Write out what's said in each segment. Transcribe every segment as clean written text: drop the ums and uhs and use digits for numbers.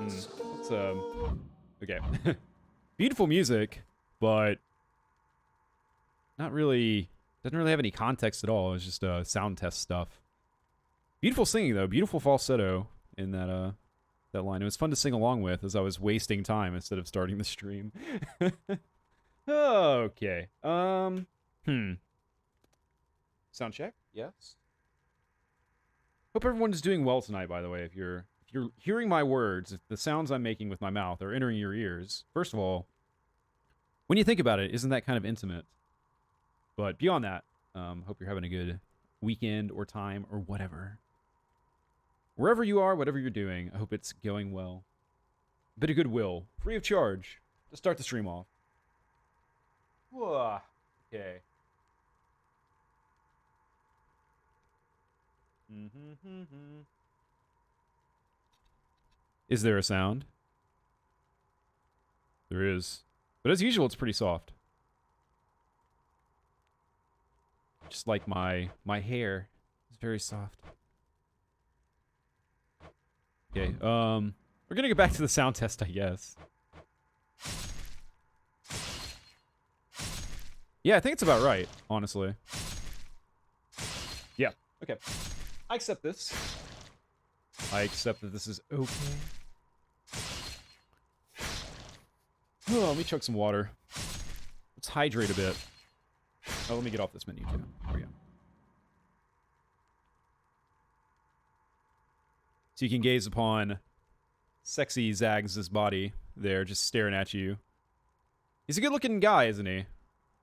Let's, okay. Beautiful music, but not really, doesn't really have any context at all. It's just sound test stuff. Beautiful singing though, beautiful falsetto in that that line. It was fun to sing along with as I was wasting time instead of starting the stream. Okay. Sound check? Yes. Hope everyone's doing well tonight, by the way. If you're hearing my words, if the sounds I'm making with my mouth are entering your ears, first of all, when you think about it, isn't that kind of intimate? But beyond that, hope you're having a good weekend or time or whatever. Wherever you are, whatever you're doing, I hope it's going well. A bit of goodwill, free of charge, to start the stream off. Whoa. Okay. Is there a sound? There is. But as usual, it's pretty soft. Just like my hair. It's very soft. Okay, we're gonna get back to the sound test, I guess. Yeah, I think it's about right, honestly. Yeah, okay. I accept this. I accept that this is okay. Oh, let me chug some water. Let's hydrate a bit. Oh, let me get off this menu, too. There we go. So you can gaze upon sexy Zags' body there, just staring at you. He's a good-looking guy, isn't he?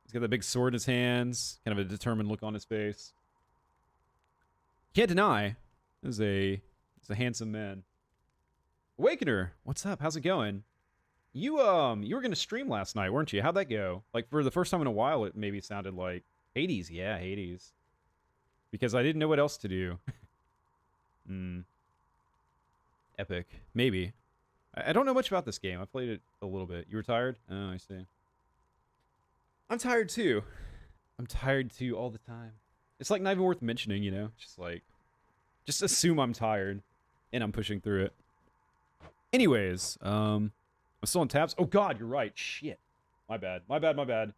He's got that big sword in his hands, kind of a determined look on his face. Can't deny, he's a handsome man. Awakener, what's up? How's it going? You were gonna stream last night, weren't you? How'd that go? Like, for the first time in a while, it maybe sounded like Hades. Yeah, Hades. Because I didn't know what else to do. Epic. Maybe. I don't know much about this game. I played it a little bit. You were tired? Oh, I see. I'm tired too. I'm tired too all the time. It's like not even worth mentioning, you know? Just like, just assume I'm tired and I'm pushing through it. Anyways, I'm still on tabs. Oh god, you're right. Shit. My bad. My bad, my bad.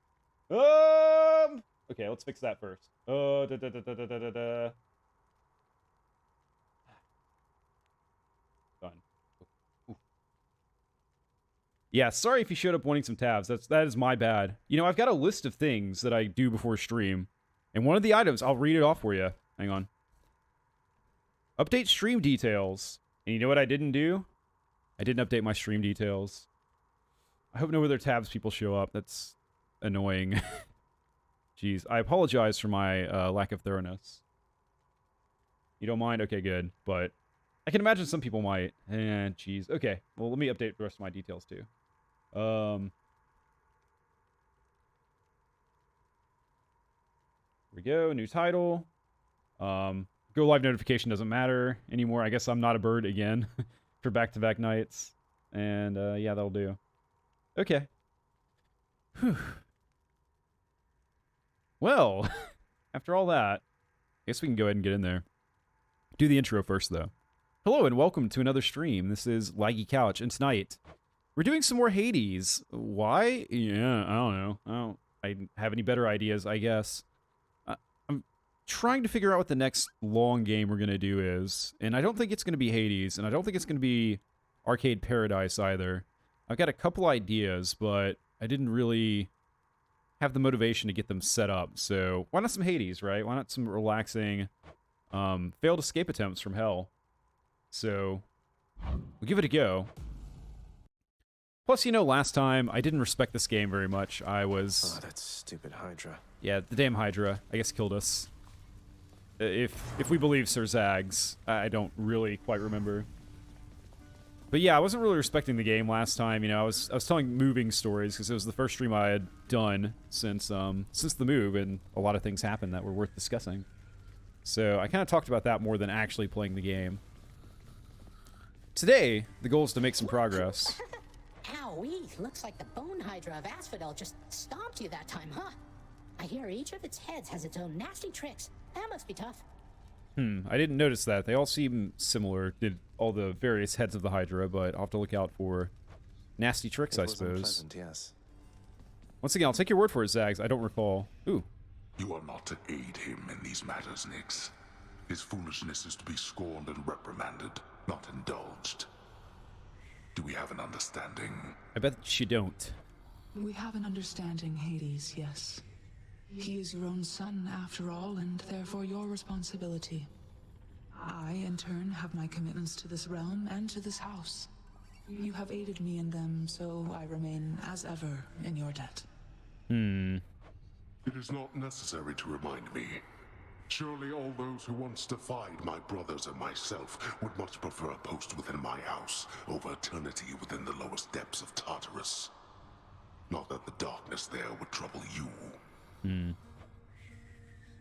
Okay, let's fix that first. Done. Ooh. Yeah, sorry if you showed up wanting some tabs. That is my bad. You know, I've got a list of things that I do before stream. And one of the items, I'll read it off for you. Hang on. Update stream details. And you know what I didn't do? I didn't update my stream details. I hope no other tabs people show up. That's annoying. Jeez, I apologize for my lack of thoroughness. You don't mind? Okay, good. But I can imagine some people might. Jeez. Okay, well, let me update the rest of my details, too. Here we go, new title. Go live notification doesn't matter anymore. I guess I'm not a bird again for back-to-back nights. And, yeah, that'll do. Okay. Whew. Well, after all that, I guess we can go ahead and get in there. Do the intro first, though. Hello, and welcome to another stream. This is Laggy Couch, and tonight, we're doing some more Hades. Why? Yeah, I don't know. I have any better ideas, I guess. I'm trying to figure out what the next long game we're going to do is, and I don't think it's going to be Hades, and I don't think it's going to be Arcade Paradise either. I've got a couple ideas, but I didn't really have the motivation to get them set up, so why not some Hades, right? Why not some relaxing, failed escape attempts from hell? So, we'll give it a go. Plus, you know, last time, I didn't respect this game very much. I was... Oh, that stupid Hydra. Yeah, the damn Hydra, I guess, killed us. If we believe Sir Zags, I don't really quite remember. But yeah, I wasn't really respecting the game last time. You know, I was telling moving stories because it was the first stream I had done since the move, and a lot of things happened that were worth discussing. So I kind of talked about that more than actually playing the game. Today, the goal is to make some progress. Owie, looks like the Bone Hydra of Asphodel just stomped you that time, huh? I hear each of its heads has its own nasty tricks. That must be tough. I didn't notice that. They all seem similar, did all the various heads of the Hydra, but I'll have to look out for nasty tricks, I suppose. Unpleasant, yes. Once again, I'll take your word for it, Zags. I don't recall. Ooh. You are not to aid him in these matters, Nyx. His foolishness is to be scorned and reprimanded, not indulged. Do we have an understanding? I bet you don't. We have an understanding, Hades, yes. He is your own son, after all, and therefore your responsibility. I, in turn, have my commitments to this realm and to this house. You have aided me in them, so I remain, as ever, in your debt. It is not necessary to remind me. Surely all those who once defied my brothers and myself would much prefer a post within my house over eternity within the lowest depths of Tartarus. Not that the darkness there would trouble you.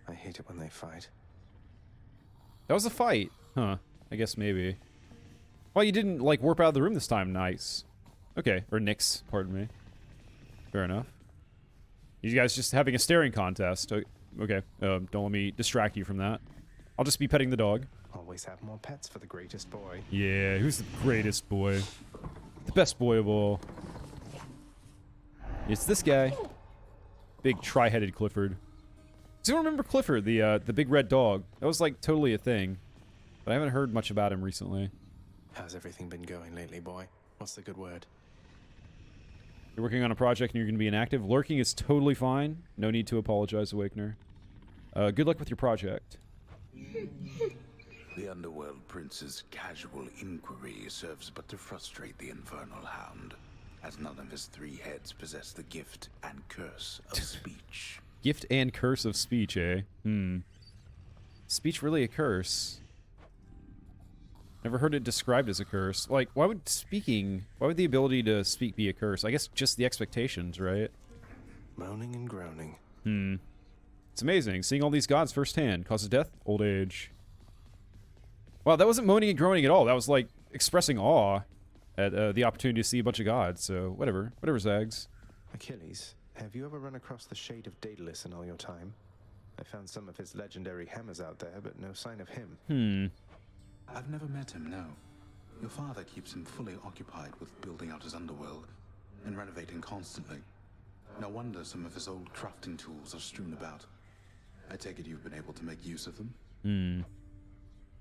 I hate it when they fight. That was a fight. Huh. I guess maybe. Well, you didn't, like, warp out of the room this time. Nice. Okay. Or Nyx, pardon me. Fair enough. You guys just having a staring contest. Okay. Don't let me distract you from that. I'll just be petting the dog. Always have more pets for the greatest boy. Yeah, who's the greatest boy? The best boy of all. It's this guy. Big tri-headed Clifford. Does anyone remember Clifford, the big red dog? That was, like, totally a thing. But I haven't heard much about him recently. How's everything been going lately, boy? What's the good word? You're working on a project and you're going to be inactive. Lurking is totally fine. No need to apologize, Awakener. Good luck with your project. The Underworld Prince's casual inquiry serves but to frustrate the Infernal Hound, as none of his three heads possess the gift and curse of speech. Gift and curse of speech, eh? Speech really a curse? Never heard it described as a curse. Like, why would the ability to speak be a curse? I guess just the expectations, right? Moaning and groaning. It's amazing. Seeing all these gods firsthand. Cause of death, old age. Wow, that wasn't moaning and groaning at all. That was, like, expressing awe at the opportunity to see a bunch of gods. So, whatever. Whatever, Zags. Achilles, have you ever run across the Shade of Daedalus in all your time? I found some of his legendary hammers out there, but no sign of him. I've never met him, no. Your father keeps him fully occupied with building out his underworld and renovating constantly. No wonder some of his old crafting tools are strewn about. I take it you've been able to make use of them?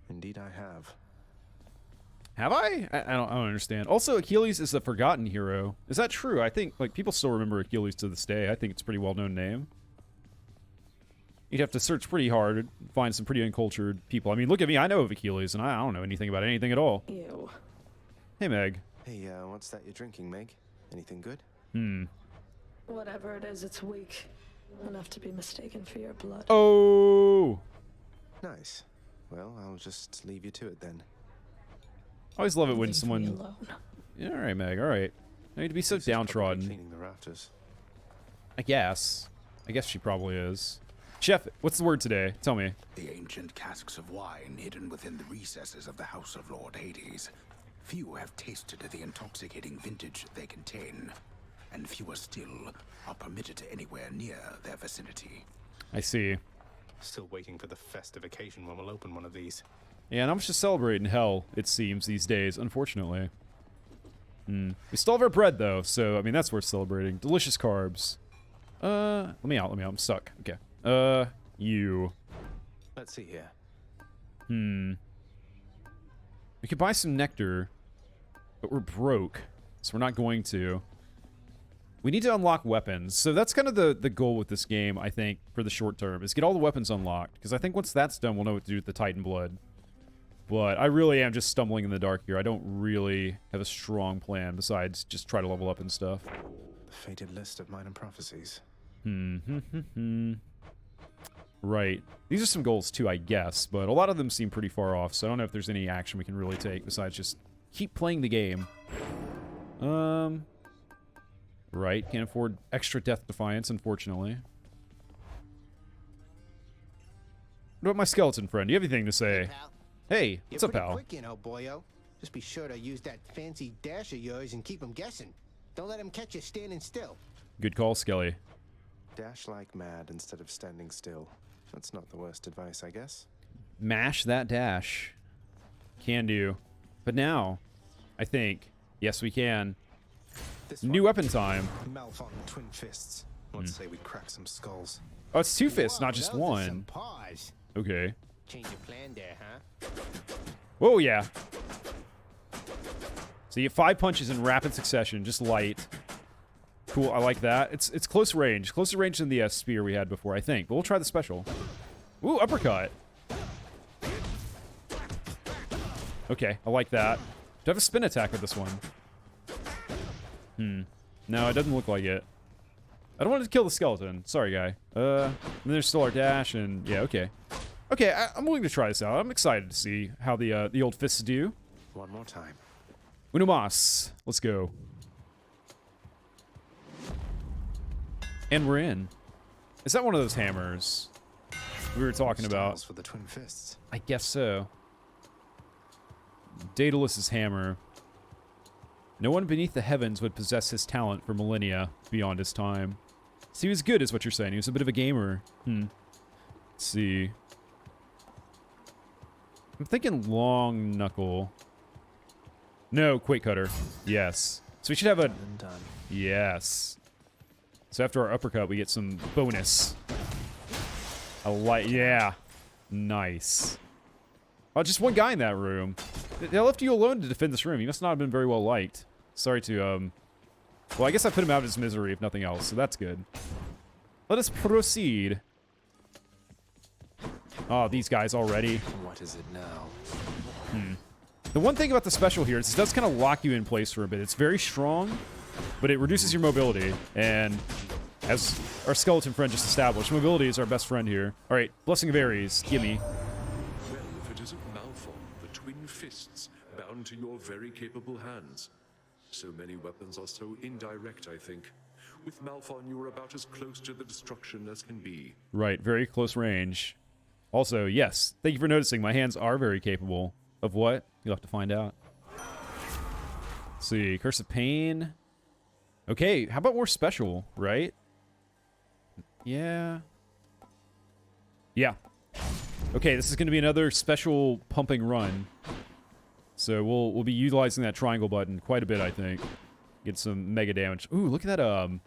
Indeed I have. Have I? I don't understand. Also, Achilles is a forgotten hero. Is that true? I think, like, people still remember Achilles to this day. I think it's a pretty well-known name. You'd have to search pretty hard and find some pretty uncultured people. I mean, look at me. I know of Achilles, and I don't know anything about anything at all. Ew. Hey, Meg. Hey, what's that you're drinking, Meg? Anything good? Whatever it is, it's weak. Enough to be mistaken for your blood. Oh! Nice. Well, I'll just leave you to it then. I always love it when Leave me someone... alone. Yeah, all right, Meg, all right. No need to be so Lisa's probably downtrodden. cleaning the rafters. I guess she probably is. Chef, what's the word today? Tell me. The ancient casks of wine hidden within the recesses of the House of Lord Hades. Few have tasted the intoxicating vintage they contain, and fewer still are permitted anywhere near their vicinity. I see. Still waiting for the festive occasion when we'll open one of these. Yeah, not much to celebrate in hell, it seems, these days, unfortunately. We still have our bread, though, so, I mean, that's worth celebrating. Delicious carbs. Let me out, I'm stuck. Okay. You. Let's see here. We could buy some nectar, but we're broke, so we're not going to. We need to unlock weapons, so that's kind of the goal with this game, I think, for the short term, is get all the weapons unlocked, because I think once that's done, we'll know what to do with the Titan Blood. But I really am just stumbling in the dark here. I don't really have a strong plan besides just try to level up and stuff. The fated list of minor prophecies. Right. These are some goals too, I guess, but a lot of them seem pretty far off, so I don't know if there's any action we can really take besides just keep playing the game. Right. Can't afford extra Death Defiance, unfortunately. What about my skeleton friend? Do you have anything to say? Hey, what's up, pal? Quick, you know, boyo. Just be sure to use that fancy dash of yours and keep them guessing. Don't let them catch you standing still. Good call, Skelly. Dash like mad instead of standing still. That's not the worst advice, I guess. Mash that dash. Can do. But now, I think, yes, we can. This New one, weapon time. Malphon Twin Fists. Let's say we crack some skulls. Oh, it's 2 fists, not just those are some one. paws. Okay. Change your plan there, huh? Whoa, yeah. So you get 5 punches in rapid succession, just light. Cool, I like that. It's close range. Closer range than the spear we had before, I think. But we'll try the special. Ooh, uppercut. Okay, I like that. Do I have a spin attack with this one? No, it doesn't look like it. I don't want to kill the skeleton. Sorry, guy. And there's still our dash, and yeah, okay. Okay, I'm willing to try this out. I'm excited to see how the old fists do. One more time. Uno mas. Let's go. And we're in. Is that one of those hammers we were talking about? Styles for the Twin Fists. I guess so. Daedalus's hammer. No one beneath the heavens would possess his talent for millennia beyond his time. So he was good, is what you're saying. He was a bit of a gamer. Let's see. I'm thinking long knuckle. No, Quake Cutter. Yes. So we should have a... And done. Yes. So after our uppercut, we get some bonus. I like... Yeah. Nice. Oh, just one guy in that room. They left you alone to defend this room. You must not have been very well liked. Sorry to, Well, I guess I put him out of his misery, if nothing else, so that's good. Let us proceed. Oh, these guys already. What is it now? The one thing about the special here is it does kind of lock you in place for a bit. It's very strong, but it reduces your mobility. And as our skeleton friend just established, mobility is our best friend here. All right, Blessing of Ares, gimme. Well, if it isn't Malphon, the Twin Fists, bound to your very capable hands. So many weapons are so indirect, I think. With Malphon, you are about as close to the destruction as can be. Right, very close range. Also, yes, thank you for noticing. My hands are very capable. Of what? You'll have to find out. Let's see, Curse of Pain. Okay, how about more special, right? Yeah. Yeah. Okay, this is going to be another special pumping run. So we'll be utilizing that triangle button quite a bit, I think. Get some mega damage. Ooh, look at that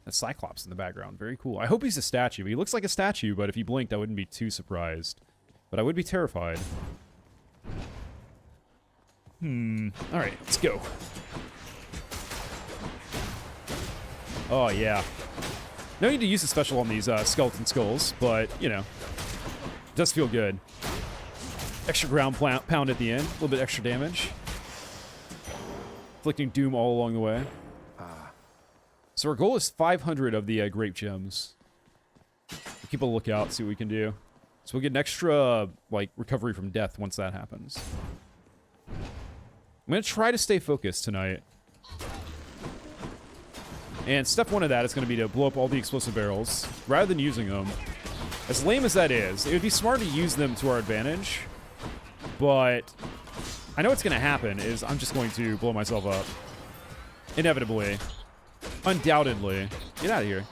Cyclops in the background. Very cool. I hope he's a statue. He looks like a statue, but if he blinked, I wouldn't be too surprised. But I would be terrified. Alright, let's go. Oh, yeah. No need to use the special on these skeleton skulls, but, you know, it does feel good. Extra ground pound at the end. A little bit extra damage. Inflicting doom all along the way. So our goal is 500 of the grape gems. We'll keep a lookout, see what we can do. So we'll get an extra, like, recovery from death once that happens. I'm going to try to stay focused tonight. And step one of that is going to be to blow up all the explosive barrels, rather than using them. As lame as that is, it would be smart to use them to our advantage. But I know what's going to happen is I'm just going to blow myself up. Inevitably. Undoubtedly. Get out of here.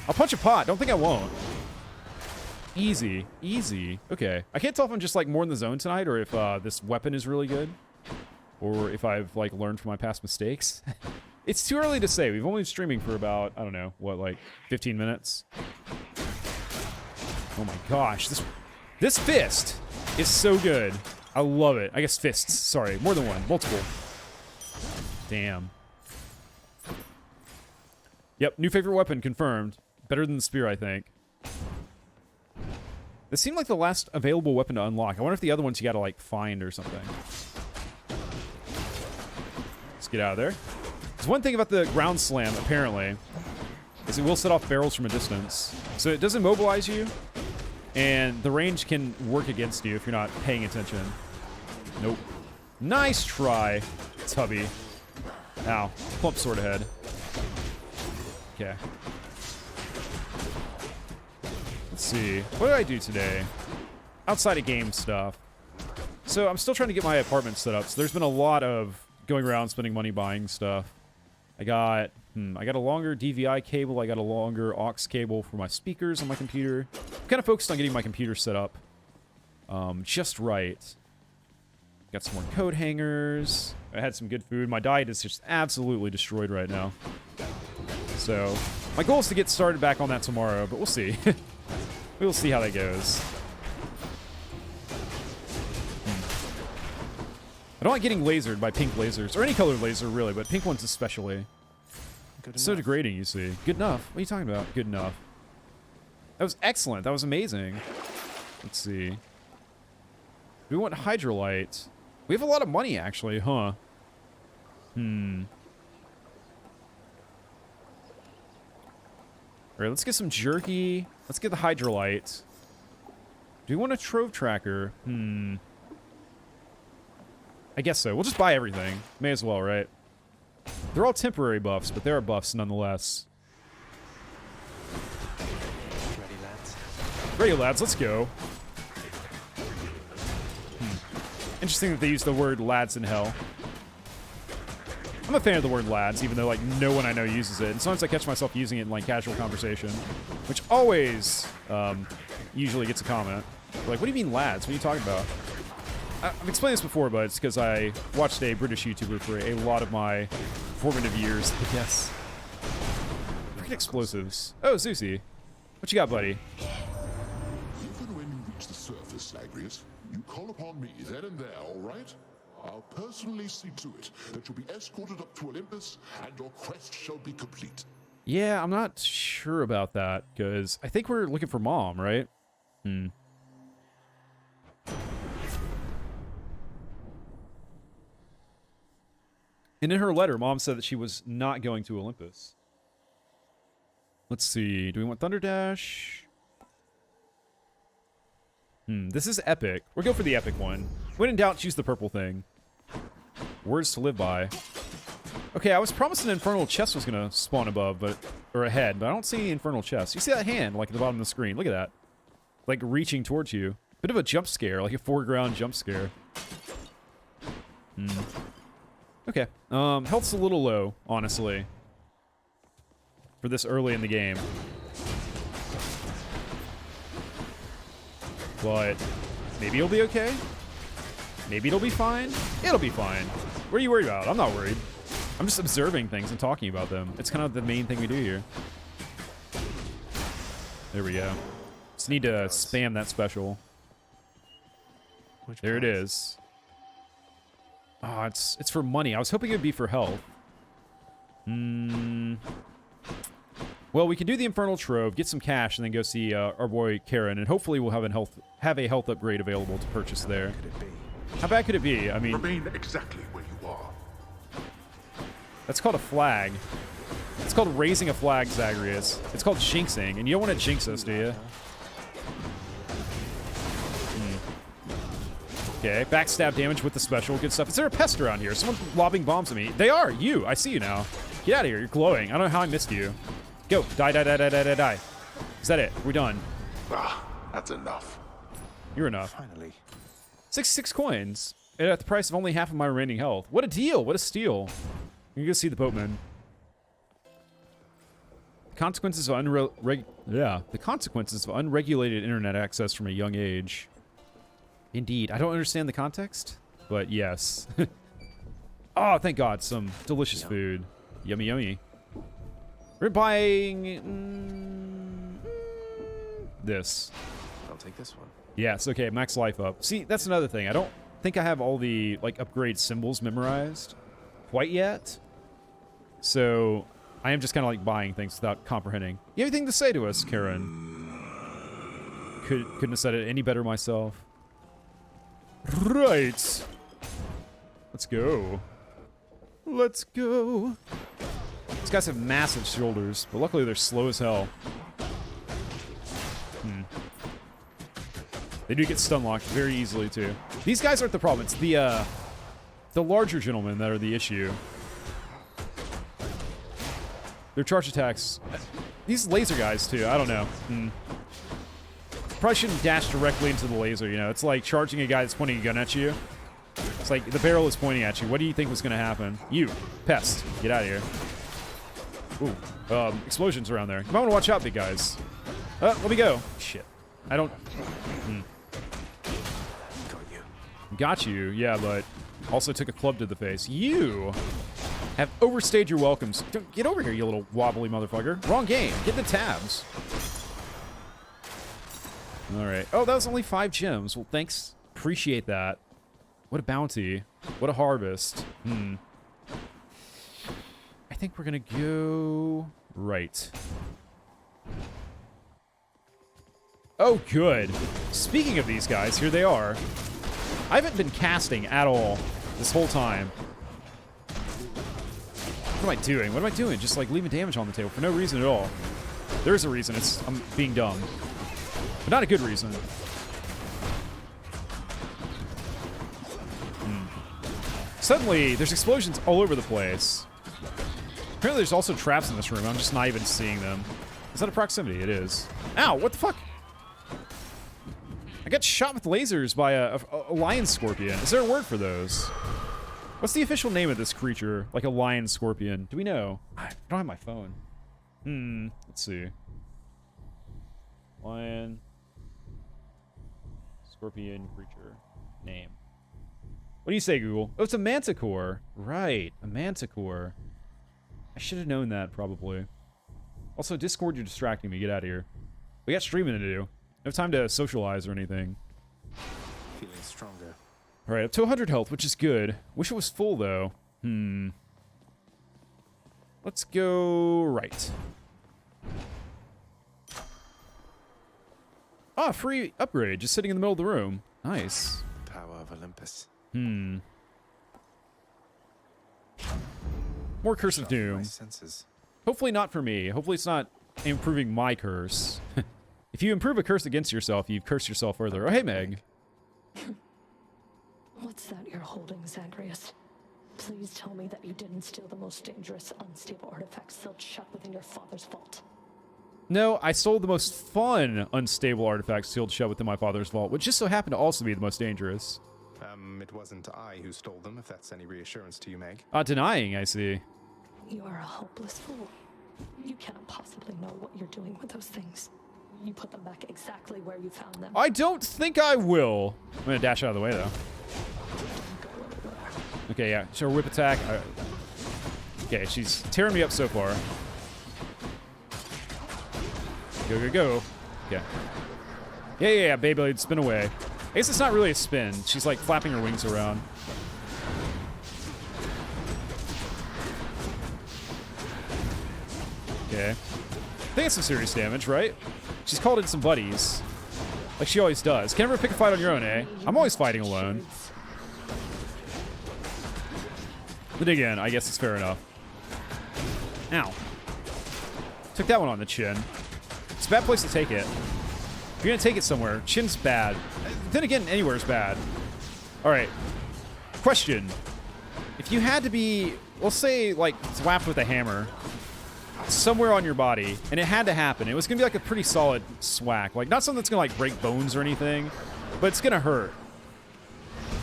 I'll punch a pot. Don't think I won't. Easy. Easy. Okay. I can't tell if I'm just, like, more in the zone tonight or if this weapon is really good. Or if I've, like, learned from my past mistakes. It's too early to say. We've only been streaming for about, I don't know, what, like, 15 minutes? Oh my gosh. This fist is so good. I love it. I guess fists. Sorry. More than one. Multiple. Damn. Yep. New favorite weapon confirmed. Better than the spear, I think. This seemed like the last available weapon to unlock. I wonder if the other ones you gotta, like, find or something. Let's get out of there. There's one thing about the ground slam, apparently, is it will set off barrels from a distance. So it does immobilize you, and the range can work against you if you're not paying attention. Nope. Nice try, Tubby. Ow. Plump sword ahead. Okay. Let's see. What did I do today? Outside of game stuff. So I'm still trying to get my apartment set up. So there's been a lot of going around spending money buying stuff. I got a longer DVI cable. I got a longer aux cable for my speakers on my computer. I'm kind of focused on getting my computer set up just right. Got some more coat hangers. I had some good food. My diet is just absolutely destroyed right now. So, my goal is to get started back on that tomorrow, but we'll see. We'll see how that goes. I don't like getting lasered by pink lasers, or any colored laser, really, but pink ones especially. So degrading, you see. Good enough. What are you talking about? Good enough. That was excellent. That was amazing. Let's see. We want hydrolite. We have a lot of money, actually, huh? Alright, let's get some jerky. Let's get the hydrolite. Do we want a trove tracker? I guess so. We'll just buy everything. May as well, right? They're all temporary buffs, but they are buffs nonetheless. Ready, lads? Ready, lads. Let's go. Interesting that they use the word lads in hell. I'm a fan of the word lads, even though, like, no one I know uses it. And sometimes I catch myself using it in, like, casual conversation, which always usually gets a comment. They're like, what do you mean lads? What are you talking about? I've explained this before, but it's because I watched a British YouTuber for a lot of my formative years, I guess. Freaking explosives. Oh, Zeusy. What you got, buddy? If and when you reach the surface, Agrius, you call upon me then and there, all right? I'll personally see to it that you'll be escorted up to Olympus, and your quest shall be complete. Yeah, I'm not sure about that, because I think we're looking for Mom, right? And in her letter, Mom said that she was not going to Olympus. Let's see. Do we want Thunder Dash? This is epic. We'll go for the epic one. When in doubt, choose the purple thing. Words to live by. Okay, I was promised an infernal chest was going to spawn above, or ahead, but I don't see any infernal chest. You see that hand, like, at the bottom of the screen. Look at that. Like, reaching towards you. Bit of a jump scare, like a foreground jump scare. Okay. Health's a little low, honestly. For this early in the game. But maybe it'll be okay. Maybe it'll be fine. It'll be fine. What are you worried about? I'm not worried. I'm just observing things and talking about them. It's kind of the main thing we do here. There we go. Just need to spam that special. There it is. Oh, it's for money. I was hoping it would be for health. Well, we can do the Infernal Trove, get some cash, and then go see our boy Karen, and hopefully we'll have a health upgrade available to purchase there. How bad could it be? I mean, remain exactly where you are. That's called a flag. It's called raising a flag, Zagreus. It's called jinxing, and you don't want to jinx us, do you? Okay, backstab damage with the special. Good stuff. Is there a pest around here? Someone's lobbing bombs at me. They are! You! I see you now. Get out of here. You're glowing. I don't know how I missed you. Go. Die, die, die, die, die, die, die. Is that it? We're done. That's enough. You're enough. Finally. 66 coins. And at the price of only half of my remaining health. What a deal. What a steal. You can go see the boatman. The consequences of unregulated internet access from a young age. Indeed. I don't understand the context, but yes. Oh, thank God. Some delicious food. Yummy, yummy. We're buying this. I'll take this one. Yes, okay, max life up. See, that's another thing. I don't think I have all the, like, upgrade symbols memorized quite yet. So, I am just kind of, like, buying things without comprehending. You have anything to say to us, Karen? Couldn't have said it any better myself. Right. Let's go. Let's go. These guys have massive shoulders, but luckily they're slow as hell. They do get stun locked very easily too. These guys aren't the problem. It's the larger gentlemen that are the issue. Their charge attacks. These laser guys too. I don't know. Probably shouldn't dash directly into the laser. You know, it's like charging a guy that's pointing a gun at you. It's like the barrel is pointing at you. What do you think was going to happen? You, pest, get out of here. Ooh, explosions around there. You might want to watch out, big guys. Let me go. Shit. I don't... Got you, yeah, but also took a club to the face. You have overstayed your welcomes. Get over here, you little wobbly motherfucker. Wrong game. Get the tabs. All right. Oh, that was only 5 gems. Well, thanks. Appreciate that. What a bounty. What a harvest. I think we're going to go right. Oh, good. Speaking of these guys, here they are. I haven't been casting at all this whole time. What am I doing? What am I doing? Just like leaving damage on the table for no reason at all. There is a reason. I'm being dumb. But not a good reason. Suddenly, there's explosions all over the place. Apparently, there's also traps in this room. I'm just not even seeing them. Is that a proximity? It is. Ow, what the fuck? I got shot with lasers by a lion scorpion. Is there a word for those? What's the official name of this creature? Like a lion scorpion. Do we know? I don't have my phone. Let's see. Lion scorpion creature name. What do you say, Google? Oh, it's a manticore. Right, a manticore. I should have known that, probably. Also, Discord, you're distracting me. Get out of here. We got streaming to do. No time to socialize or anything. Feeling stronger. All right, up to 100 health, which is good. Wish it was full, though. Let's go right. Ah, free upgrade, just sitting in the middle of the room. Nice. Power of Olympus. More Curse of Doom. My senses. Hopefully not for me. Hopefully it's not improving my curse. If you improve a curse against yourself, you've cursed yourself further. Oh, hey, Meg. What's that you're holding, Zagreus? Please tell me that you didn't steal the most dangerous, unstable artifact sealed shut within your father's vault. No, I stole the most fun, unstable artifact sealed shut within my father's vault, which just so happened to also be the most dangerous. It wasn't I who stole them, if that's any reassurance to you, Meg. Denying, I see. You are a hopeless fool. You cannot possibly know what you're doing with those things. You put them back exactly where you found them. I don't think I will. I'm gonna dash out of the way, though. Okay, yeah. Sure, whip attack. Okay, she's tearing me up so far. Go, go, go. Okay. Yeah, Beyblade, spin away. I guess it's not really a spin. She's like flapping her wings around. Okay. I think it's some serious damage, right? She's called in some buddies. Like she always does. Can never pick a fight on your own, eh? I'm always fighting alone. But again, I guess it's fair enough. Ow. Took that one on the chin. It's a bad place to take it. If you're gonna take it somewhere, chin's bad. Then again, anywhere's bad. Alright. Question. If you had to be, we'll say, like, whacked with a hammer somewhere on your body, and it had to happen, it was gonna be like a pretty solid swack. Like, not something that's gonna, like, break bones or anything, but it's gonna hurt.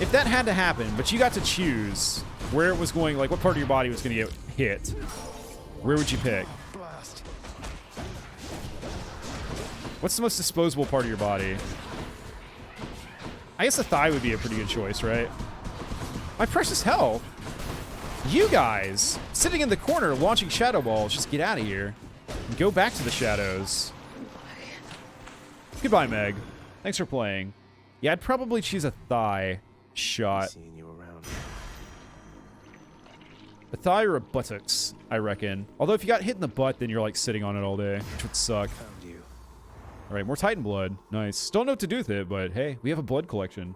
If that had to happen, but you got to choose where it was going, like, what part of your body was gonna get hit, where would you pick? What's the most disposable part of your body? I guess the thigh would be a pretty good choice, right? My precious health. You guys, sitting in the corner launching shadow balls, just get out of here. And go back to the shadows. Goodbye, Meg. Thanks for playing. Yeah, I'd probably choose a thigh shot. Seeing you around. A thigh or a buttocks, I reckon. Although if you got hit in the butt, then you're like sitting on it all day, which would suck. Found you. All right, more Titan blood. Nice. Don't know what to do with it, but hey, we have a blood collection.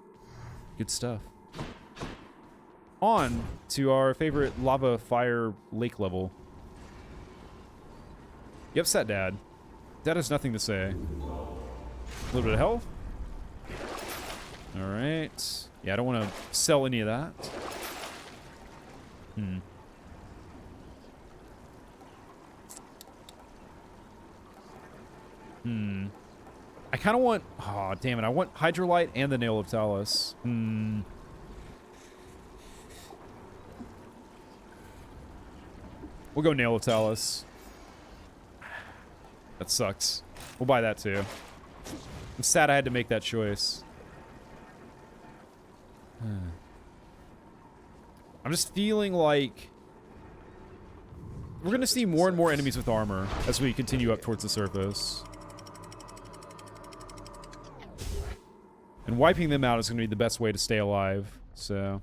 Good stuff. On to our favorite lava fire lake level. You upset, Dad? Dad has nothing to say. A little bit of health. All right. Yeah, I don't want to sell any of that. I kind of want... Oh, damn it. I want Hydrolite and the Nail of Talus. We'll go Nail of Talus. That sucks. We'll buy that too. I'm sad I had to make that choice. I'm just feeling like we're going to see more and more enemies with armor as we continue up towards the surface. And wiping them out is going to be the best way to stay alive. So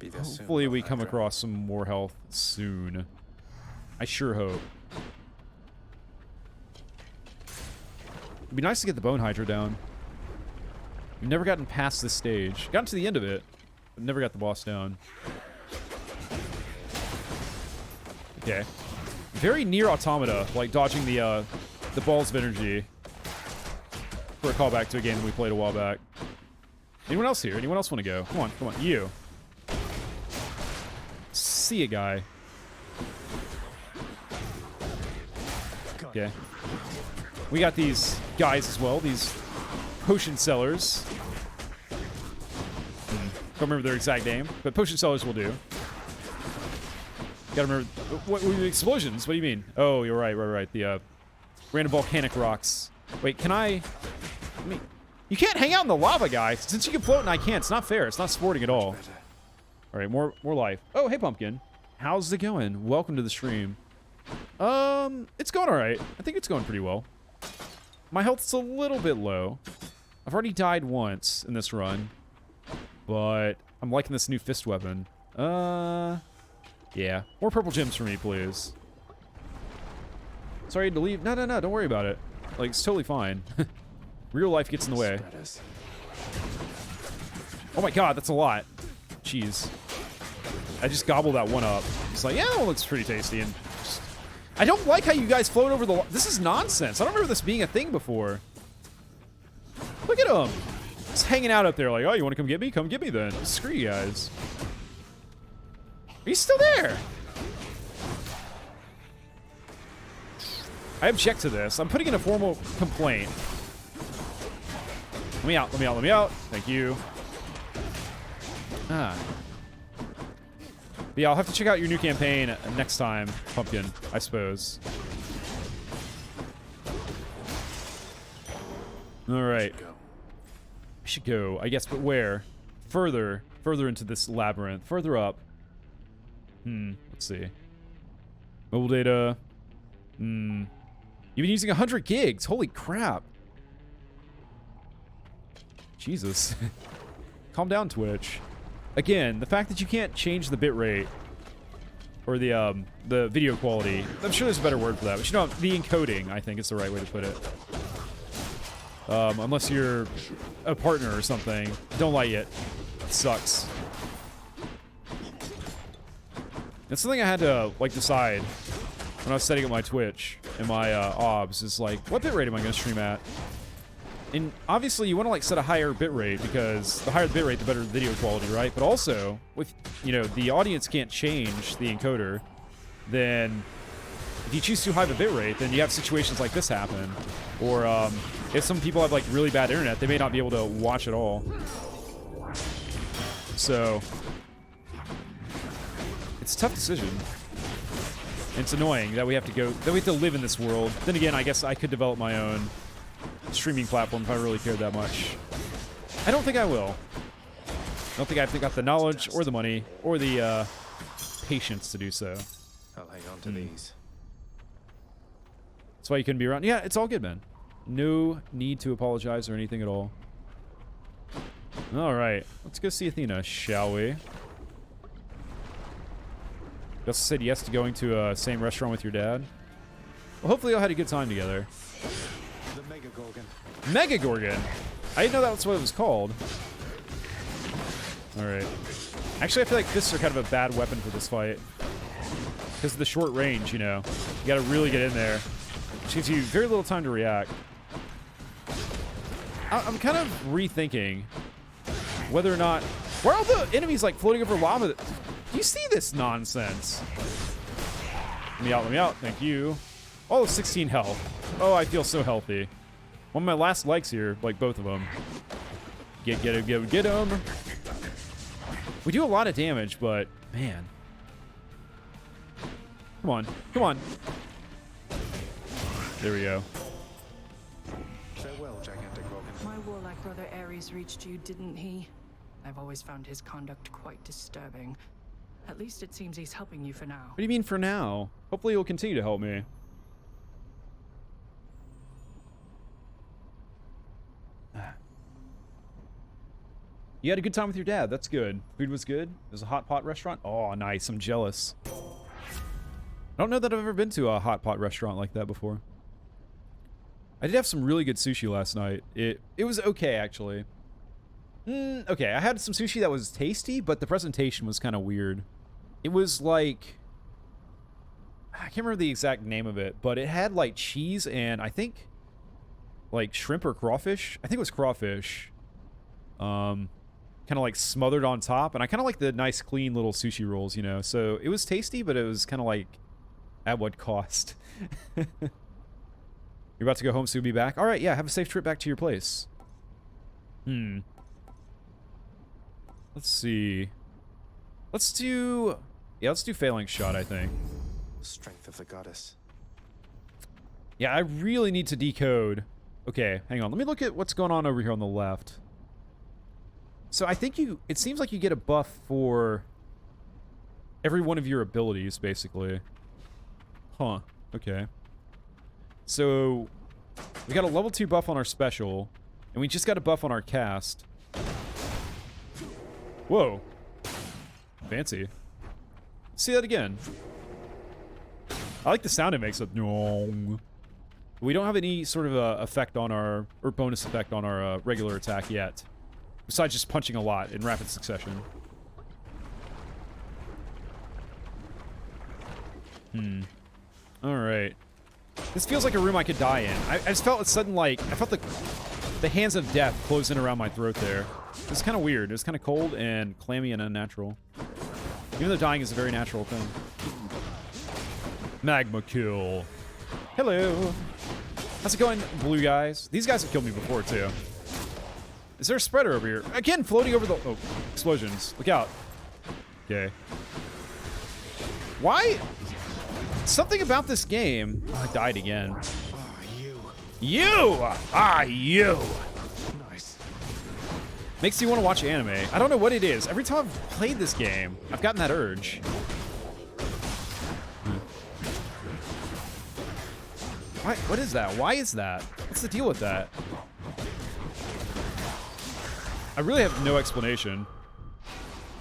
hopefully we come across some more health soon. I sure hope. It'd be nice to get the Bone Hydra down. We've never gotten past this stage. Gotten to the end of it, but never got the boss down. Okay. Very near Automata, like dodging the balls of energy. For a callback to a game that we played a while back. Anyone else here? Anyone else want to go? Come on, you. See ya, guy. Okay. We got these guys as well, these potion sellers. Don't remember their exact name, but potion sellers will do. Gotta remember, what explosions? What do you mean? Oh, you're right. The random volcanic rocks. Wait, can I mean, you can't hang out in the lava, guy. Since you can float and I can't, it's not fair. It's not sporting at all. All right, more life. Oh, hey, Pumpkin. How's it going? Welcome to the stream. It's going all right. I think it's going pretty well. My health's a little bit low. I've already died once in this run, but I'm liking this new fist weapon. Yeah. More purple gems for me, please. Sorry to leave. No, don't worry about it. Like, it's totally fine. Real life gets in the way. Oh my god, that's a lot. Jeez. I just gobbled that one up. It's like, yeah, that one looks pretty tasty. And just, I don't like how you guys float over the... This is nonsense. I don't remember this being a thing before. Look at him. Just hanging out up there like, oh, you want to come get me? Come get me then. Screw you guys. Are you still there? I object to this. I'm putting in a formal complaint. Let me out. Thank you. But yeah, I'll have to check out your new campaign next time, Pumpkin, I suppose. Alright. We should go, I guess, but where? Further into this labyrinth. Further up. Let's see. Mobile data. You've been using 100 gigs. Holy crap. Jesus. Calm down, Twitch. Again, the fact that you can't change the bitrate or the video quality. I'm sure there's a better word for that, but you know, the encoding, I think, is the right way to put it. Unless you're a partner or something. Don't like it. It sucks. That's something I had to, like, decide when I was setting up my Twitch and my OBS. Is like, what bitrate am I going to stream at? And obviously, you want to, like, set a higher bitrate because the higher the bitrate, the better the video quality, right? But also, with, you know, the audience can't change the encoder, then if you choose too high of a bitrate, then you have situations like this happen. Or if some people have, like, really bad internet, they may not be able to watch at all. So it's a tough decision. And it's annoying that we have to live in this world. Then again, I guess I could develop my own streaming platform if I really cared that much. I don't think I will. I don't think I've got the knowledge or the money or the patience to do so. I'll hang on to these. That's why you couldn't be around. Yeah, it's all good, man. No need to apologize or anything at all. All right, let's go see Athena, shall we? You also said yes to going to a same restaurant with your dad. Well, hopefully y'all had a good time together. The Mega Gorgon. Mega Gorgon. I didn't know that's what it was called. All right. Actually, I feel like fists are kind of a bad weapon for this fight because of the short range. You know, you got to really get in there, which gives you very little time to react. I'm kind of rethinking whether or not... Why are all the enemies, like, floating over lava? Do you see this nonsense? Let me out. Thank you. Oh, 16 health. Oh, I feel so healthy. One of my last likes here, like both of them. Get him. We do a lot of damage, but, man. Come on. There we go. Farewell, gigantic Gorgon. My warlike brother Ares reached you, didn't he? I've always found his conduct quite disturbing. At least it seems he's helping you for now. What do you mean for now? Hopefully he'll continue to help me. You had a good time with your dad. That's good. Food was good. There's a hot pot restaurant. Oh, nice. I'm jealous. I don't know that I've ever been to a hot pot restaurant like that before. I did have some really good sushi last night. It was okay, actually. Okay, I had some sushi that was tasty, but the presentation was kind of weird. It was like... I can't remember the exact name of it, but it had like cheese and I think like shrimp or crawfish. I think it was crawfish. Kind of like smothered on top, and I kind of like the nice clean little sushi rolls, you know. So it was tasty, but it was kind of like at what cost? You're about to go home, so you'll be back. All right, yeah, have a safe trip back to your place. Let's see. Let's do Phalanx Shot, I think. Strength of the goddess. Yeah, I really need to decode. Okay, hang on. Let me look at what's going on over here on the left. So I think it seems like you get a buff for every one of your abilities, basically. Huh, okay. So we got a level 2 buff on our special, and we just got a buff on our cast. Whoa. Fancy. See that again. I like the sound it makes. We don't have any sort of effect on our, or bonus effect on our regular attack yet. Besides just punching a lot in rapid succession. Alright. This feels like a room I could die in. I just felt a sudden, like, I felt the hands of death close in around my throat there. It's kind of weird. It's kind of cold and clammy and unnatural. Even though dying is a very natural thing. Magma kill. Hello. How's it going, blue guys? These guys have killed me before, too. Is there a spreader over here? Again, floating over the... Oh, explosions. Look out. Okay. Why? Something about this game... Oh, I died again. Ah, you. You! Ah, you! Nice. Makes you want to watch anime. I don't know what it is. Every time I've played this game, I've gotten that urge. What is that? Why is that? What's the deal with that? I really have no explanation.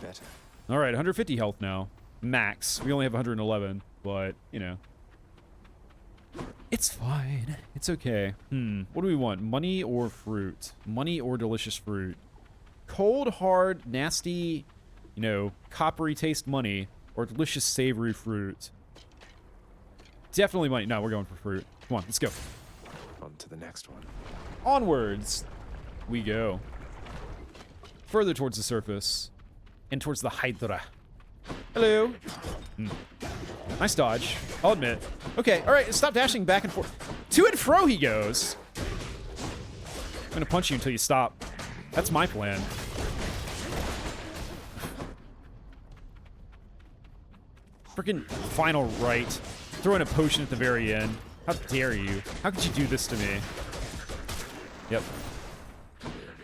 Better. All right, 150 health now. Max. We only have 111, but, you know. It's fine. It's okay. What do we want? Money or fruit? Money or delicious fruit? Cold, hard, nasty, you know, coppery taste money or delicious savory fruit? Definitely money. No, we're going for fruit. Come on, let's go. On to the next one. Onwards we go. Further towards the surface. And towards the Hydra. Hello. Nice dodge. I'll admit. Okay, alright, stop dashing back and forth. To and fro he goes. I'm gonna punch you until you stop. That's my plan. Freaking final right. Throw in a potion at the very end. How dare you? How could you do this to me? Yep.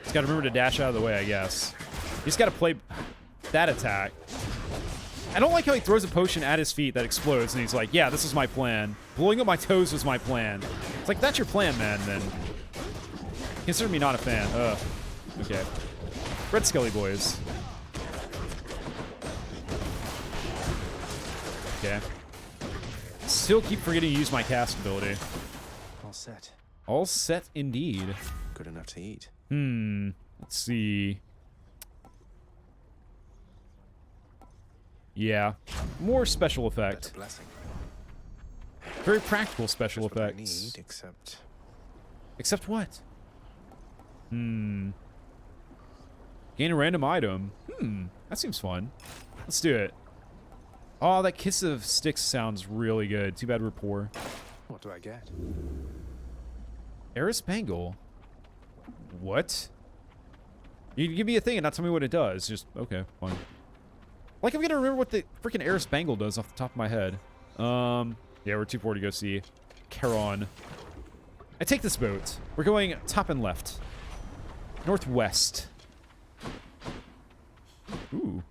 Just gotta remember to dash out of the way, I guess. You just gotta play that attack. I don't like how he throws a potion at his feet that explodes, and he's like, yeah, this was my plan. Blowing up my toes was my plan. It's like, that's your plan, man, then. Consider me not a fan. Okay. Red Skelly boys. Okay. Still keep forgetting to use my cast ability. All set. All set indeed. Good enough to eat. Let's see. Yeah. More special effect. Blessing. Very practical special Just what I effects. need, except... Except what? Gain a random item. That seems fun. Let's do it. Oh, that Kiss of Sticks sounds really good. Too bad we're poor. What do I get? Eris Bangle. What? You can give me a thing and not tell me what it does. Just, okay, fine. Like, I'm gonna remember what the freaking Eris Bangle does off the top of my head. Yeah, we're too poor to go see Charon. I take this boat. We're going top and left. Northwest. Ooh.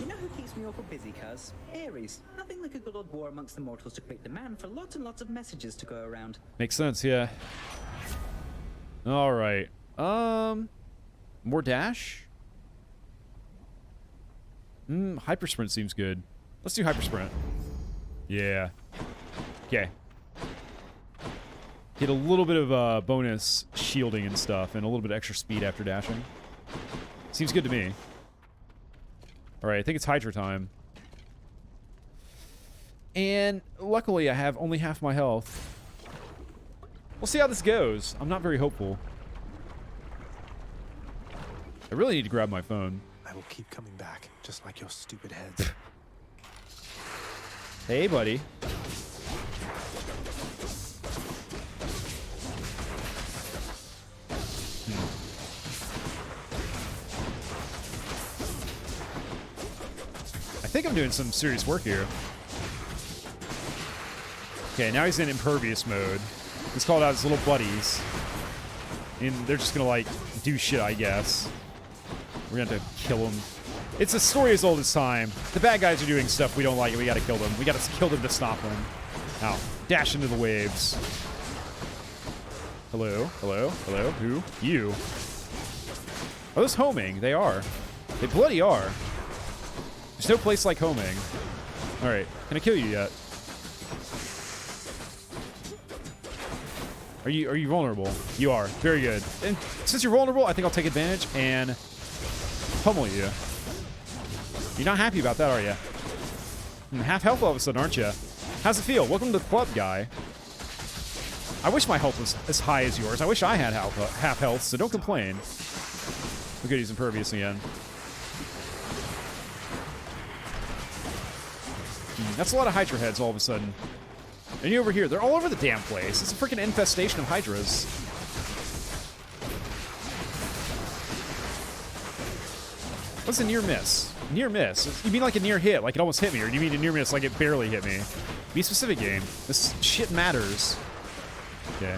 You know who keeps me awful busy, cuz? Ares. Nothing like a good old war amongst the mortals to create demand for lots and lots of messages to go around. Makes sense, yeah. All right. More dash? Hypersprint seems good. Let's do hypersprint. Yeah. Okay. Get a little bit of bonus shielding and stuff, and a little bit of extra speed after dashing. Seems good to me. Alright, I think it's Hydra time. And luckily I have only half my health. We'll see how this goes. I'm not very hopeful. I really need to grab my phone. I will keep coming back, just like your stupid heads. Hey, buddy. I think I'm doing some serious work here. Okay, now he's in impervious mode. He's called out his little buddies. And they're just gonna, like, do shit, I guess. We're gonna have to kill him. It's a story as old as time. The bad guys are doing stuff we don't like, and we gotta kill them. We gotta kill them to stop them. Now, dash into the waves. Hello? Hello? Hello? Who? You. Are those homing? They are. They bloody are. There's no place like homing. Alright, can I kill you yet? Are you vulnerable? You are. Very good. And since you're vulnerable, I think I'll take advantage and pummel you. You're not happy about that, are you? Half health all of a sudden, aren't you? How's it feel? Welcome to the club, guy. I wish my health was as high as yours. I wish I had half health, so don't complain. We're good, he's impervious again. That's a lot of Hydra heads all of a sudden. And you over here, they're all over the damn place. It's a freaking infestation of Hydras. What's a near miss? Near miss? You mean like a near hit, like it almost hit me, or do you mean a near miss like it barely hit me? Be specific, game. This shit matters. Okay.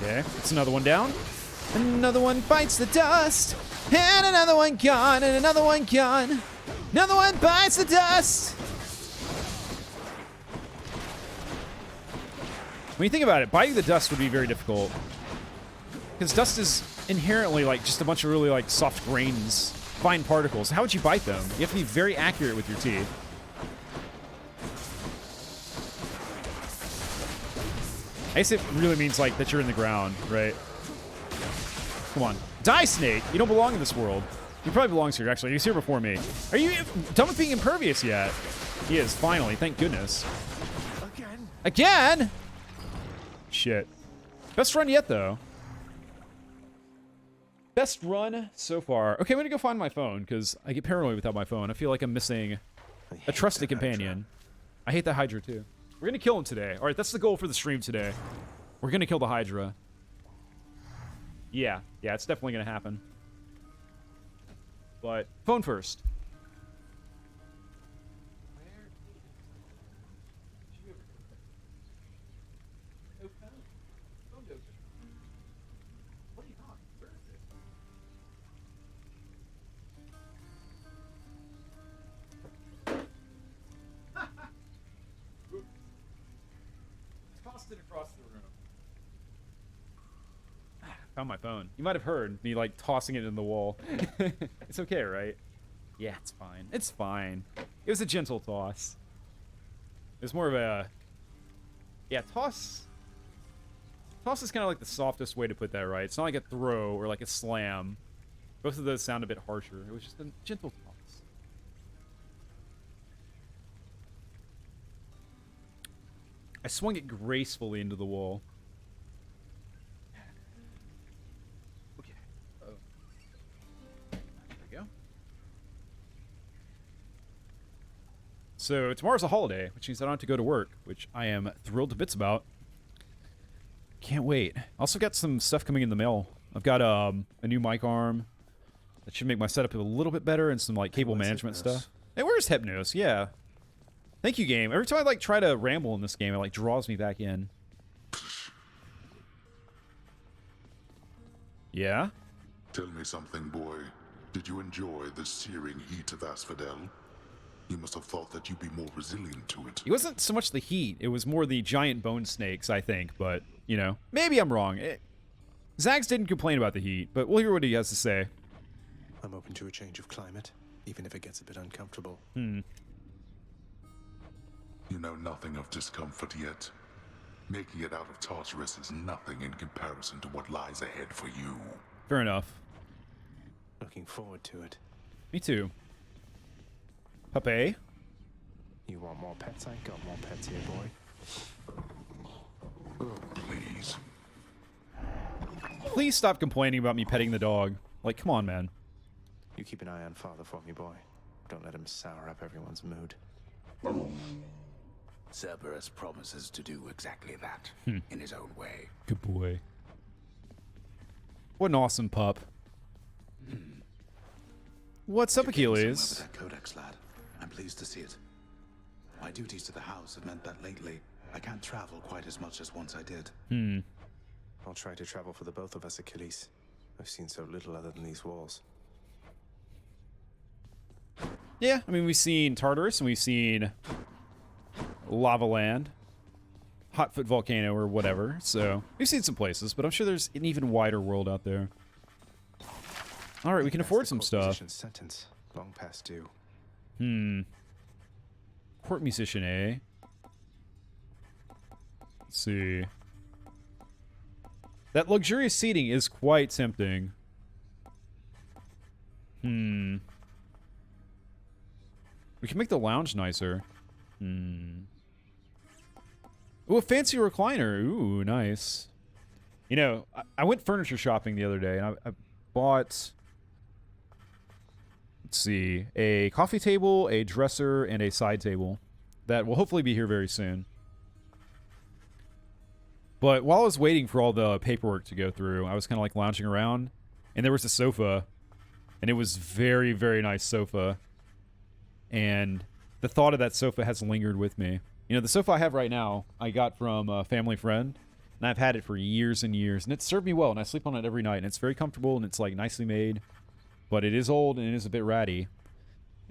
Okay, it's another one down. Another one bites the dust. And another one gone, and another one gone. Another one bites the dust. When you think about it, biting the dust would be very difficult. Because dust is inherently like just a bunch of really like soft grains, fine particles. How would you bite them? You have to be very accurate with your teeth. I guess it really means like that you're in the ground, right? Come on. Die, snake! You don't belong in this world. He probably belongs here, actually. He was here before me. Are you done with being impervious yet? He is, finally. Thank goodness. Again? Again? Shit. Best run yet, though. Best run so far. Okay, I'm gonna go find my phone, because I get paranoid without my phone. I feel like I'm missing a trusted companion. I hate the Hydra, too. We're gonna kill him today. Alright, that's the goal for the stream today. We're gonna kill the Hydra. Yeah, it's definitely gonna happen. But, phone first. Tossed it across the room. Found my phone. You might have heard me like tossing it in the wall. It's okay, right? Yeah, it's fine. It's fine. It was a gentle toss. It was more of a... Yeah, toss... Toss is kind of like the softest way to put that, right? It's not like a throw or like a slam. Both of those sound a bit harsher. It was just a gentle toss. I swung it gracefully into the wall. Okay. Oh. There we go. So tomorrow's a holiday, which means I don't have to go to work, which I am thrilled to bits about. Can't wait. Also got some stuff coming in the mail. I've got a new mic arm that should make my setup a little bit better, and some like cable management stuff. Hey, where's Hypnos? Yeah. Thank you, game. Every time I like try to ramble in this game, it like draws me back in. Yeah? Tell me something, boy. Did you enjoy the searing heat of Asphodel? You must have thought that you'd be more resilient to it. It wasn't so much the heat. It was more the giant bone snakes, I think. But, you know, maybe I'm wrong. Zags didn't complain about the heat, but we'll hear what he has to say. I'm open to a change of climate, even if it gets a bit uncomfortable. You know nothing of discomfort yet. Making it out of Tartarus is nothing in comparison to what lies ahead for you. Fair enough. Looking forward to it. Me too. Pape? You want more pets? I got more pets here, boy. Please. Please stop complaining about me petting the dog. Like, come on, man. You keep an eye on Father for me, boy. Don't let him sour up everyone's mood. Cerberus promises to do exactly that, in his own way. Good boy. What an awesome pup. What's up, Achilles? That codex, lad. I'm pleased to see it. My duties to the house have meant that lately I can't travel quite as much as once I did. I'll try to travel for the both of us, Achilles. I've seen so little other than these walls. Yeah, I mean, we've seen Tartarus and we've seen Lava Land, Hotfoot Volcano, or whatever. So we've seen some places, but I'm sure there's an even wider world out there. All right, we can afford some stuff. Sentence, long past due. Court musician, eh? Let's see. That luxurious seating is quite tempting. We can make the lounge nicer. Ooh, a fancy recliner. Ooh, nice. You know, I went furniture shopping the other day, and I bought... Let's see. A coffee table, a dresser, and a side table. That will hopefully be here very soon. But while I was waiting for all the paperwork to go through, I was kind of like lounging around, and there was a sofa, and it was very, very nice sofa. And the thought of that sofa has lingered with me. You know, the sofa I have right now, I got from a family friend, and I've had it for years and years, and it served me well, and I sleep on it every night, and it's very comfortable, and it's like nicely made, but it is old, and it is a bit ratty,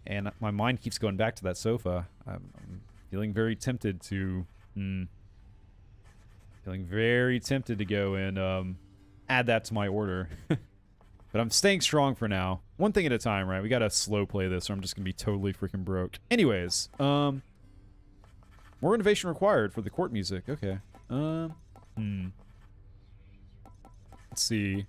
and my mind keeps going back to that sofa. I'm feeling very tempted to, feeling very tempted to go and add that to my order. But I'm staying strong for now. One thing at a time, right? We gotta slow play this or I'm just gonna be totally freaking broke. Anyways, more innovation required for the court music. Okay. Let's see.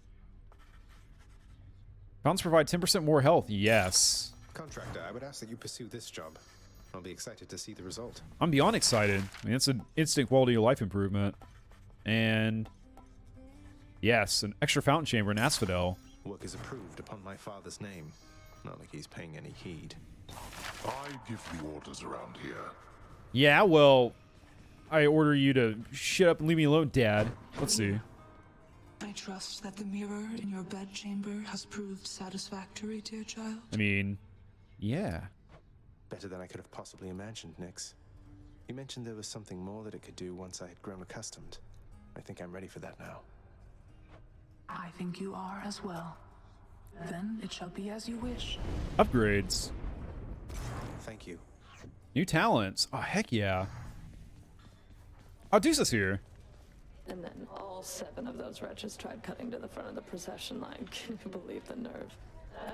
Fountains provide 10% more health. Yes. Contractor, I would ask that you pursue this job. I'll be excited to see the result. I'm beyond excited. I mean, it's an instant quality of life improvement. And yes, an extra fountain chamber in Asphodel. Work is approved upon my father's name. Not like he's paying any heed. I give the orders around here. Yeah, well, I order you to shut up and leave me alone, Dad. Let's see. I trust that the mirror in your bedchamber has proved satisfactory, dear child. I mean, yeah. Better than I could have possibly imagined, Nix. You mentioned there was something more that it could do once I had grown accustomed. I think I'm ready for that now. I think you are as well. Then it shall be as you wish. Upgrades. Thank you. New talents. Oh, heck yeah. Artemis here. And then all 7 of those wretches tried cutting to the front of the procession line. Can you believe the nerve?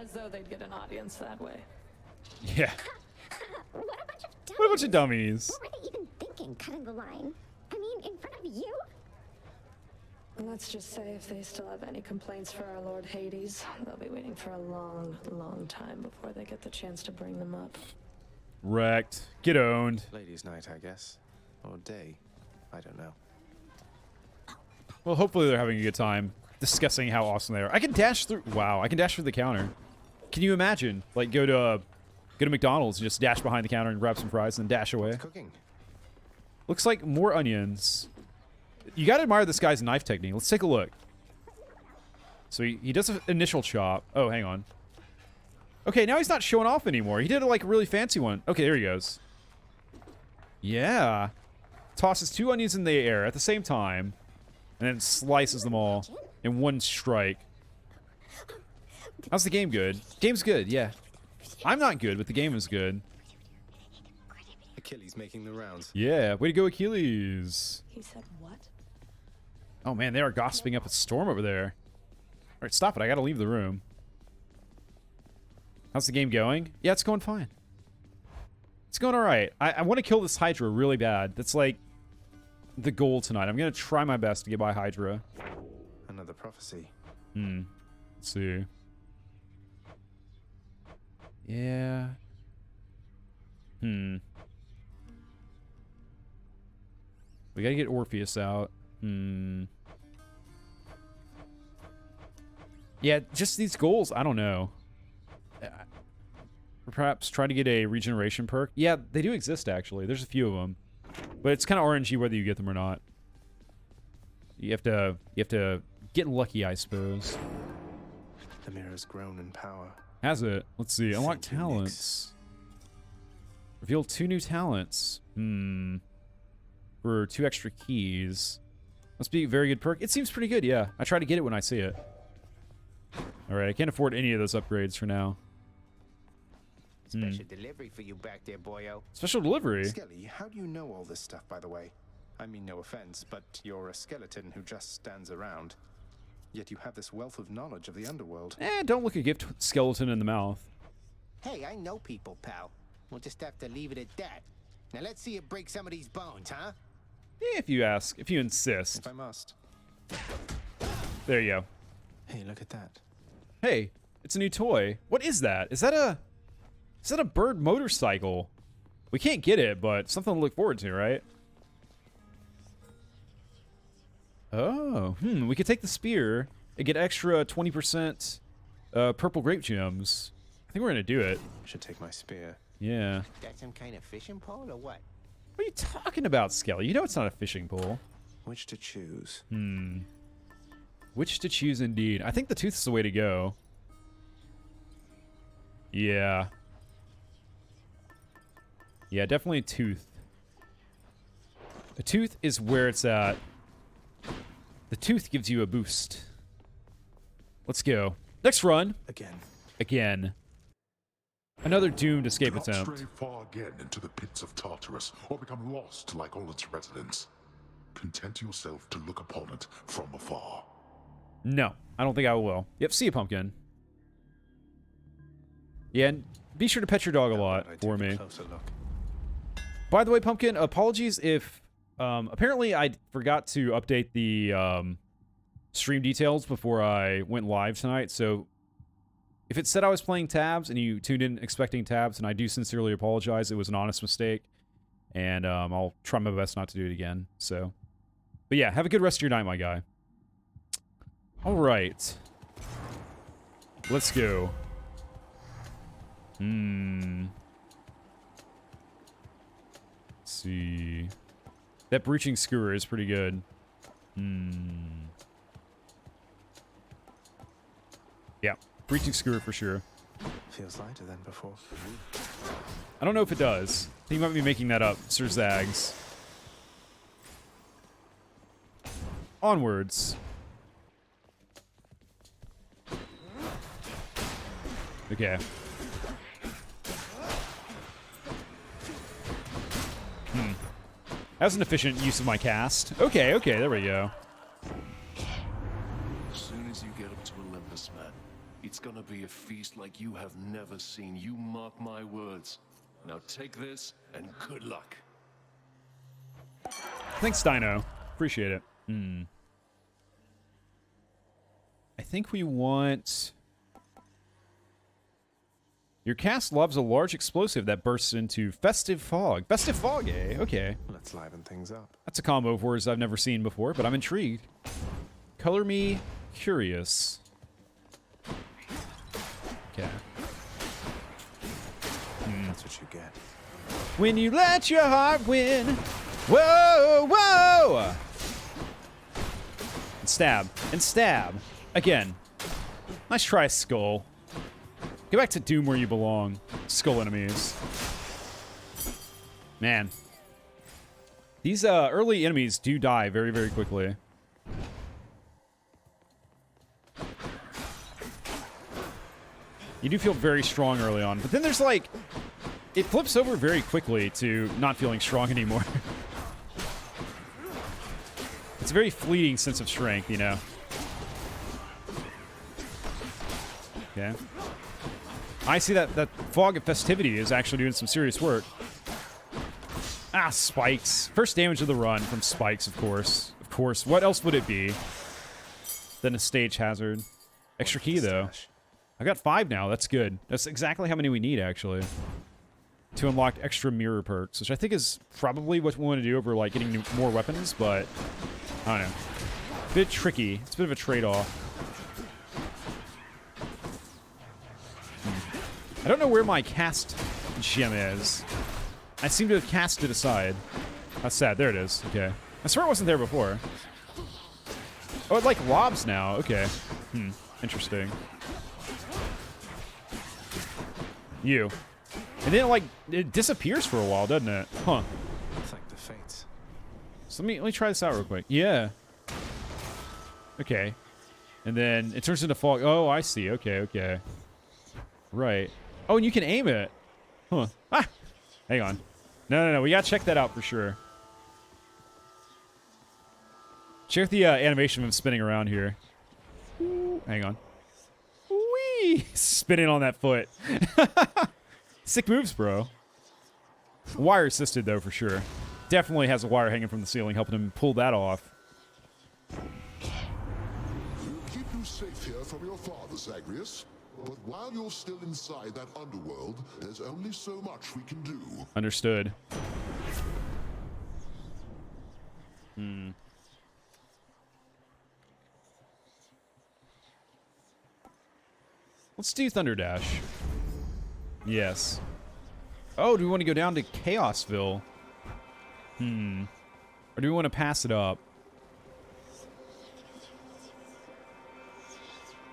As though they'd get an audience that way. Yeah. What a bunch of dummies. What a bunch of dummies. What were they even thinking, cutting the line? I mean, in front of you? Let's just say if they still have any complaints for our Lord Hades, they'll be waiting for a long, long time before they get the chance to bring them up. Wrecked. Get owned. Ladies' night, I guess. Or day. I don't know. Well, hopefully they're having a good time discussing how awesome they are. I can dash through. Wow, I can dash through the counter. Can you imagine? Like, go to McDonald's and just dash behind the counter and grab some fries and dash away. What's cooking? Looks like more onions. You gotta admire this guy's knife technique. Let's take a look. So he does an initial chop. Oh, hang on. Okay, now he's not showing off anymore. He did like a really fancy one. Okay, there he goes. Yeah. Tosses 2 onions in the air at the same time. And then slices them all in one strike. How's the game good? Game's good, yeah. I'm not good, but the game is good. Achilles making the rounds. Yeah, way to go, Achilles. He said what? Oh man, they are gossiping up a storm over there. All right, stop it. I gotta leave the room. How's the game going? Yeah, it's going fine. It's going all right. I want to kill this Hydra really bad. That's like the goal tonight. I'm gonna try my best to get by Hydra. Another prophecy. Let's see. Yeah. We gotta get Orpheus out. Yeah, just these goals, I don't know. Perhaps try to get a regeneration perk. Yeah, they do exist, actually. There's a few of them. But it's kind of RNG whether you get them or not. You have to get lucky, I suppose. The mirror's grown in power. Has it? Let's see. Unlock talents. Reveal 2 new talents. For 2 extra keys. Must be a very good perk. It seems pretty good, yeah. I try to get it when I see it. Alright, I can't afford any of those upgrades for now. Special delivery for you back there, boyo. Special delivery? Skelly, how do you know all this stuff, by the way? I mean, no offense, but you're a skeleton who just stands around. Yet you have this wealth of knowledge of the underworld. Don't look a gift skeleton in the mouth. Hey, I know people, pal. We'll just have to leave it at that. Now let's see you break some of these bones, huh? Yeah, if you ask. If you insist. If I must. There you go. Hey, look at that. Hey, it's a new toy. What is that? Is that a bird motorcycle? We can't get it, but something to look forward to, right? Oh, we could take the spear and get extra 20% purple grape gems. I think we're gonna do it. Should take my spear. Yeah. That some kind of fishing pole or what? What are you talking about, Skelly? You know it's not a fishing pole. Which to choose? Which to choose, indeed. I think the tooth is the way to go. Yeah. Yeah, definitely a tooth. A tooth is where it's at. The tooth gives you a boost. Let's go. Next run. Again. Another doomed escape Do not attempt. stray far again into the pits of Tartarus, or become lost like all its residents. Content yourself to look upon it from afar. No, I don't think I will. Yep, see you, Pumpkin. Yeah, and be sure to pet your dog a lot for me. By the way, Pumpkin, apologies if... apparently I forgot to update the stream details before I went live tonight, so... If it said I was playing tabs and you tuned in expecting tabs, and I do sincerely apologize, it was an honest mistake. And I'll try my best not to do it again, so... But yeah, have a good rest of your night, my guy. Alright. Let's go. Let's see. That breaching skewer is pretty good. Yeah, breaching skewer for sure. Feels lighter than before. I don't know if it does. I think you might be making that up, Sir Zags. Onwards. Okay. That was an efficient use of my cast. Okay, there we go. As soon as you get up to Olympus, man, it's gonna be a feast like you have never seen. You mark my words. Now take this, and good luck. Thanks, Dino. Appreciate it. I think we want... Your cast loves a large explosive that bursts into festive fog. Festive fog, eh? Okay. Let's liven things up. That's a combo of words I've never seen before, but I'm intrigued. Color me curious. Okay. That's what you get. When you let your heart win. Whoa, whoa! And stab. And stab. Again. Nice try, Skull. Get back to Doom where you belong. Skull enemies. Man. These early enemies do die very, very quickly. You do feel very strong early on. But then there's like... It flips over very quickly to not feeling strong anymore. It's a very fleeting sense of strength, you know? Okay. I see that fog of festivity is actually doing some serious work. Ah, spikes. First damage of the run from spikes, of course. Of course. What else would it be than a stage hazard? Extra key, though. I got 5 now. That's good. That's exactly how many we need, actually, to unlock extra mirror perks, which I think is probably what we want to do over, like, getting more weapons, but I don't know. A bit tricky. It's a bit of a trade-off. I don't know where my cast gem is. I seem to have cast it aside. That's sad. There it is. Okay. I swear it wasn't there before. Oh, it, like, lobs now. Okay. Interesting. You. And then, like, it disappears for a while, doesn't it? Huh. It's like the fates. So let me try this out real quick. Yeah. Okay. And then it turns into fog. Oh, I see. Okay, okay. Right. Oh, and you can aim it. Huh. Ah! Hang on. No. We gotta check that out for sure. Check the animation of him spinning around here. Ooh, hang on. Whee! Spinning on that foot. Sick moves, bro. Wire assisted, though, for sure. Definitely has a wire hanging from the ceiling, helping him pull that off. We'll keep you safe here from your father, Zagreus. But while you're still inside that underworld, there's only so much we can do. Understood. Let's do Thunder Dash. Yes. Oh, do we want to go down to Chaosville? Or do we want to pass it up?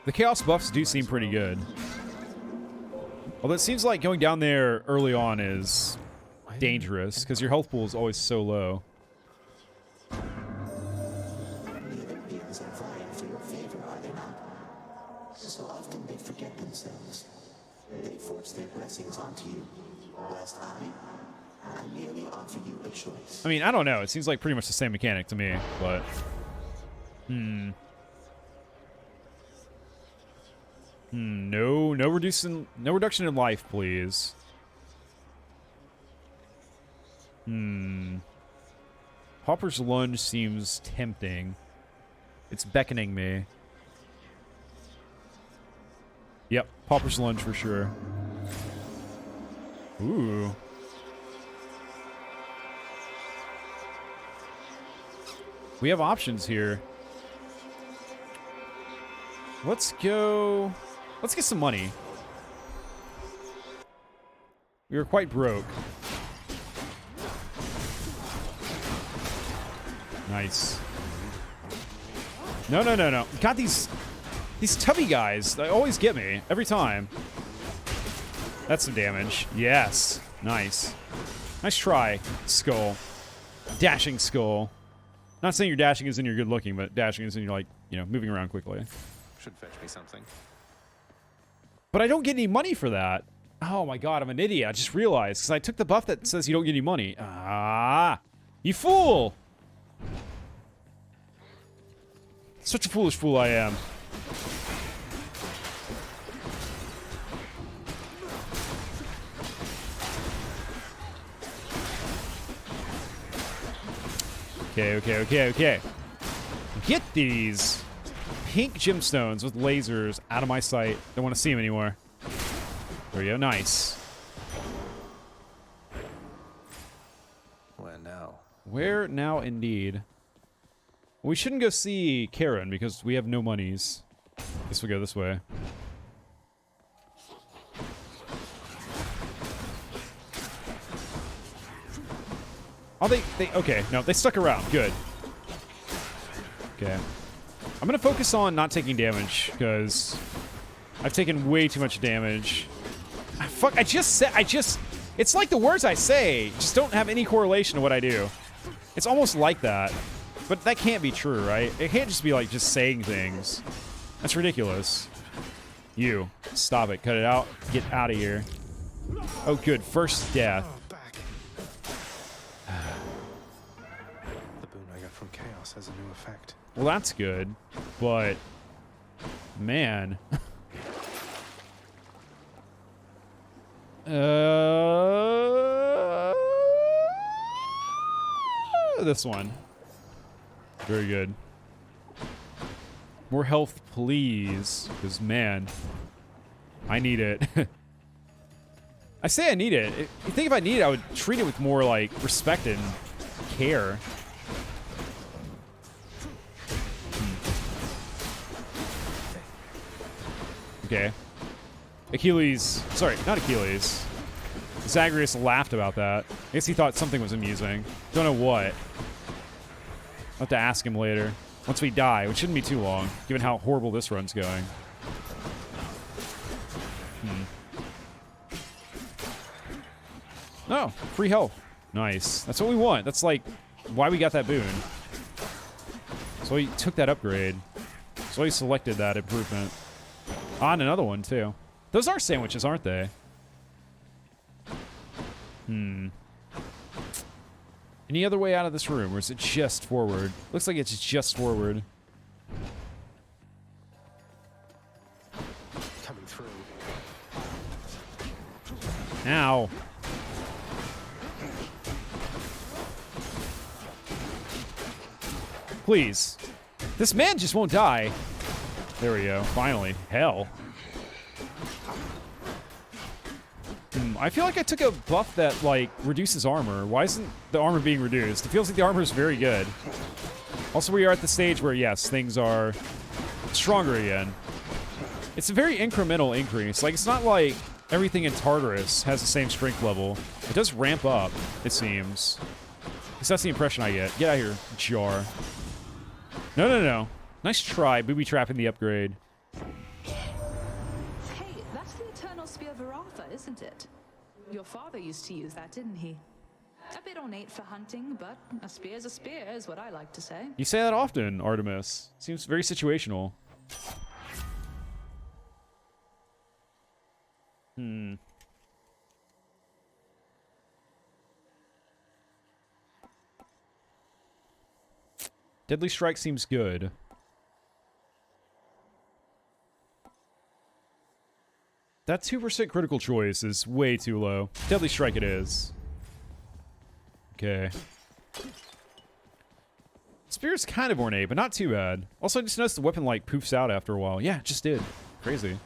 The Chaos buffs do seem pretty good. Although it seems like going down there early on is dangerous, because your health pool is always so low. The other beings are vying for your favor, are they not? So often they forget themselves. They force their blessings onto you, whilst I merely offer you a choice. I mean, I don't know. It seems like pretty much the same mechanic to me, but... No reduction in life, please. Pauper's Lunge seems tempting. It's beckoning me. Yep, Pauper's Lunge for sure. Ooh. We have options here. Let's go... Let's get some money. We were quite broke. Nice. No. God, these tubby guys, they always get me. Every time. That's some damage. Yes. Nice. Nice try, Skull. Dashing Skull. Not saying your dashing is in your good looking, but dashing is in your, like, you know, moving around quickly. Should fetch me something. But I don't get any money for that. Oh my god, I'm an idiot. I just realized, because I took the buff that says you don't get any money. Ah! You fool! Such a foolish fool I am. Okay. Get these pink gemstones with lasers out of my sight. Don't want to see them anymore. There we go. Nice. Where now? Where now, indeed. We shouldn't go see Karen because we have no monies. Guess we'll go this way. Oh, they okay. No, they stuck around. Good. Okay. I'm gonna focus on not taking damage because I've taken way too much damage. Fuck! I just said. It's like the words I say just don't have any correlation to what I do. It's almost like that, but that can't be true, right? It can't just be like just saying things. That's ridiculous. You. Stop it. Cut it out. Get out of here. Oh, good. First death. The boon I got from chaos has a new effect. Well, that's good. But, man. This one. Very good. More health, please. Because, man, I need it. I say I need it. I think if I need it, I would treat it with more, like, respect and care. Okay. Achilles. Sorry, not Achilles. Zagreus laughed about that. I guess he thought something was amusing. Don't know what. I'll have to ask him later. Once we die, which shouldn't be too long, given how horrible this run's going. Oh, free health. Nice. That's what we want. That's like why we got that boon. So he took that upgrade. So he selected that improvement. Ah, and another one, too. Those are sandwiches, aren't they? Any other way out of this room, or is it just forward? Looks like it's just forward. Coming through. Ow. Please. This man just won't die. There we go. Finally. Hell. I feel like I took a buff that, like, reduces armor. Why isn't the armor being reduced? It feels like the armor is very good. Also, we are at the stage where, yes, things are stronger again. It's a very incremental increase. Like, it's not like everything in Tartarus has the same strength level. It does ramp up, it seems. Because that's the impression I get. Get out of here, Jar. No, no, no. Nice try, booby trapping the upgrade. Hey, that's the Eternal Spear Varatha, isn't it? Your father used to use that, didn't he? A bit ornate for hunting, but a spear's a spear, is what I like to say. You say that often, Artemis. Seems very situational. Deadly Strike seems good. That 2% critical choice is way too low. Deadly Strike it is. Okay. Spear's kind of ornate, but not too bad. Also, I just noticed the weapon, like, poofs out after a while. Yeah, it just did. Crazy.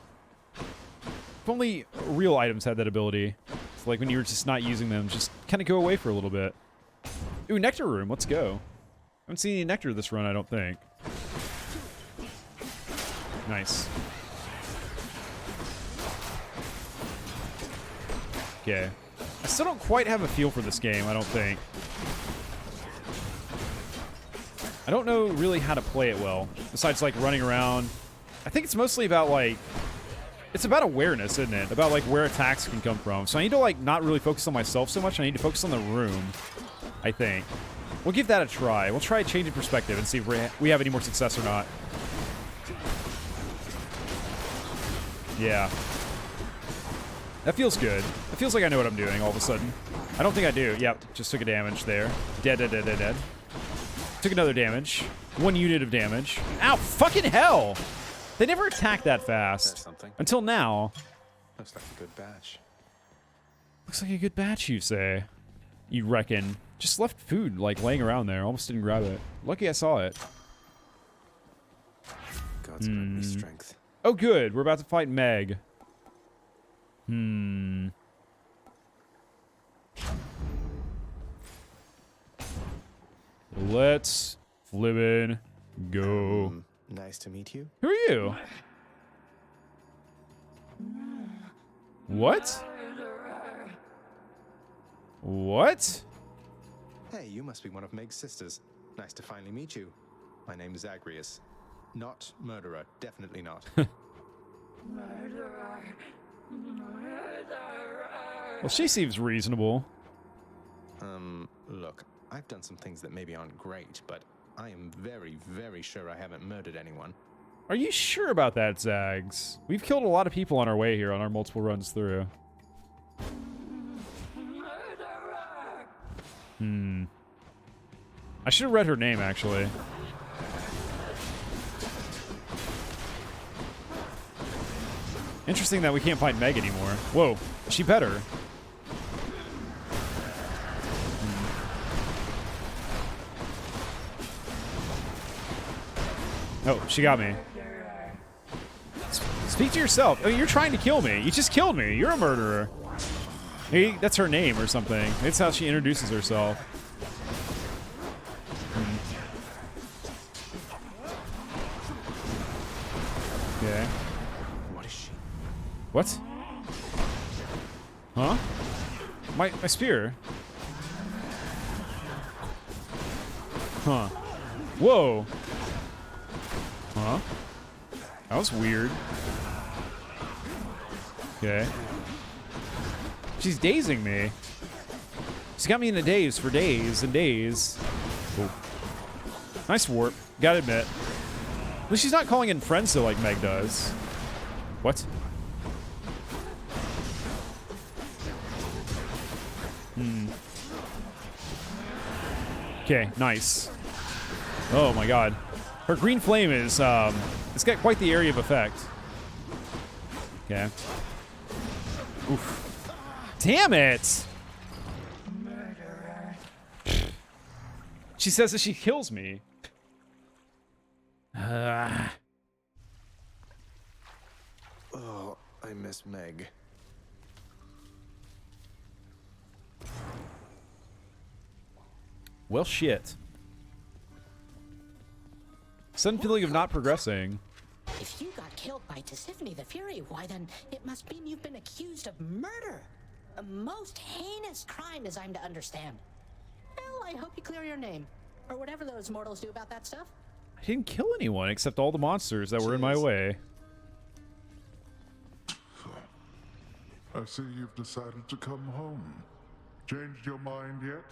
If only real items had that ability. It's like when you were just not using them, just kind of go away for a little bit. Ooh, Nectar Room. Let's go. I haven't seen any Nectar this run, I don't think. Nice. Okay. I still don't quite have a feel for this game, I don't think. I don't know really how to play it well, besides, like, running around. I think it's mostly about, like... It's about awareness, isn't it? About, like, where attacks can come from. So I need to, like, not really focus on myself so much. I need to focus on the room, I think. We'll give that a try. We'll try a change in perspective and see if we have any more success or not. Yeah. That feels good. It feels like I know what I'm doing all of a sudden. I don't think I do. Yep, just took a damage there. Dead, dead, dead, dead, dead. Took another damage. 1 unit of damage. Ow, fucking hell! They never attack that fast. Until now. Looks like a good batch. Looks like a good batch, you say. You reckon. Just left food, like, laying around there. Almost didn't grab it. Lucky I saw it. God's given me strength. Oh, good. We're about to fight Meg. Let's flippin' go. Nice to meet you. Who are you? What? What? Hey, you must be one of Meg's sisters. Nice to finally meet you. My name is Zagreus. Not murderer. Definitely not. Murderer. Well, she seems reasonable. Look, I've done some things that maybe aren't great, but I am very, very sure I haven't murdered anyone. Are you sure about that, Zags? We've killed a lot of people on our way here on our multiple runs through. I should have read her name, actually. Interesting that we can't find Meg anymore. Whoa, she better. Oh, she got me. Speak to yourself. Oh, you're trying to kill me. You just killed me. You're a murderer. Maybe that's her name or something. That's how she introduces herself. Okay. What is she? What? Huh? My spear. Huh. Whoa. Huh? That was weird. Okay. She's dazing me. She's got me in a daze for days and days. Ooh. Nice warp. Gotta admit. At least she's not calling in friends though like Meg does. What? Okay, nice. Oh my god. Her green flame is, it's got quite the area of effect. Okay. Oof. Damn it! She says that she kills me. Oh, I miss Meg. Well, shit. Sudden feeling of not progressing. If you got killed by Tisiphone the Fury, why then it must mean you've been accused of murder. A most heinous crime as I'm to understand. Well, I hope you clear your name. Or whatever those mortals do about that stuff. I didn't kill anyone except all the monsters that were in my way. I see you've decided to come home. Changed your mind yet?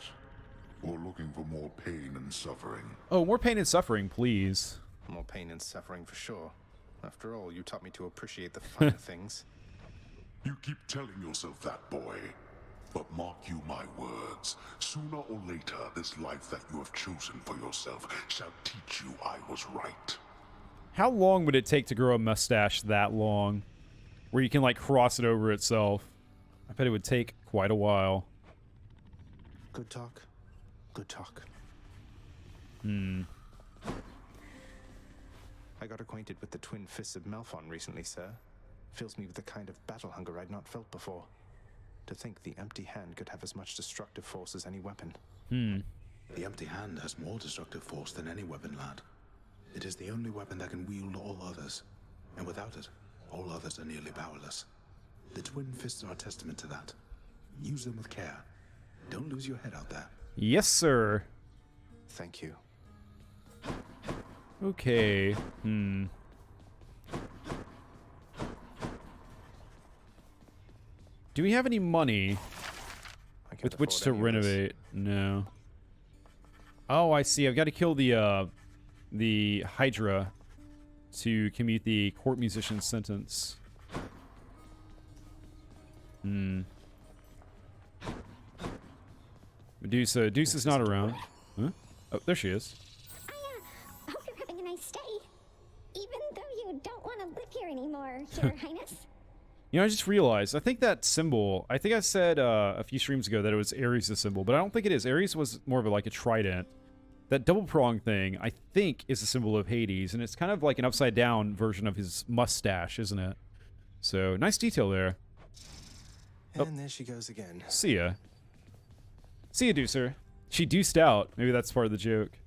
Or looking for more pain and suffering? Oh, more pain and suffering, please. More pain and suffering for sure. After all, you taught me to appreciate the finer things. You keep telling yourself that, boy. But mark you my words, sooner or later, this life that you have chosen for yourself shall teach you I was right. How long would it take to grow a mustache that long? Where you can, like, cross it over itself? I bet it would take quite a while. Good talk. Good talk. I got acquainted with the twin fists of Malphon recently, sir. Fills me with the kind of battle hunger I'd not felt before. To think the empty hand could have as much destructive force as any weapon. The empty hand has more destructive force than any weapon, lad. It is the only weapon that can wield all others, and without it, all others are nearly powerless. The twin fists are a testament to that. Use them with care. Don't lose your head out there. Yes, sir. Thank you. Okay. Do we have any money with which to renovate? No. Oh, I see. I've got to kill the Hydra to commute the court musician's sentence. Medusa. Medusa's not around. Huh? Oh, there she is. I hope you're having a nice day. Even though you don't want to live here anymore, Your Highness. You know, I just realized, I think that symbol, I think I said a few streams ago that it was Ares' symbol, but I don't think it is. Ares was more of like a trident. That double prong thing, I think, is a symbol of Hades, and it's kind of like an upside down version of his mustache, isn't it? So, nice detail there. And there she goes again. See ya. See ya, Deucer. She deuced out. Maybe that's part of the joke.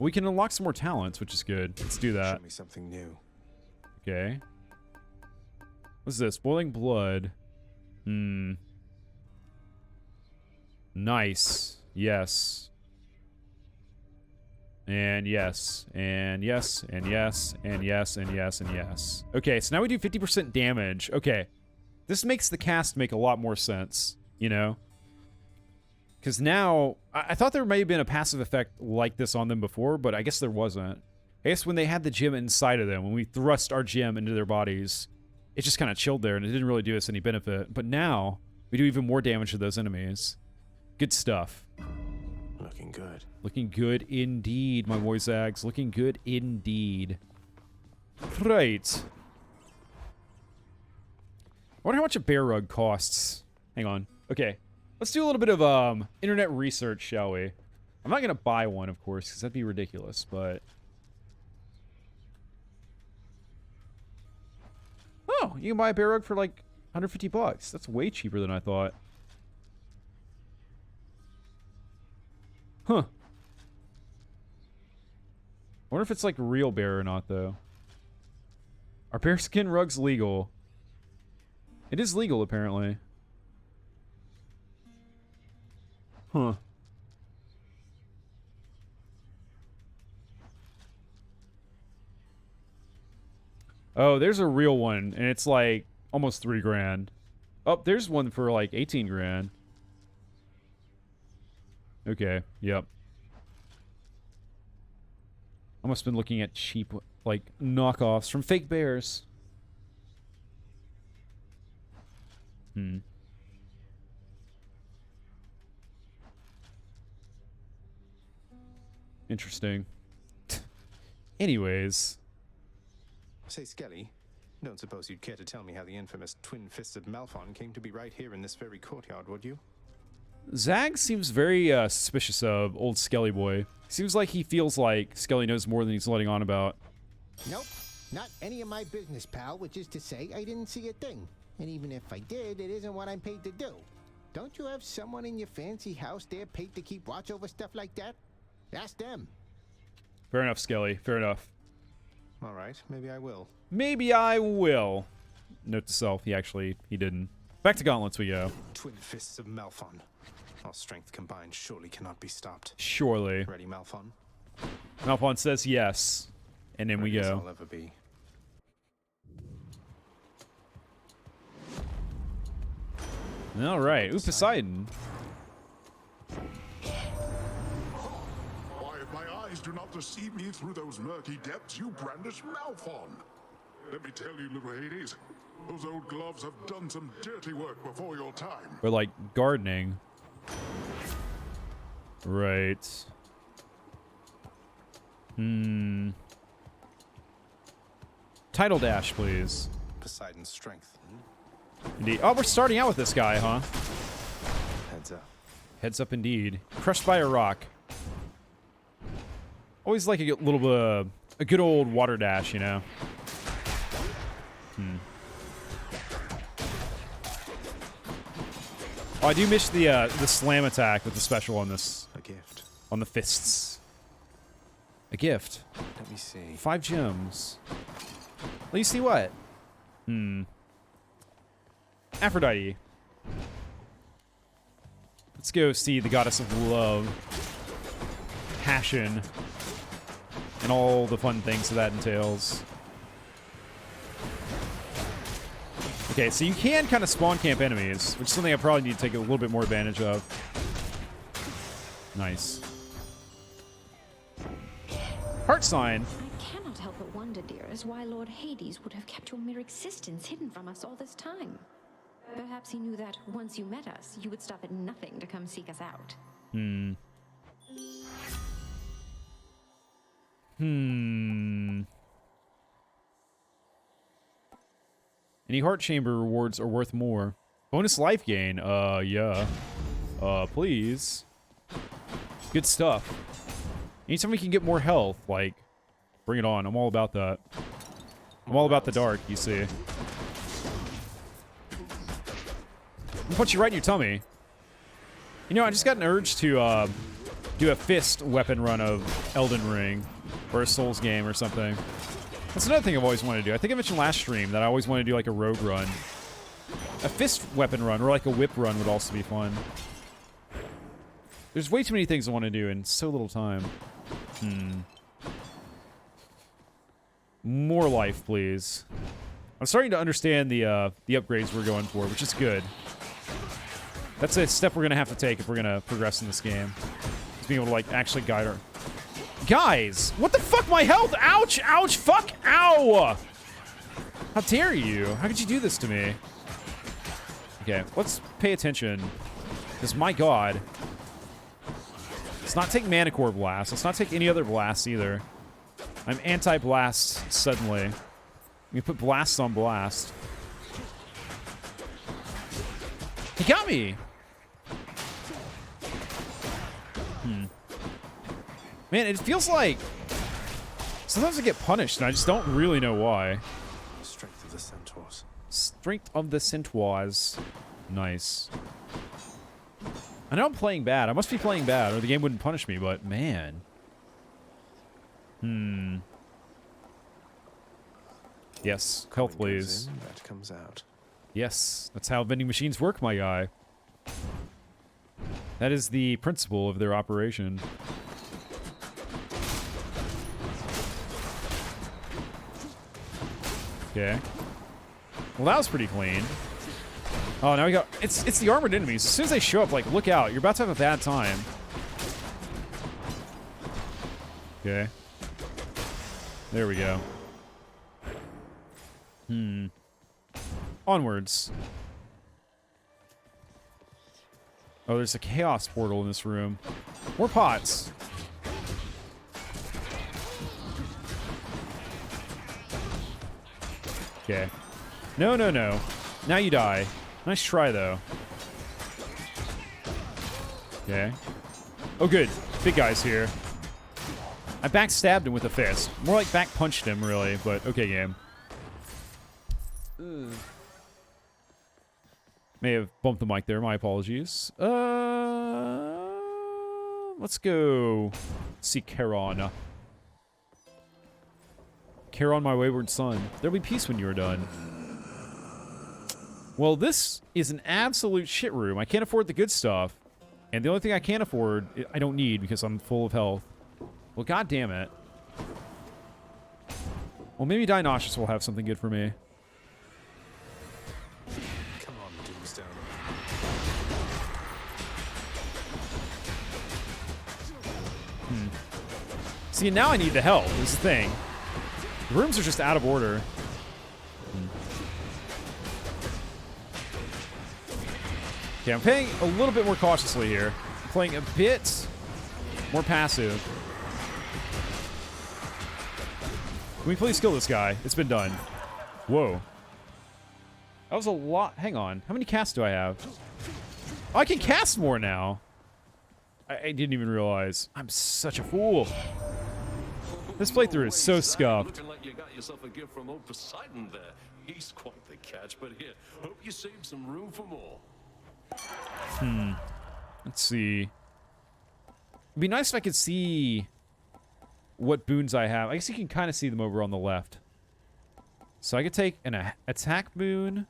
We can unlock some more talents, which is good. Let's do that. Show me something new. Okay. What's this? Boiling blood. Nice. Yes. And yes. And yes. And yes. And yes. And yes. And yes. Okay, so now we do 50% damage. Okay. This makes the cast make a lot more sense, you know? Because now, I thought there may have been a passive effect like this on them before, but I guess there wasn't. I guess when they had the gem inside of them, when we thrust our gem into their bodies, it just kind of chilled there, and it didn't really do us any benefit. But now, we do even more damage to those enemies. Good stuff. Looking good. Looking good indeed, my boy Zags. Looking good indeed. Right. I wonder how much a bear rug costs. Hang on. Okay. Let's do a little bit of internet research, shall we? I'm not going to buy one, of course, because that'd be ridiculous, but... Oh, you can buy a bear rug for like 150 bucks. That's way cheaper than I thought. Huh. I wonder if it's like real bear or not, though. Are bearskin rugs legal? It is legal, apparently. Huh. Oh, there's a real one, and it's like almost 3 grand. Oh, there's one for like 18 grand. Okay, yep. I must have been looking at cheap, like, knockoffs from fake bears. Hmm. Interesting. Anyways. Say, Skelly, don't suppose you'd care to tell me how the infamous twin fists of Malphon came to be right here in this very courtyard, would you? Zag seems very suspicious of old Skelly boy. Seems like he feels like Skelly knows more than he's letting on about. Nope, not any of my business, pal, which is to say I didn't see a thing. And even if I did, it isn't what I'm paid to do. Don't you have someone in your fancy house there paid to keep watch over stuff like that? Ask them. Fair enough, Skelly. Fair enough. All right, maybe I will. Maybe I will. Note to self, he didn't. Back to gauntlets we go. Twin fists of Malphon. Our strength combined surely cannot be stopped. Surely. Ready, Malphon? Malphon says yes. And then we Ready as go. I'll ever be. All right. Ooh, Poseidon. Why, if my eyes do not deceive me through those murky depths, you brandish Malphon. Let me tell you, little Hades, those old gloves have done some dirty work before your time. Or like gardening. Right. Title dash, please. Poseidon's strength. Indeed. Oh, we're starting out with this guy, huh? Heads up. Heads up indeed. Crushed by a rock. Always like a little bit of a good old water dash, you know? Oh, I do miss the slam attack with the special on this. A gift. On the fists. A gift. Let me see. 5 gems. Let you see what? Aphrodite. Let's go see the goddess of love. Passion. And all the fun things that entails. Okay, so you can kind of spawn camp enemies, which is something I probably need to take a little bit more advantage of. Nice. Heart sign. I cannot help but wonder, dearest, why Lord Hades would have kept your mere existence hidden from us all this time. Perhaps he knew that once you met us, you would stop at nothing to come seek us out. Any heart chamber rewards are worth more. Bonus life gain. Yeah. Please. Good stuff. Anytime we can get more health, like, bring it on. I'm all about that. I'm all about the dark, you see. I'll punch you right in your tummy. You know, I just got an urge to do a fist weapon run of Elden Ring or a Souls game or something. That's another thing I've always wanted to do. I think I mentioned last stream that I always want to do like a rogue run. A fist weapon run or like a whip run would also be fun. There's way too many things I want to do in so little time. More life, please. I'm starting to understand the upgrades we're going for, which is good. That's a step we're going to have to take if we're going to progress in this game. Is being able to, like, actually guide our... Guys! What the fuck? My health! Ouch! Ouch! Fuck! Ow! How dare you? How could you do this to me? Okay, let's pay attention. Because, my god. Let's not take Mana Core Blast. Let's not take any other blasts either. I'm anti-blast suddenly. We put blasts on blast. He got me! Man, it feels like sometimes I get punished and I just don't really know why. Strength of the centaurs. Strength of the centaurs. Nice. I know I'm playing bad. I must be playing bad or the game wouldn't punish me, but man. Yes, health please. That comes out. Yes, that's how vending machines work, my guy. That is the principle of their operation. Okay. Well, that was pretty clean. Oh, now we got... It's the armored enemies. As soon as they show up, like, look out. You're about to have a bad time. Okay. There we go. Onwards. Oh, there's a chaos portal in this room. More pots. Okay. No, no, no. Now you die. Nice try, though. Okay. Oh, good. Big guy's here. I backstabbed him with a fist. More like back punched him, really, but okay, game. May have bumped the mic there. My apologies. Let's go see Charon. Charon, my wayward son. There'll be peace when you are done. Well, this is an absolute shit room. I can't afford the good stuff. And the only thing I can't afford, I don't need because I'm full of health. Well, god damn it. Well, maybe Dionysus will have something good for me. Come on, Doomstone. See, now I need the help. This is the thing. The rooms are just out of order. Okay, I'm playing a little bit more cautiously here. I'm playing a bit more passive. Can we please kill this guy? It's been done. Whoa. That was a lot. Hang on. How many casts do I have? Oh, I can cast more now. I didn't even realize. I'm such a fool. This playthrough is so scuffed. Looking like you got yourself a gift from old Poseidon there. He's quite the catch, but here, hope you save some room for more. Let's see. It'd be nice if I could see what boons I have. I guess you can kind of see them over on the left. So I could take an attack boon.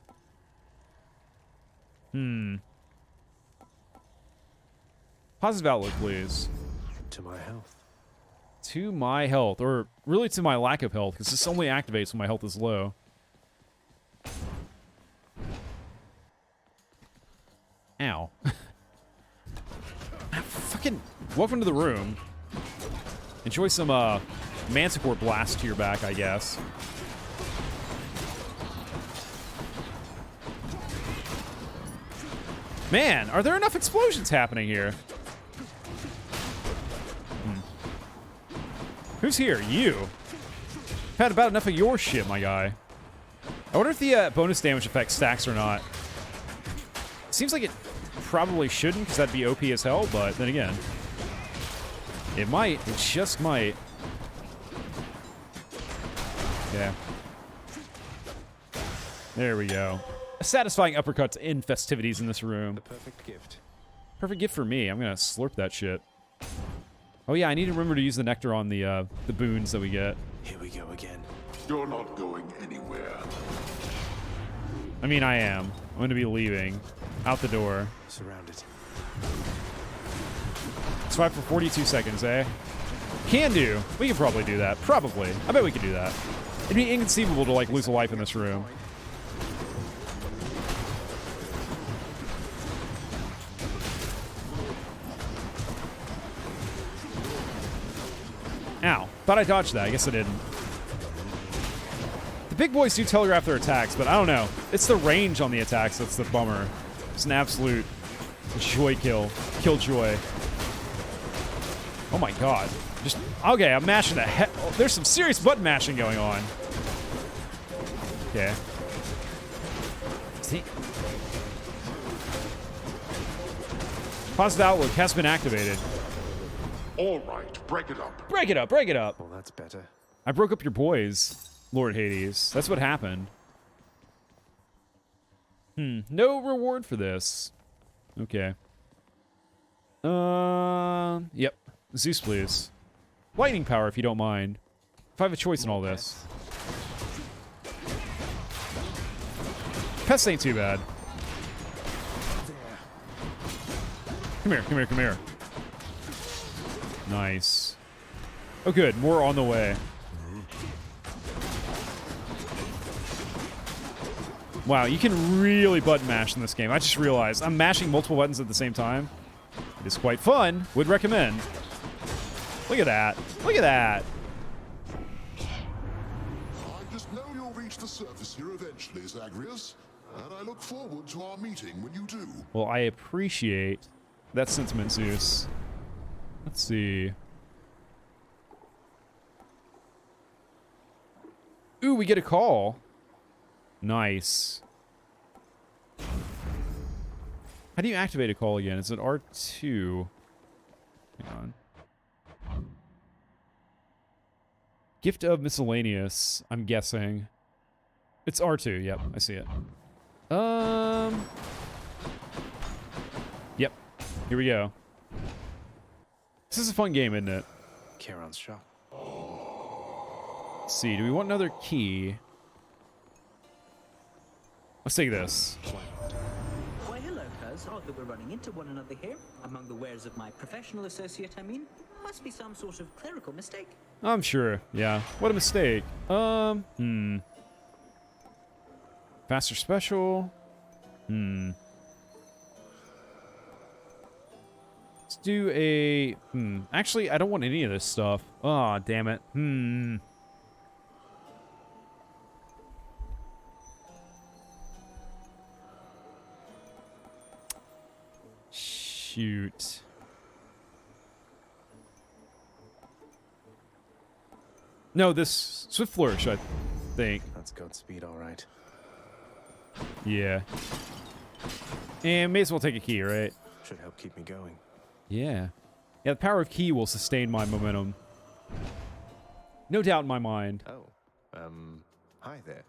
Positive outlook, please. To my health. To my health, or really to my lack of health, because this only activates when my health is low. Ow. Fucking welcome to the room. Enjoy some Manticore blast to your back, I guess. Man, are there enough explosions happening here? Who's here? You. I've had about enough of your shit, my guy. I wonder if the bonus damage effect stacks or not. Seems like it probably shouldn't, because that'd be OP as hell, but then again, it might. It just might. Yeah. There we go. A satisfying uppercut to end festivities in this room. The perfect gift. Perfect gift for me. I'm gonna slurp that shit. Oh yeah, I need to remember to use the nectar on the boons that we get. Here we go again. You're not going anywhere. I mean, I am. I'm gonna be leaving. Out the door. Surrounded. Survive for 42 seconds, eh? Can do. We can probably do that. Probably. I bet we could do that. It'd be inconceivable to, like, lose a life in this room. Ow. Thought I dodged that. I guess I didn't. The big boys do telegraph their attacks, but I don't know. It's the range on the attacks that's the bummer. It's an absolute joy kill. Killjoy. Oh my god. Just, okay, I'm mashing the heck. Oh, there's some serious button mashing going on. Okay. See? Positive outlook has been activated. All right, break it up. Break it up, break it up. Well, that's better. I broke up your boys, Lord Hades. That's what happened. No reward for this. Okay. Yep. Zeus, please. Lightning power, if you don't mind. If I have a choice in all this. Pest ain't too bad. Come here, come here, come here. Nice. Oh, good. More on the way. Wow, you can really button mash in this game. I just realized I'm mashing multiple buttons at the same time. It is quite fun. Would recommend. Look at that. Look at that. I just know you'll reach the surface here eventually, Zagreus, and I look forward to our meeting when you do. Well, I appreciate that sentiment, Zeus. Let's see. Ooh, we get a call. Nice. How do you activate a call again? Is it R2? Hang on. Gift of Miscellaneous, I'm guessing. It's R2, yep, I see it. Yep, here we go. This is a fun game, isn't it? Charon's shop. Let's see, do we want another key? Let's take this. Why, hello, cuz. Odd that we're running into one another here. Among the wares of my professional associate, I mean. Must be some sort of clerical mistake. I'm sure, yeah. What a mistake. Faster special. Let's do a... Actually, I don't want any of this stuff. Aw, damn it. Shoot. No, this Swift Flourish, I think. That's Godspeed, all right. Yeah. And may as well take a key, right? Should help keep me going. Yeah. Yeah, the power of key will sustain my momentum. No doubt in my mind. Oh, hi there.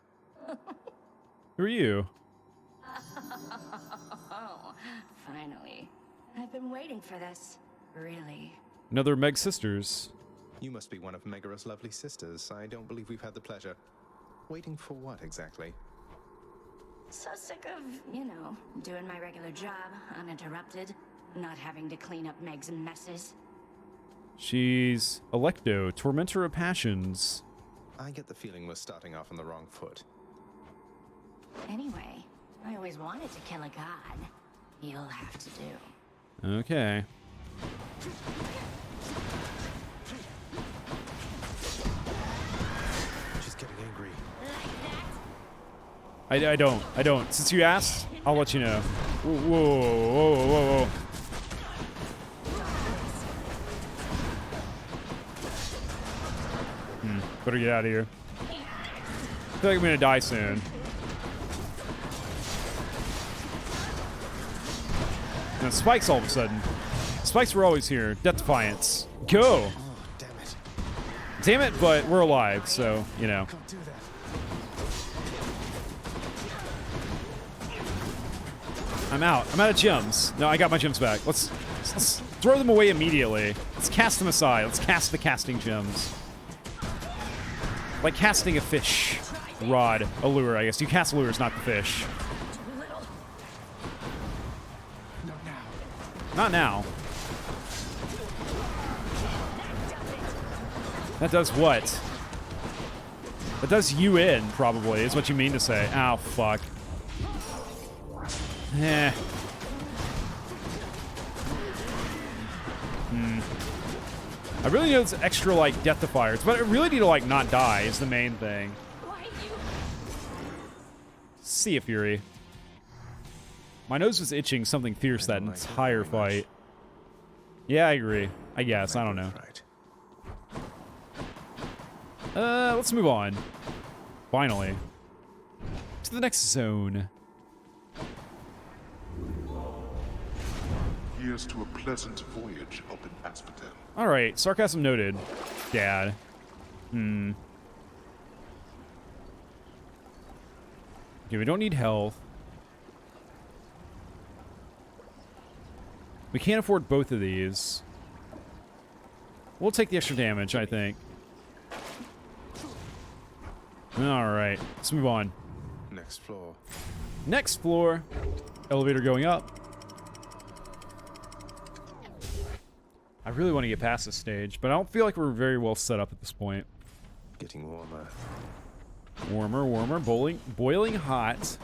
Who are you? Oh, finally. I've been waiting for this. Really. Another Meg Sisters. You must be one of Megaros' lovely sisters. I don't believe we've had the pleasure. Waiting for what, exactly? So sick of, you know, doing my regular job, uninterrupted, not having to clean up Meg's messes. She's Electo, Tormentor of Passions. I get the feeling we're starting off on the wrong foot. Anyway, I always wanted to kill a god. You'll have to do. Okay. She's getting angry. I don't. Since you asked, I'll let you know. Whoa, whoa, whoa, whoa. Better get out of here. I feel like I'm gonna die soon. And spikes all of a sudden. Spikes were always here. Death Defiance. Go! Oh, damn it. Damn it, but we're alive, so, you know. Can't do that. I'm out. I'm out of gems. No, I got my gems back. Let's throw them away immediately. Let's cast them aside. Let's cast the casting gems. Like casting a fish rod. A lure, I guess. You cast lures, not the fish. Not now. That does what? That does you in, probably, is what you mean to say. Ow, fuck. Eh. I really need those extra, like, deathifiers, but I really need to, like, not die is the main thing. Sea of Fury. My nose was itching something fierce that entire fight. Yeah, I agree. I guess. I don't know. Let's move on. Finally. To the next zone. Here's to a pleasant voyage up in Asphodel. Alright, sarcasm noted. Dad. Okay, we don't need health. We can't afford both of these. We'll take the extra damage, I think. Alright, let's move on. Next floor. Next floor. Elevator going up. I really want to get past this stage, but I don't feel like we're very well set up at this point. Getting warmer. Warmer, warmer. Boiling hot.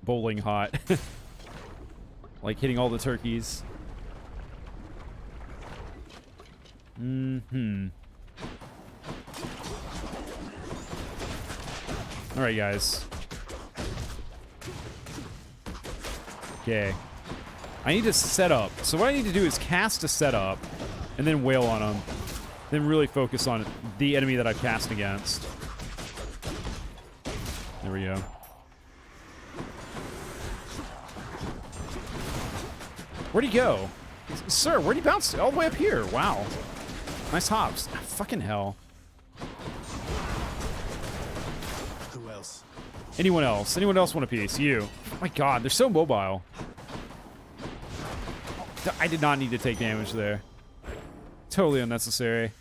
Bowling hot. Like hitting all the turkeys. Alright, guys. Okay. I need to set up. So what I need to do is cast a setup and then wail on them. Then really focus on the enemy that I've cast against. There we go. Where'd he go? Sir, where'd he bounce to? All the way up here. Wow. Nice hops. Ah, fucking hell. Who else? Anyone else? Anyone else want a piece? You. Oh my god, they're so mobile. I did not need to take damage there. Totally unnecessary.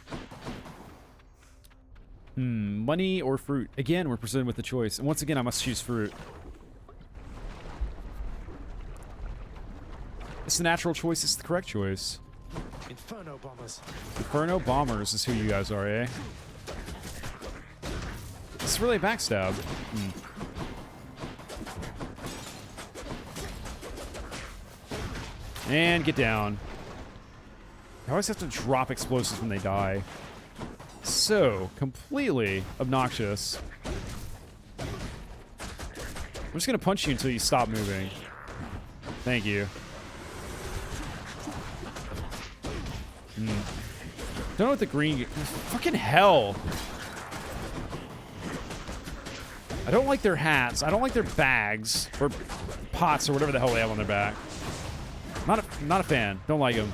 Money or fruit? Again, we're presented with the choice. And once again, I must choose fruit. It's the natural choice. It's the correct choice. Inferno bombers. Inferno bombers is who you guys are, eh? It's really a backstab. And get down. I always have to drop explosives when they die. So completely obnoxious. I'm just gonna punch you until you stop moving. Thank you. Don't know what the green... Fucking hell. I don't like their hats. I don't like their bags. Or pots or whatever the hell they have on their back. Not a fan. Don't like them.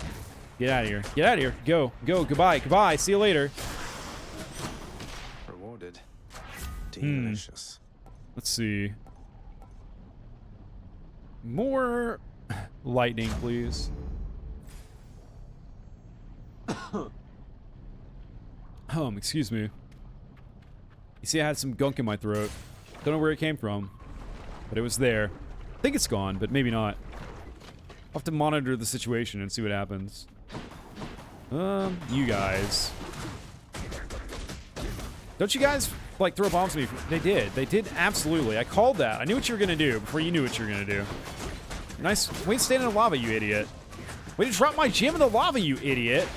Get out of here. Get out of here. Go. Go. Goodbye. Goodbye. See you later. Rewarded. Delicious. Let's see. More lightning, please. Excuse me. You see, I had some gunk in my throat. Don't know where it came from, but it was there. I think it's gone, but maybe not. I'll have to monitor the situation and see what happens. You guys. Don't you guys, like, throw bombs at me? They did. They did, absolutely. I called that. I knew what you were gonna do before you knew what you were gonna do. Nice. Wait, stand in the lava, you idiot. Wait to drop my gem in the lava, you idiot.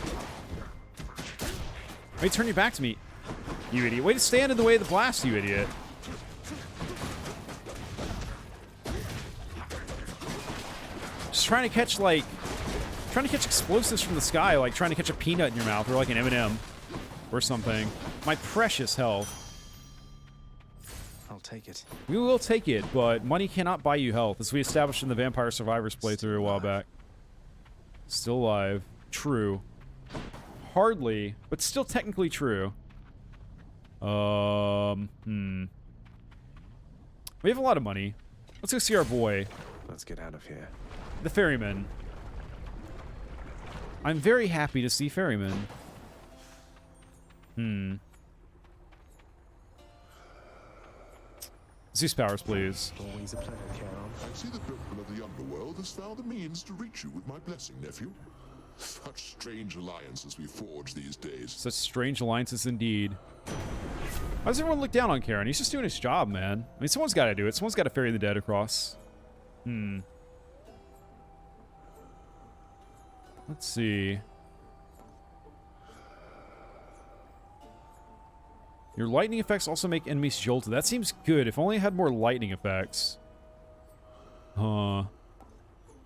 Wait, turn your back to me, you idiot. Way to stand in the way of the blast, you idiot. Just trying to catch, like... Trying to catch explosives from the sky, like trying to catch a peanut in your mouth, or like an M&M. Or something. My precious health. I'll take it. We will take it, but money cannot buy you health, as we established in the Vampire Survivors playthrough a while back. Still alive. True. Hardly, but still technically true. We have a lot of money. Let's go see our boy. Let's get out of here. The ferryman. I'm very happy to see ferryman. Zeus powers, please. Always a pleasure, Charon. I see the Nobleman of the Underworld has found the means to reach you with my blessing, nephew. Such strange alliances we forge these days. Such strange alliances indeed. Why does everyone look down on Charon? He's just doing his job, man. I mean, someone's got to do it. Someone's got to ferry the dead across. Let's see. Your lightning effects also make enemies jolted. That seems good. If only I had more lightning effects.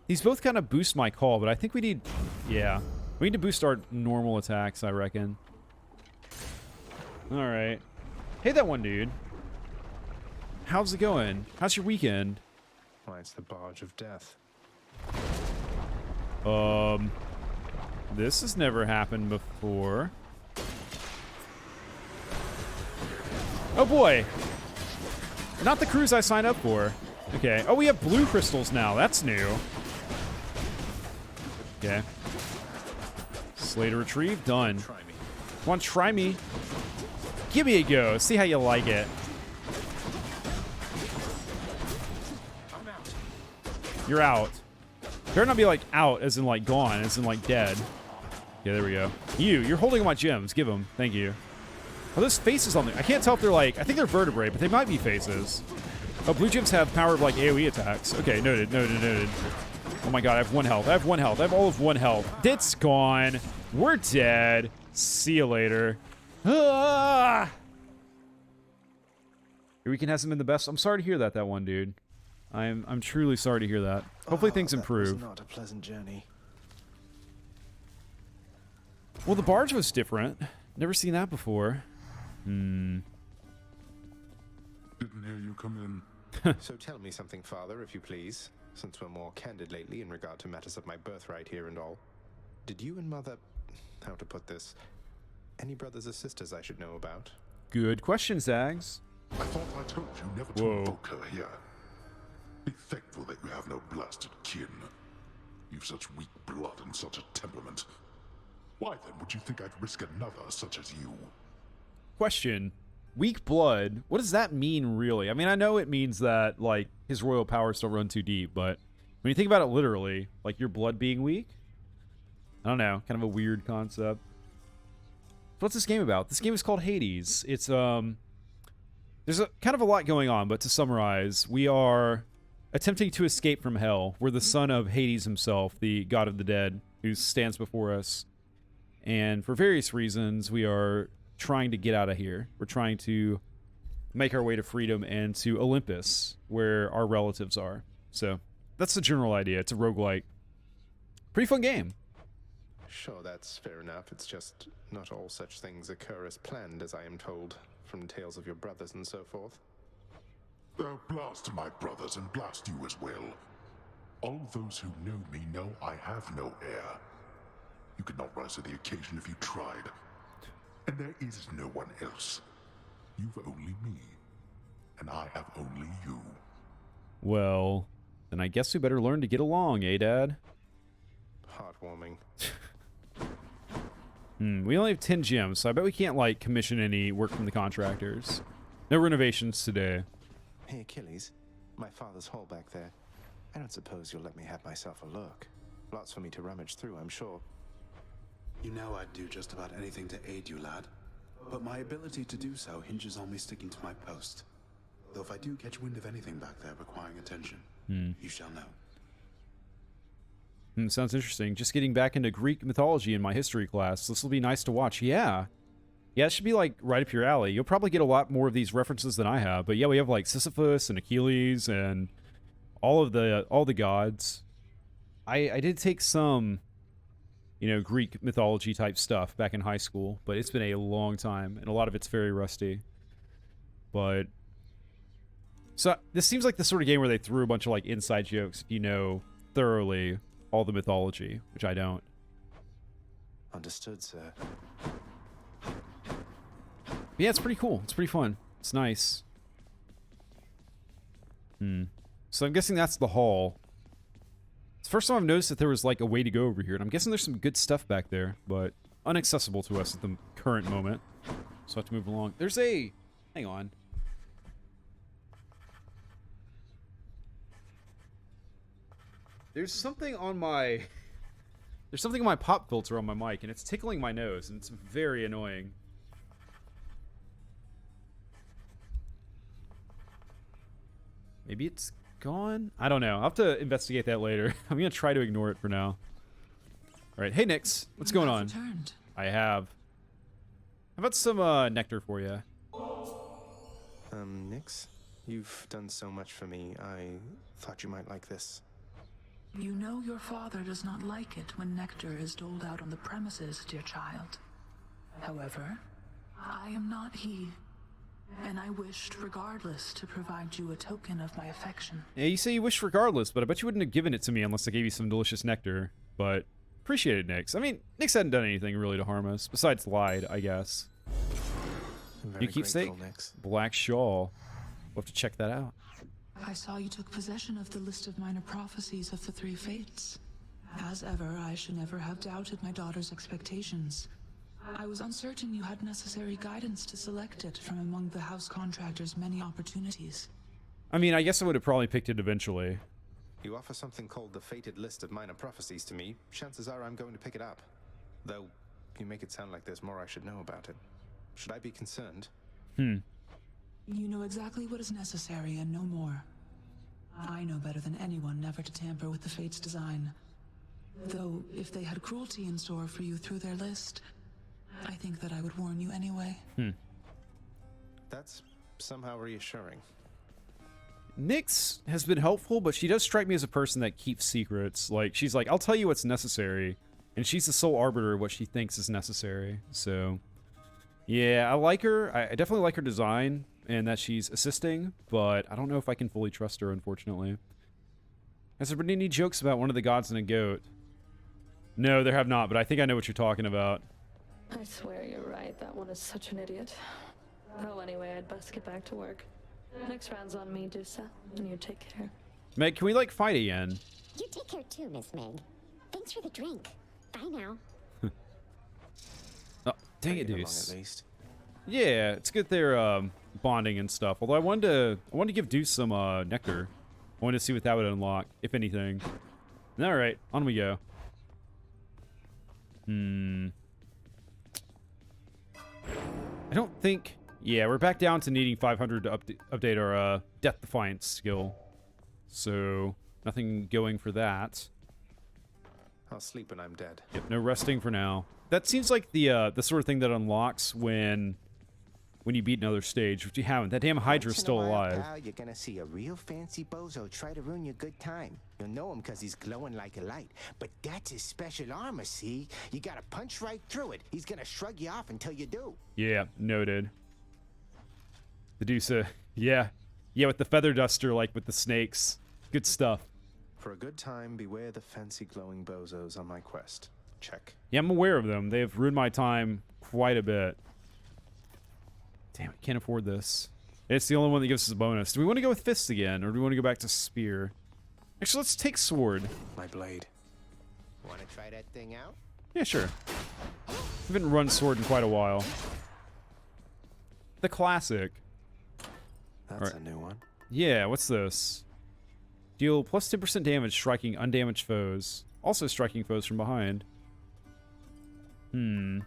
These both kind of boost my call, but I think we need... Yeah. We need to boost our normal attacks, I reckon. Alright. Hey, that one dude. How's it going? How's your weekend? Why, it's the barge of death. This has never happened before. Oh boy! Not the cruise I signed up for. Okay. Oh, we have blue crystals now. That's new. Okay. Slater retrieve. Done. Try me. Want to try me? Give me a go. See how you like it. I'm out. You're out. Better not be like out as in like gone, as in like dead. Yeah, there we go. You're holding my gems. Give them. Thank you. Oh, those faces on there. I can't tell if they're like, I think they're vertebrae, but they might be faces. Oh, blue gems have power of like AoE attacks. Okay, noted. Oh my god, I have 1 health. I have all of 1 health. It's gone. We're dead. See you later. Ah! Your weekend hasn't been the best. I'm sorry to hear that one dude. I'm truly sorry to hear that. Hopefully things improve. That was not a pleasant journey. Well, the barge was different. Never seen that before. Didn't hear you come in. So tell me something, Father, if you please, since we're more candid lately in regard to matters of my birthright here and all. Did you and Mother... how to put this? Any brothers or sisters I should know about? Good question, Zags. I thought I told you never to invoke her here. Be thankful that you have no blasted kin. You've such weak blood and such a temperament. Why then would you think I'd risk another such as you? Question. Weak blood. What does that mean, really? I mean, I know it means that, like, his royal powers don't run too deep, but when you think about it literally, like, your blood being weak? I don't know. Kind of a weird concept. What's this game about? This game is called Hades. It's, there's kind of a lot going on, but to summarize, we are attempting to escape from hell. We're the son of Hades himself, the god of the dead, who stands before us. And for various reasons, we are trying to get out of here. We're trying to make our way to freedom and to Olympus, where our relatives are. So that's the general idea. It's a roguelike. Pretty fun game. Sure, that's fair enough. It's just not all such things occur as planned, as I am told, from tales of your brothers and so forth. Thou blast my brothers and blast you as well. All those who know me know I have no heir. You could not rise to the occasion if you tried. And there is no one else. You've only me. And I have only you. Well, then I guess we better learn to get along, eh, Dad? Heartwarming. We only have 10 gems, so I bet we can't, like, commission any work from the contractors. No renovations today. Hey, Achilles. My father's hall back there. I don't suppose you'll let me have myself a look. Lots for me to rummage through, I'm sure. You know I'd do just about anything to aid you, lad. But my ability to do so hinges on me sticking to my post. Though if I do catch wind of anything back there requiring attention, you shall know. Sounds interesting. Just getting back into Greek mythology in my history class. This will be nice to watch. Yeah. Yeah, it should be, like, right up your alley. You'll probably get a lot more of these references than I have. But yeah, we have, like, Sisyphus and Achilles and all the gods. I did take some, you know, Greek mythology type stuff back in high school, but it's been a long time, and a lot of it's very rusty. But so this seems like the sort of game where they threw a bunch of, like, inside jokes if you know thoroughly all the mythology, which I don't. Understood, sir. But yeah, it's pretty cool. It's pretty fun. It's nice. So I'm guessing that's the hall. It's the first time I've noticed that there was, like, a way to go over here, and I'm guessing there's some good stuff back there, but inaccessible to us at the current moment. So I have to move along. There's a... Hang on. There's something on my... There's something on my pop filter on my mic, and it's tickling my nose, and it's very annoying. Maybe it's gone? I don't know. I'll have to investigate that later. I'm going to try to ignore it for now. All right. Hey, Nix. What's going on? Returned. I have. How about some nectar for you? Nix, you've done so much for me. I thought you might like this. You know your father does not like it when nectar is doled out on the premises, dear child. However, I am not he, and I wished regardless to provide you a token of my affection. Yeah, you say you wished regardless, but I bet you wouldn't have given it to me unless I gave you some delicious nectar. But appreciate it, Nix. I mean, Nix hadn't done anything really to harm us, besides lied, I guess. Very You keepsake? grateful, Nix. Black shawl. We'll have to check that out. I saw you took possession of the list of minor prophecies of the three fates. As ever, I should never have doubted my daughter's expectations. I was uncertain you had necessary guidance to select it from among the house contractor's many opportunities. I mean, I guess I would have probably picked it eventually. You offer something called the Fated List of Minor Prophecies to me, chances are I'm going to pick it up. Though, you make it sound like there's more I should know about it. Should I be concerned? You know exactly what is necessary and no more. I know better than anyone never to tamper with the Fate's design. Though, if they had cruelty in store for you through their list, I think that I would warn you anyway. That's somehow reassuring. Nix has been helpful, but she does strike me as a person that keeps secrets. Like, she's like, I'll tell you what's necessary, and she's the sole arbiter of what she thinks is necessary. So, yeah, I like her. I definitely like her design, and that she's assisting, but I don't know if I can fully trust her, unfortunately. Has there been any jokes about one of the gods and a goat? No, there have not, but I think I know what you're talking about. I swear you're right. That one is such an idiot. Oh, anyway, I'd best get back to work. Next round's on me, Dusa, and you take care. Meg, can we, like, fight again? You take care too, Miss Meg. Thanks for the drink. Bye now. Oh, dang it, Along Deuce. at least. Yeah, it's good they're bonding and stuff. Although I wanted to give Deuce some nectar. I wanted to see what that would unlock, if anything. All right, on we go. I don't think. Yeah, we're back down to needing 500 to update our Death Defiance skill. So nothing going for that. I'll sleep when I'm dead. Yep, no resting for now. That seems like the sort of thing that unlocks when you beat another stage, which you haven't. That damn Hydra's still Once in a while, alive. pal, you're gonna see a real fancy bozo try to ruin your good time. You'll know him because he's glowing like a light. But that's his special armor, see? You gotta punch right through it. He's gonna shrug you off until you do. Yeah, noted. The Deuce, yeah, with the feather duster, like with the snakes. Good stuff. For a good time, beware the fancy glowing bozos on my quest. Check. Yeah, I'm aware of them. They've ruined my time quite a bit. Damn, I can't afford this. It's the only one that gives us a bonus. Do we want to go with fists again, or do we want to go back to spear? Actually, let's take sword. My blade. Wanna try that thing out? Yeah, sure. I haven't run sword in quite a while. The classic. That's a new one. Yeah, what's this? Deal plus 10% damage striking undamaged foes. Also striking foes from behind. The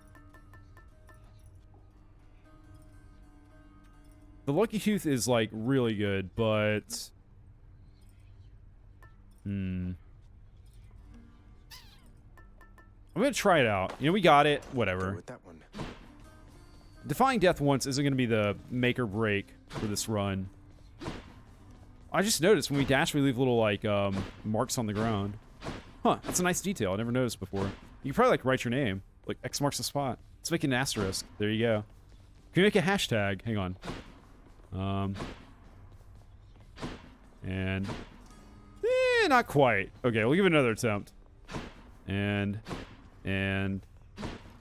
Lucky Tooth is, like, really good, but... I'm gonna try it out. You know, we got it. Whatever. Go with that one. Defying death once isn't gonna be the make or break for this run. I just noticed when we dash, we leave little, like, marks on the ground. Huh, that's a nice detail. I never noticed before. You could probably, like, write your name. Like, X marks the spot. Let's make an asterisk. There you go. Can we make a hashtag? Hang on. And... not quite. Okay, we'll give it another attempt. And...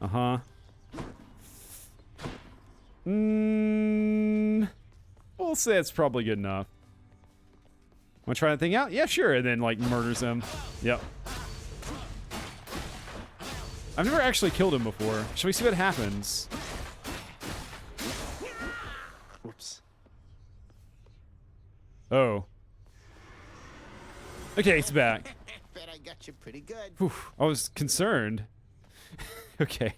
Uh-huh. We'll say it's probably good enough. Wanna try that thing out? Yeah, sure. And then, like, murders him. Yep. I've never actually killed him before. Shall we see what happens? Whoops. Oh. Okay, it's back. Bet I got you pretty good. Whew, I was concerned. Okay.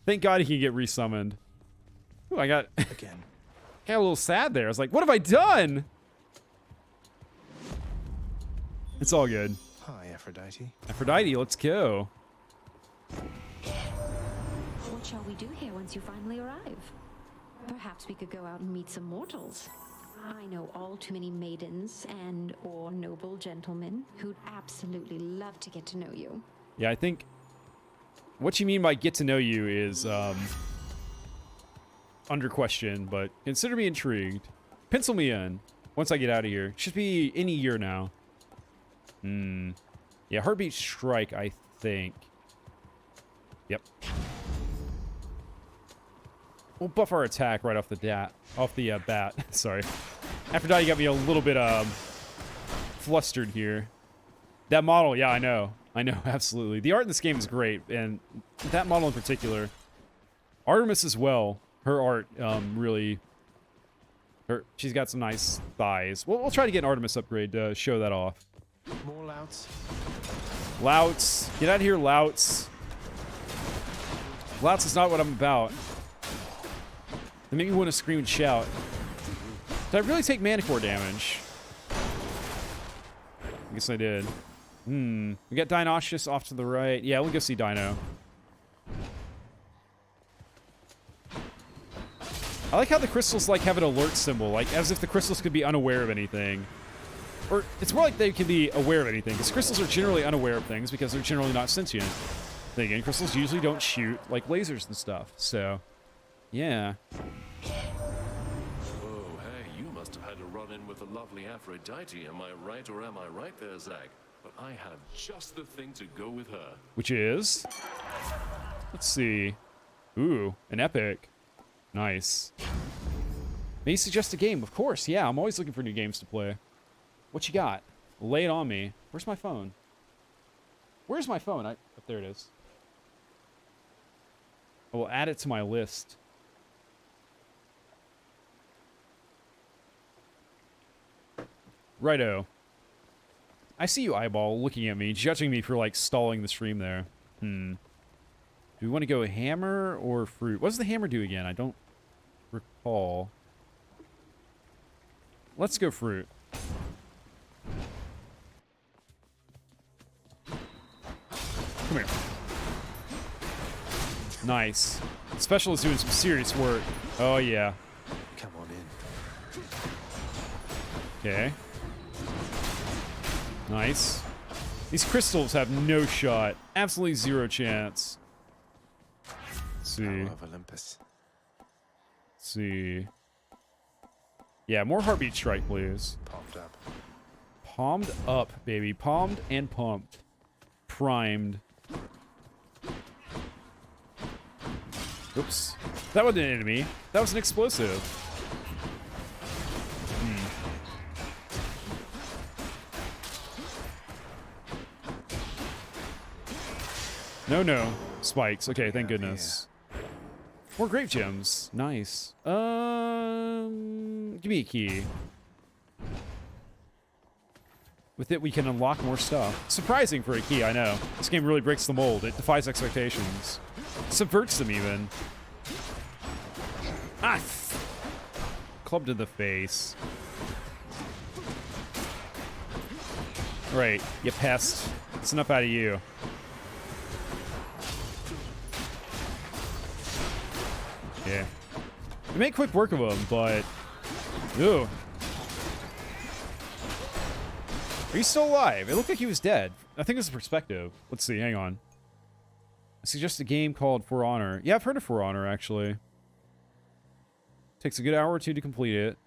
Thank God he can get resummoned. Ooh, I got... Again. Got a little sad there. I was like, what have I done? It's all good. Hi, Aphrodite. Aphrodite, let's go. What shall we do here once you finally arrive? Perhaps we could go out and meet some mortals. I know all too many maidens and/or noble gentlemen who'd absolutely love to get to know you. Yeah, I think what you mean by get to know you is under question, but consider me intrigued. Pencil me in once I get out of here. Should be any year now. Yeah, Heartbeat Strike, I think. Yep. We'll buff our attack right off the bat. Sorry. After that, you got me a little bit flustered here. That model, yeah, I know, absolutely. The art in this game is great, and that model in particular. Artemis as well. Her art really. She's got some nice thighs. We'll try to get an Artemis upgrade to show that off. More louts. Louts, get out of here, Louts. Louts is not what I'm about. They make me want to scream and shout. Did I really take mana core damage? I guess I did. We got Dinoceus off to the right. Yeah, we'll go see Dino. I like how the crystals like have an alert symbol, like as if the crystals could be unaware of anything. Or it's more like they can be aware of anything, because crystals are generally unaware of things because they're generally not sentient. Then again, crystals usually don't shoot like lasers and stuff, so yeah. Oh, hey, you must have had a run-in with the lovely Aphrodite, am I right or am I right there, Zag? But I have just the thing to go with her. Which is? Let's see. Ooh, an epic. Nice. May you suggest a game? Of course, yeah, I'm always looking for new games to play. What you got? Lay it on me. Where's my phone? Where's my phone? Oh, there it is. I will add it to my list. Righto. I see you, Eyeball, looking at me, judging me for, like, stalling the stream there. Do we want to go hammer or fruit? What does the hammer do again? I don't recall. Let's go fruit. Come here. Nice. Special is doing some serious work. Oh, yeah. Come on in. Okay. Nice. These crystals have no shot. Absolutely zero chance. Let's see. Power of Olympus. Let's see. Yeah, more Heartbeat Strike, please. Popped up. Palmed up, baby. Palmed and pumped. Primed. Oops. That wasn't an enemy. That was an explosive. No. Spikes. Okay, thank goodness. More grape gems. Nice. Give me a key. With it, we can unlock more stuff. Surprising for a key, I know. This game really breaks the mold. It defies expectations. Subverts them, even. Ah! Clubbed in the face. Right, you pest. It's enough out of you. Yeah. We made quick work of him, but... Ooh. Are you still alive? It looked like he was dead. I think it's a perspective. Let's see, hang on. I suggest a game called For Honor. Yeah, I've heard of For Honor, actually. Takes a good hour or two to complete it.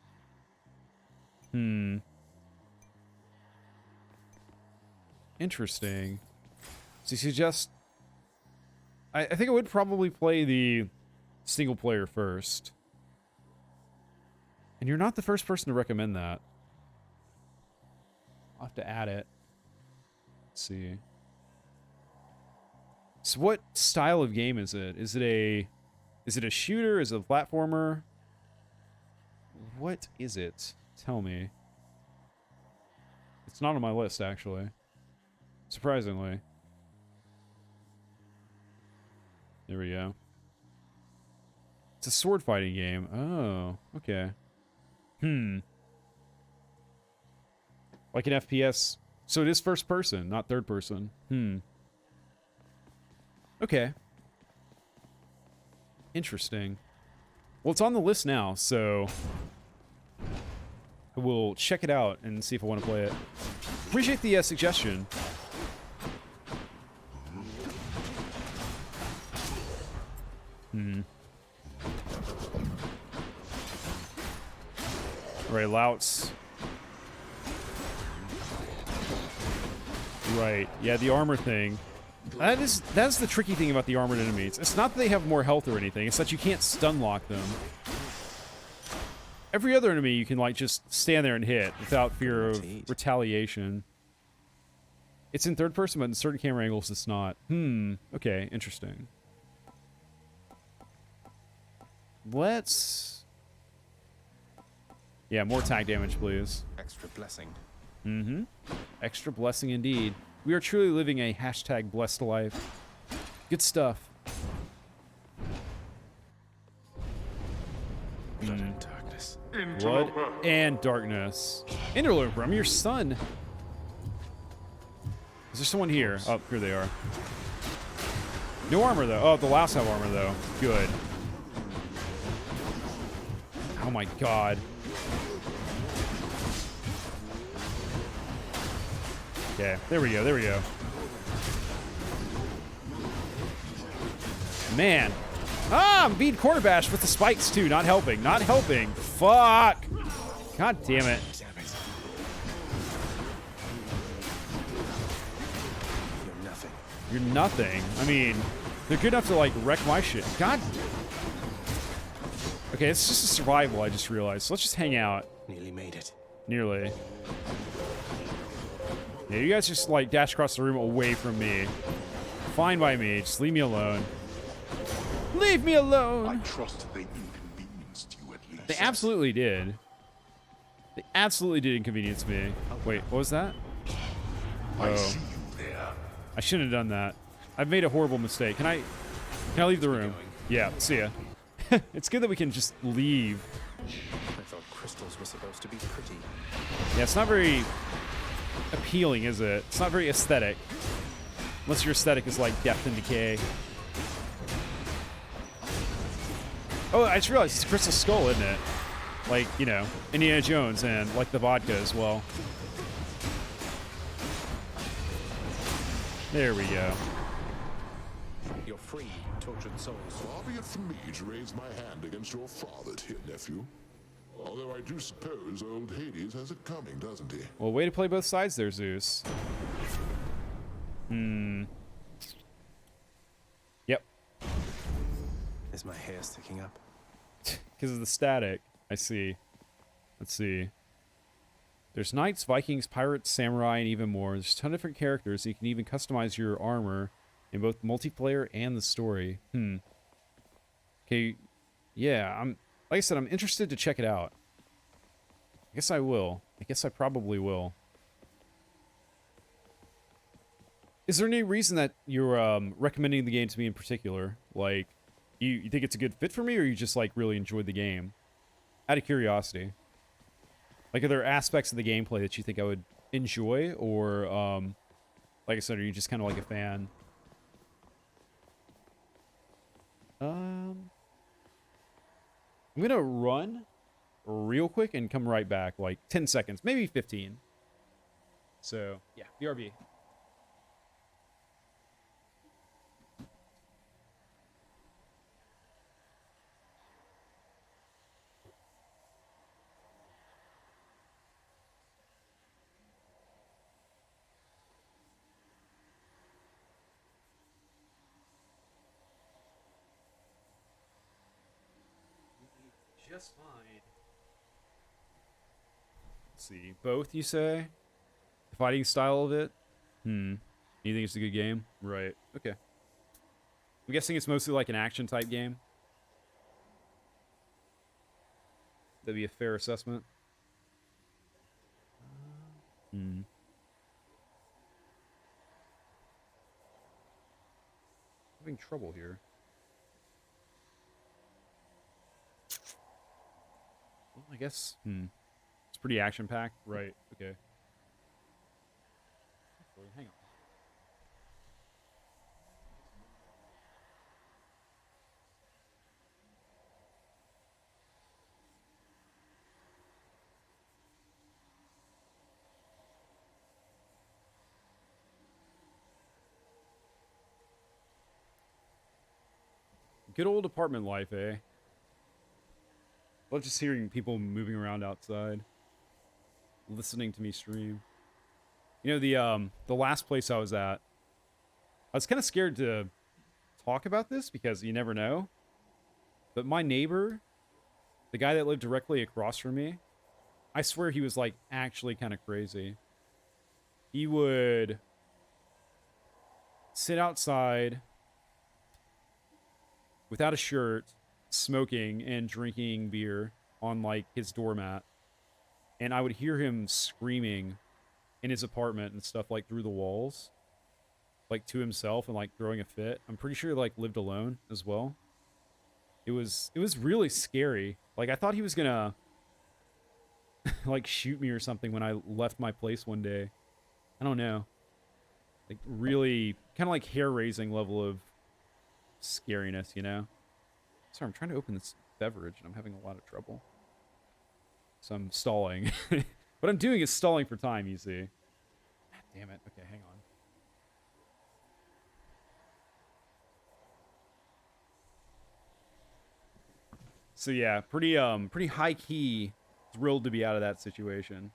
Interesting. So you suggest... I think I would probably play the single player first. And you're not the first person to recommend that. I'll have to add it. Let's see. So what style of game is it? Is it a shooter? Is it a platformer? What is it? Tell me. It's not on my list, actually. Surprisingly. There we go. It's a sword fighting game. Oh, okay. Like an FPS. So it is first person, not third person. Okay. Interesting. Well, it's on the list now, so we'll check it out and see if I want to play it. Appreciate the suggestion. Right, louts. Right, yeah, the armor thing. That's the tricky thing about the armored enemies. It's not that they have more health or anything, it's that you can't stun lock them. Every other enemy you can, like, just stand there and hit without fear of retaliation. It's in third person, but in certain camera angles it's not. Okay, interesting. Let's... Yeah, more attack damage, please. Extra blessing. Extra blessing indeed. We are truly living a hashtag blessed life. Good stuff. Blood and darkness. Blood and darkness. Interloper, I'm your son. Is there someone here? Oh, here they are. No armor, though. Oh, the last have armor, though. Good. Oh, my God. Okay, there we go, there we go. Man. Ah, I'm being corner bashed with the spikes, too. Not helping, not helping. Fuck. God damn it. You're nothing. You're nothing. I mean, they're good enough to, like, wreck my shit. God. Okay, it's just a survival, I just realized. So let's just hang out. Nearly made it. Nearly. Yeah, you guys just, like, dash across the room away from me. Fine by me. Just leave me alone. Leave me alone! I trust they inconvenienced you at least. They absolutely did. They absolutely did inconvenience me. Wait, what was that? I see you there. I shouldn't have done that. I've made a horrible mistake. Can I leave the room? Yeah, see ya. It's good that we can just leave. I thought crystals were supposed to be pretty. Yeah, it's not very appealing, is it? It's not very aesthetic. Unless your aesthetic is like death and decay. Oh, I just realized it's a crystal skull, isn't it? Like, you know, Indiana Jones and like the vodka as well. There we go. You're free, tortured souls. Far be it from me to raise my hand against your father, dear nephew. Although I do suppose old Hades has it coming, doesn't he? Well, way to play both sides there, Zeus. Yep. Is my hair sticking up? Because of the static. I see. Let's see. There's knights, Vikings, pirates, samurai, and even more. There's a ton of different characters. So you can even customize your armor in both multiplayer and the story. Okay. Yeah, like I said, I'm interested to check it out. I guess I will. I guess I probably will. Is there any reason that you're recommending the game to me in particular? Like, you think it's a good fit for me, or you just, like, really enjoyed the game? Out of curiosity. Like, are there aspects of the gameplay that you think I would enjoy, or, like I said, are you just kind of like a fan? I'm gonna run real quick and come right back, like 10 seconds, maybe 15. So, yeah, BRB. Just fine. Let's see. Both, you say? The fighting style of it? You think it's a good game? Right. Okay. I'm guessing it's mostly like an action type game. That'd be a fair assessment. Having trouble here. Well, I guess, it's pretty action-packed. Right, okay. Hang on. Good old apartment life, eh? Love just hearing people moving around outside, listening to me stream. You know, the last place I was at, I was kind of scared to talk about this because you never know. But my neighbor, the guy that lived directly across from me, I swear he was like actually kind of crazy. He would sit outside without a shirt, smoking and drinking beer on like his doormat. And I would hear him screaming in his apartment and stuff like through the walls, like to himself and like throwing a fit. I'm pretty sure he like lived alone as well. It was really scary. Like I thought he was gonna like shoot me or something when I left my place one day. I don't know. Like really kind of like hair-raising level of scariness, you know? Sorry, I'm trying to open this beverage and I'm having a lot of trouble. So I'm stalling. What I'm doing is stalling for time, you see. God damn it. Okay, hang on. So yeah, pretty high-key thrilled to be out of that situation.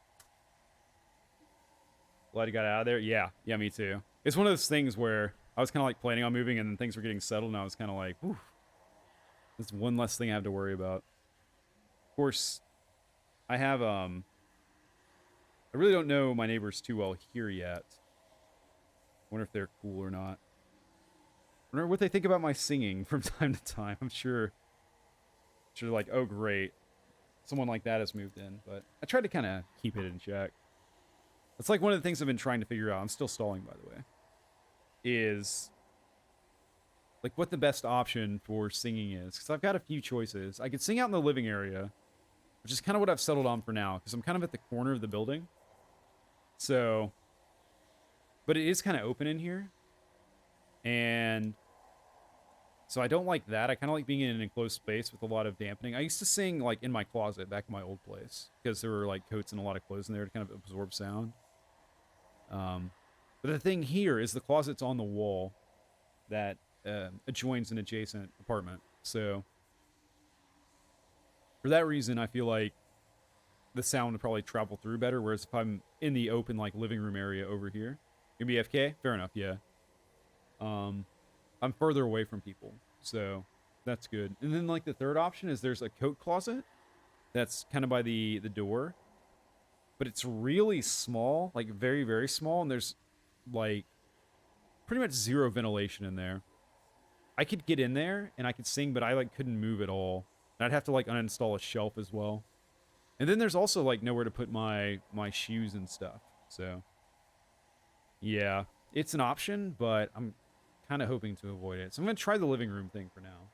Glad you got out of there. Yeah, me too. It's one of those things where I was kind of like planning on moving and then things were getting settled and I was kind of like, whew, that's one less thing I have to worry about. Of course, I have, I really don't know my neighbors too well here yet. Wonder if they're cool or not. Wonder what they think about my singing from time to time. I'm sure like, oh great, someone like that has moved in, but I tried to kind of keep it in check. That's like one of the things I've been trying to figure out. I'm still stalling, by the way. Is like what the best option for singing is, because I've got a few choices. I could sing out in the living area, which is kind of what I've settled on for now, because I'm kind of at the corner of the building. So, but it is kind of open in here, and so I don't like that. I kind of like being in an enclosed space with a lot of dampening. I used to sing like in my closet back in my old place because there were like coats and a lot of clothes in there to kind of absorb sound. But the thing here is the closet's on the wall that adjoins an adjacent apartment. So for that reason, I feel like the sound would probably travel through better. Whereas if I'm in the open like living room area over here, you're gonna be AFK? Fair enough, yeah. I'm further away from people, so that's good. And then like the third option is there's a coat closet that's kind of by the door, but it's really small, like very, very small, and there's like pretty much zero ventilation in there. I could get in there and I could sing, but I like couldn't move at all. And I'd have to like uninstall a shelf as well. And then there's also like nowhere to put my shoes and stuff. So yeah, it's an option, but I'm kind of hoping to avoid it. So I'm going to try the living room thing for now.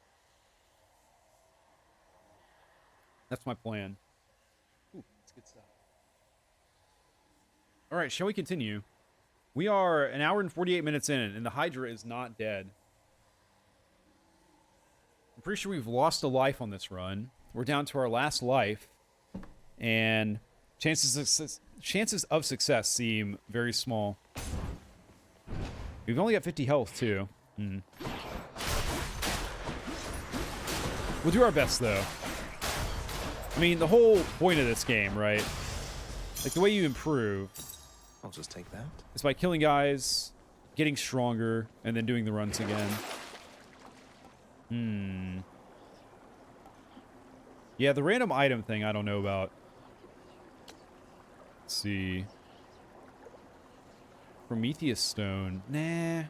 That's my plan. Ooh, that's good stuff. All right, shall we continue? We are an hour and 48 minutes in, and the Hydra is not dead. I'm pretty sure we've lost a life on this run. We're down to our last life, and chances of success seem very small. We've only got 50 health, too. We'll do our best, though. I mean, the whole point of this game, right? Like, the way you improve... I'll just take that. ...is by killing guys, getting stronger, and then doing the runs again. Yeah, the random item thing I don't know about. Let's see... Prometheus Stone. Nah.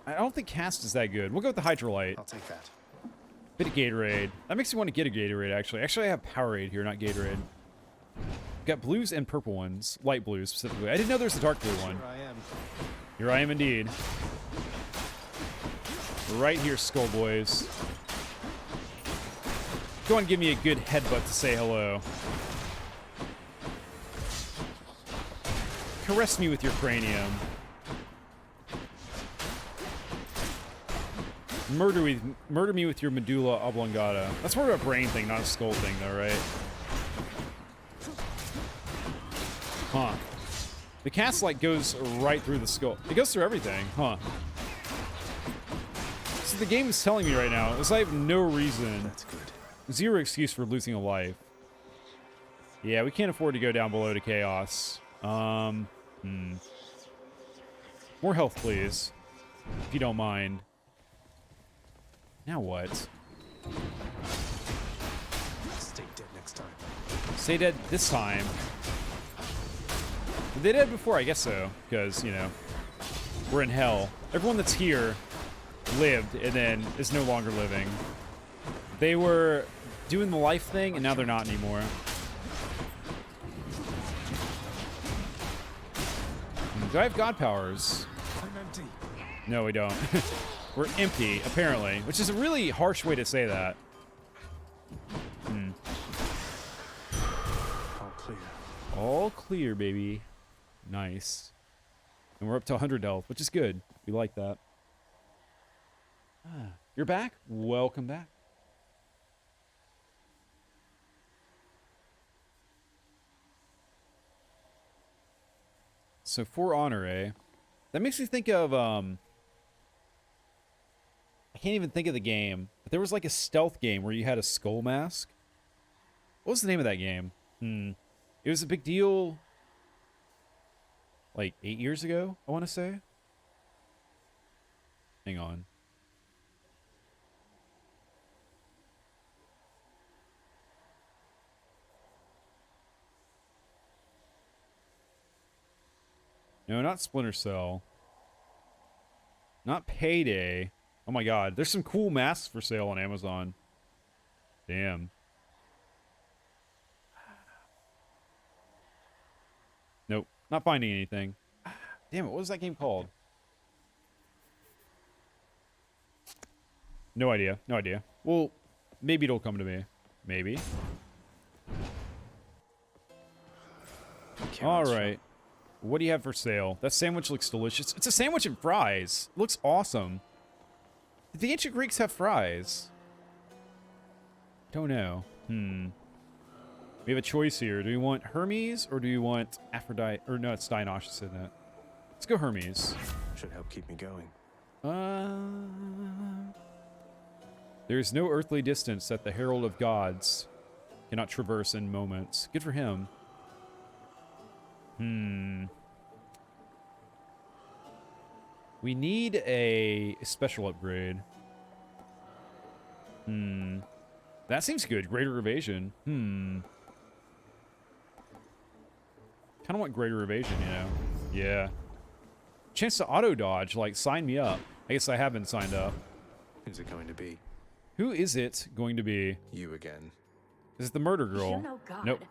I don't think cast is that good. We'll go with the Hydrolite. I'll take that. Bit of Gatorade. That makes me want to get a Gatorade, actually. Actually, I have Powerade here, not Gatorade. Got blues and purple ones. Light blues, specifically. I didn't know there's a dark blue one. Here I am. Here I am, indeed. Right here, Skull Boys. Go and give me a good headbutt to say hello. Caress me with your cranium. Murder me with your medulla oblongata. That's more of a brain thing, not a skull thing, though, right? Huh. The cast, like, goes right through the skull. It goes through everything, huh? So what the game is telling me right now is I have no reason. That's good. Zero excuse for losing a life. Yeah, we can't afford to go down below to chaos. More health, please. If you don't mind. Now what? Stay dead next time. Stay dead this time. Were they dead before? I guess so. Because, you know, we're in hell. Everyone that's here lived and then is no longer living. They were doing the life thing and now they're not anymore. Do I have god powers? I'm empty. No, we don't. We're empty, apparently, which is a really harsh way to say that. All clear. All clear, baby. Nice. And we're up to 100 health, which is good. We like that. You're back? Welcome back. So for honor, eh? That makes me think of, I can't even think of the game, but there was like a stealth game where you had a skull mask. What was the name of that game? It was a big deal like 8 years ago, I want to say. Hang on. No, not Splinter Cell. Not Payday. Oh my god, there's some cool masks for sale on Amazon. Damn. Nope, not finding anything. Damn it, what was that game called? No idea, no idea. Well, maybe it'll come to me. Maybe. Alright. What do you have for sale? That sandwich looks delicious. It's a sandwich and fries. It looks awesome. Did the ancient Greeks have fries? Don't know. We have a choice here. Do we want Hermes or do we want Aphrodite? Or no, it's Dionysus, isn't it? Let's go Hermes. Should help keep me going. There is no earthly distance that the Herald of Gods cannot traverse in moments. Good for him. We need a special upgrade. That seems good. Greater evasion. Kind of want greater evasion, you know? Yeah. Chance to auto dodge. Like, sign me up. I guess I have been signed up. Who's it going to be? Who is it going to be? You again. Is it the murder girl? You're no god. Nope.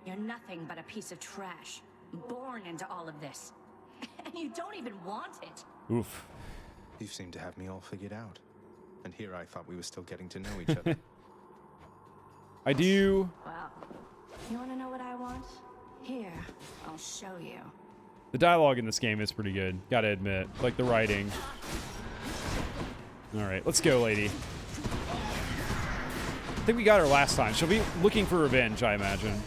You're nothing but a piece of trash. Born into all of this. And you don't even want it. Oof. You seem to have me all figured out. And here I thought we were still getting to know each other. I do. Well, you want to know what I want? Here, I'll show you. The dialogue in this game is pretty good. Gotta admit. Like the writing. Alright, let's go, lady. I think we got her last time. She'll be looking for revenge, I imagine.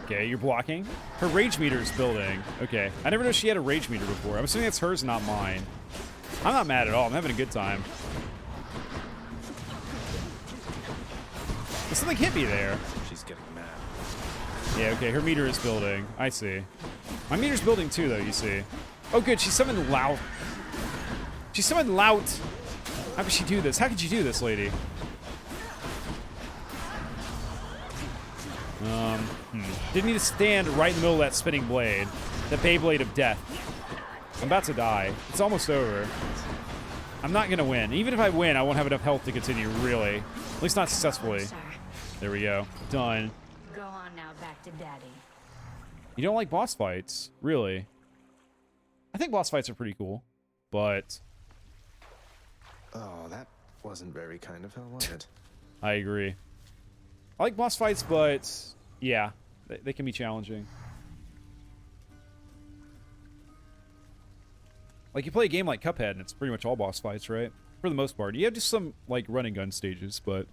Okay, you're blocking. Her rage meter is building. Okay. I never knew she had a rage meter before. I'm assuming that's hers, not mine. I'm not mad at all. I'm having a good time. But something hit me there. She's getting mad. Yeah, okay. Her meter is building. I see. My meter's building too, though, you see. Oh, good. She summoned Lout. She summoned Lout. How could she do this? How could you do this, lady? Didn't need to stand right in the middle of that spinning blade. The Beyblade of death. I'm about to die. It's almost over. I'm not going to win. Even if I win, I won't have enough health to continue, really. At least not successfully. There we go. Done. Go on now, back to daddy. You don't like boss fights? Really? I think boss fights are pretty cool. But... Oh, that wasn't very kind of her, was it? I agree. I like boss fights, but... Yeah. They can be challenging. Like, you play a game like Cuphead, and it's pretty much all boss fights, right? For the most part. You have just some, like, run and gun stages, but...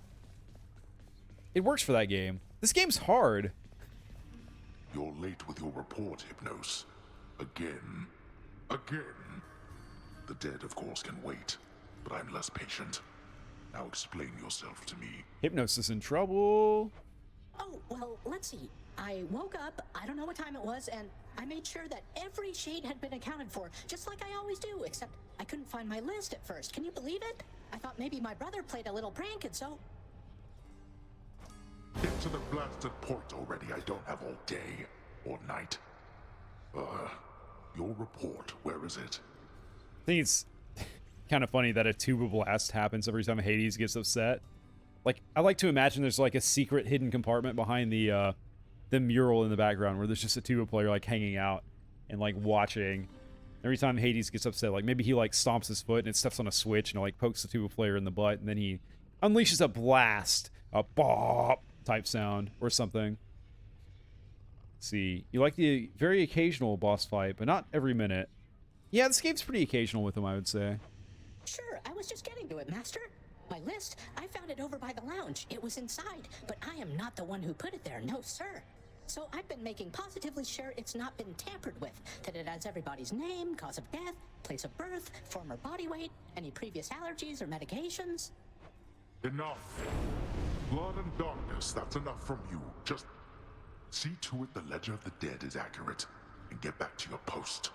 It works for that game. This game's hard. You're late with your report, Hypnos. Again. Again. The dead, of course, can wait, but I'm less patient. Now explain yourself to me. Hypnos is in trouble. Oh, well, let's see. I woke up, I don't know what time it was, and I made sure that every shade had been accounted for, just like I always do, except I couldn't find my list at first. Can you believe it? I thought maybe my brother played a little prank, and so... Get to the blasted point already. I don't have all day or night. Your report, where is it? I think it's kind of funny that a tuba blast happens every time Hades gets upset. Like, I like to imagine there's like a secret hidden compartment behind the mural in the background where there's just a tuba player like hanging out and like watching. Every time Hades gets upset, like maybe he like stomps his foot and it steps on a switch and it like pokes the tuba player in the butt, and then he unleashes a blast, a bop type sound or something. Let's see, you like the very occasional boss fight, but not every minute. Yeah, this game's pretty occasional with him, I would say. Sure, I was just getting to it, Master. My list, I found it over by the lounge. It was inside, but I am not the one who put it there, no sir. So I've been making positively sure it's not been tampered with, that it has everybody's name, cause of death, place of birth, former body weight, any previous allergies or medications. Enough. Blood and darkness, that's enough from you. Just see to it the ledger of the dead is accurate, and get back to your post.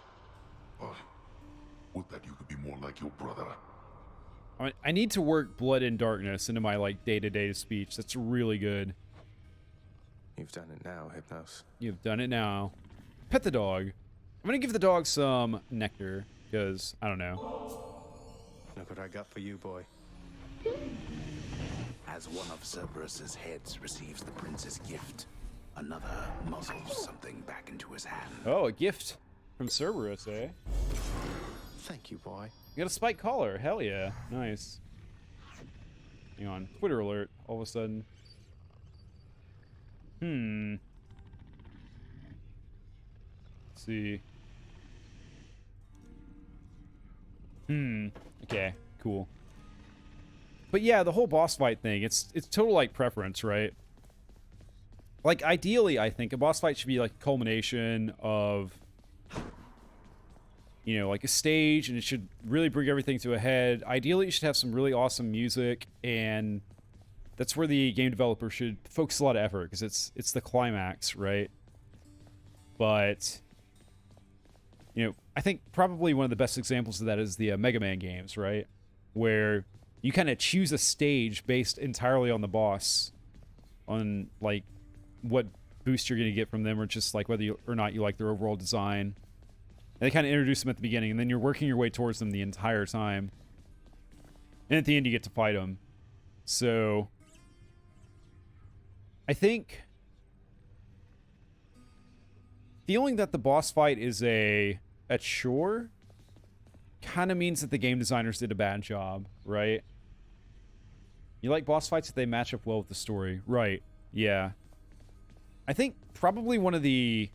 Would that you could be more like your brother. I need to work blood and darkness into my like day-to-day speech. That's really good. You've done it now, Hypnos. You've done it now. Pet the dog. I'm gonna give the dog some nectar, because, I don't know. Look what I got for you, boy. As one of Cerberus's heads receives the prince's gift, another muzzles something back into his hand. Oh, a gift from Cerberus, eh? Thank you, boy. You got a spike collar. Hell yeah. Nice. Hang on. Twitter alert. All of a sudden. Let's see. Okay. Cool. But yeah, the whole boss fight thing, it's total like preference, right? Like ideally, I think a boss fight should be like a culmination of, you know, like a stage, and it should really bring everything to a head. Ideally, you should have some really awesome music, and that's where the game developer should focus a lot of effort, because it's the climax, right? But, you know, I think probably one of the best examples of that is the Mega Man games, right? Where you kind of choose a stage based entirely on the boss, on like what boost you're going to get from them, or just like whether or not you like their overall design. And they kind of introduce them at the beginning, and then you're working your way towards them the entire time. And at the end, you get to fight them. So, I think feeling that the boss fight is a chore kind of means that the game designers did a bad job, right? You like boss fights if they match up well with the story. Right, yeah. I think probably one of the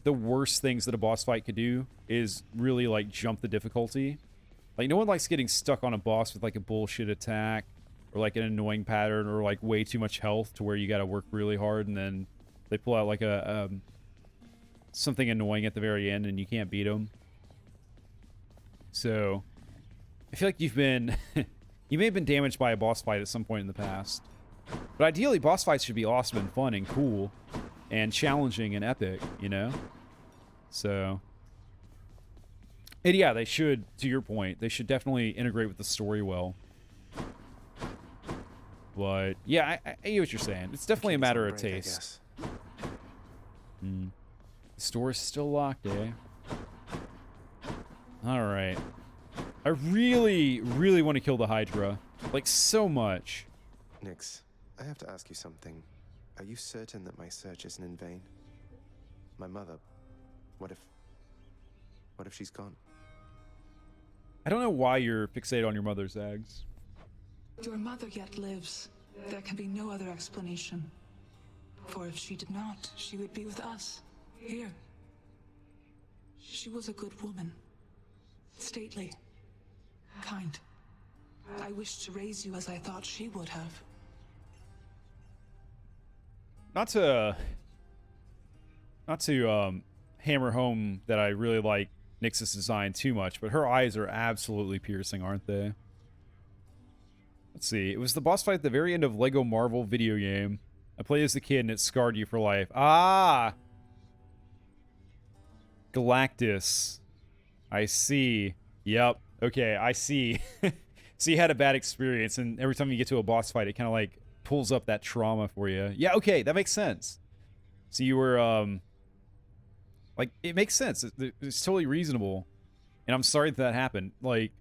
worst things that a boss fight could do is really, like, jump the difficulty. Like, no one likes getting stuck on a boss with, like, a bullshit attack, or, like, an annoying pattern, or, like, way too much health to where you gotta work really hard, and then they pull out, like, a something annoying at the very end, and you can't beat them. So, I feel like you've been... you may have been damaged by a boss fight at some point in the past. But ideally, boss fights should be awesome and fun and cool and challenging and epic, you know? So... and yeah, they should, to your point, they should definitely integrate with the story well. But, yeah, I hear what you're saying. It's definitely a matter of taste. The store's still locked, eh? Alright. I really, really want to kill the Hydra. Like, so much. Nyx, I have to ask you something. Are you certain that my search isn't in vain? My mother, what if she's gone? I don't know why you're fixated on your mother's eggs. Your mother yet lives. There can be no other explanation. For if she did not, she would be with us, here. She was a good woman. Stately. Kind. I wished to raise you as I thought she would have. Not to hammer home that I really like Nyx's design too much, but her eyes are absolutely piercing, aren't they? Let's see. It was the boss fight at the very end of Lego Marvel video game. I played as a kid and it scarred you for life. Ah! Galactus. I see. Yep. Okay, I see. So you had a bad experience, and every time you get to a boss fight, it kind of like pulls up that trauma for you. Yeah, okay, that makes sense. So you were, like, it makes sense. It's totally reasonable. And I'm sorry that happened. Like,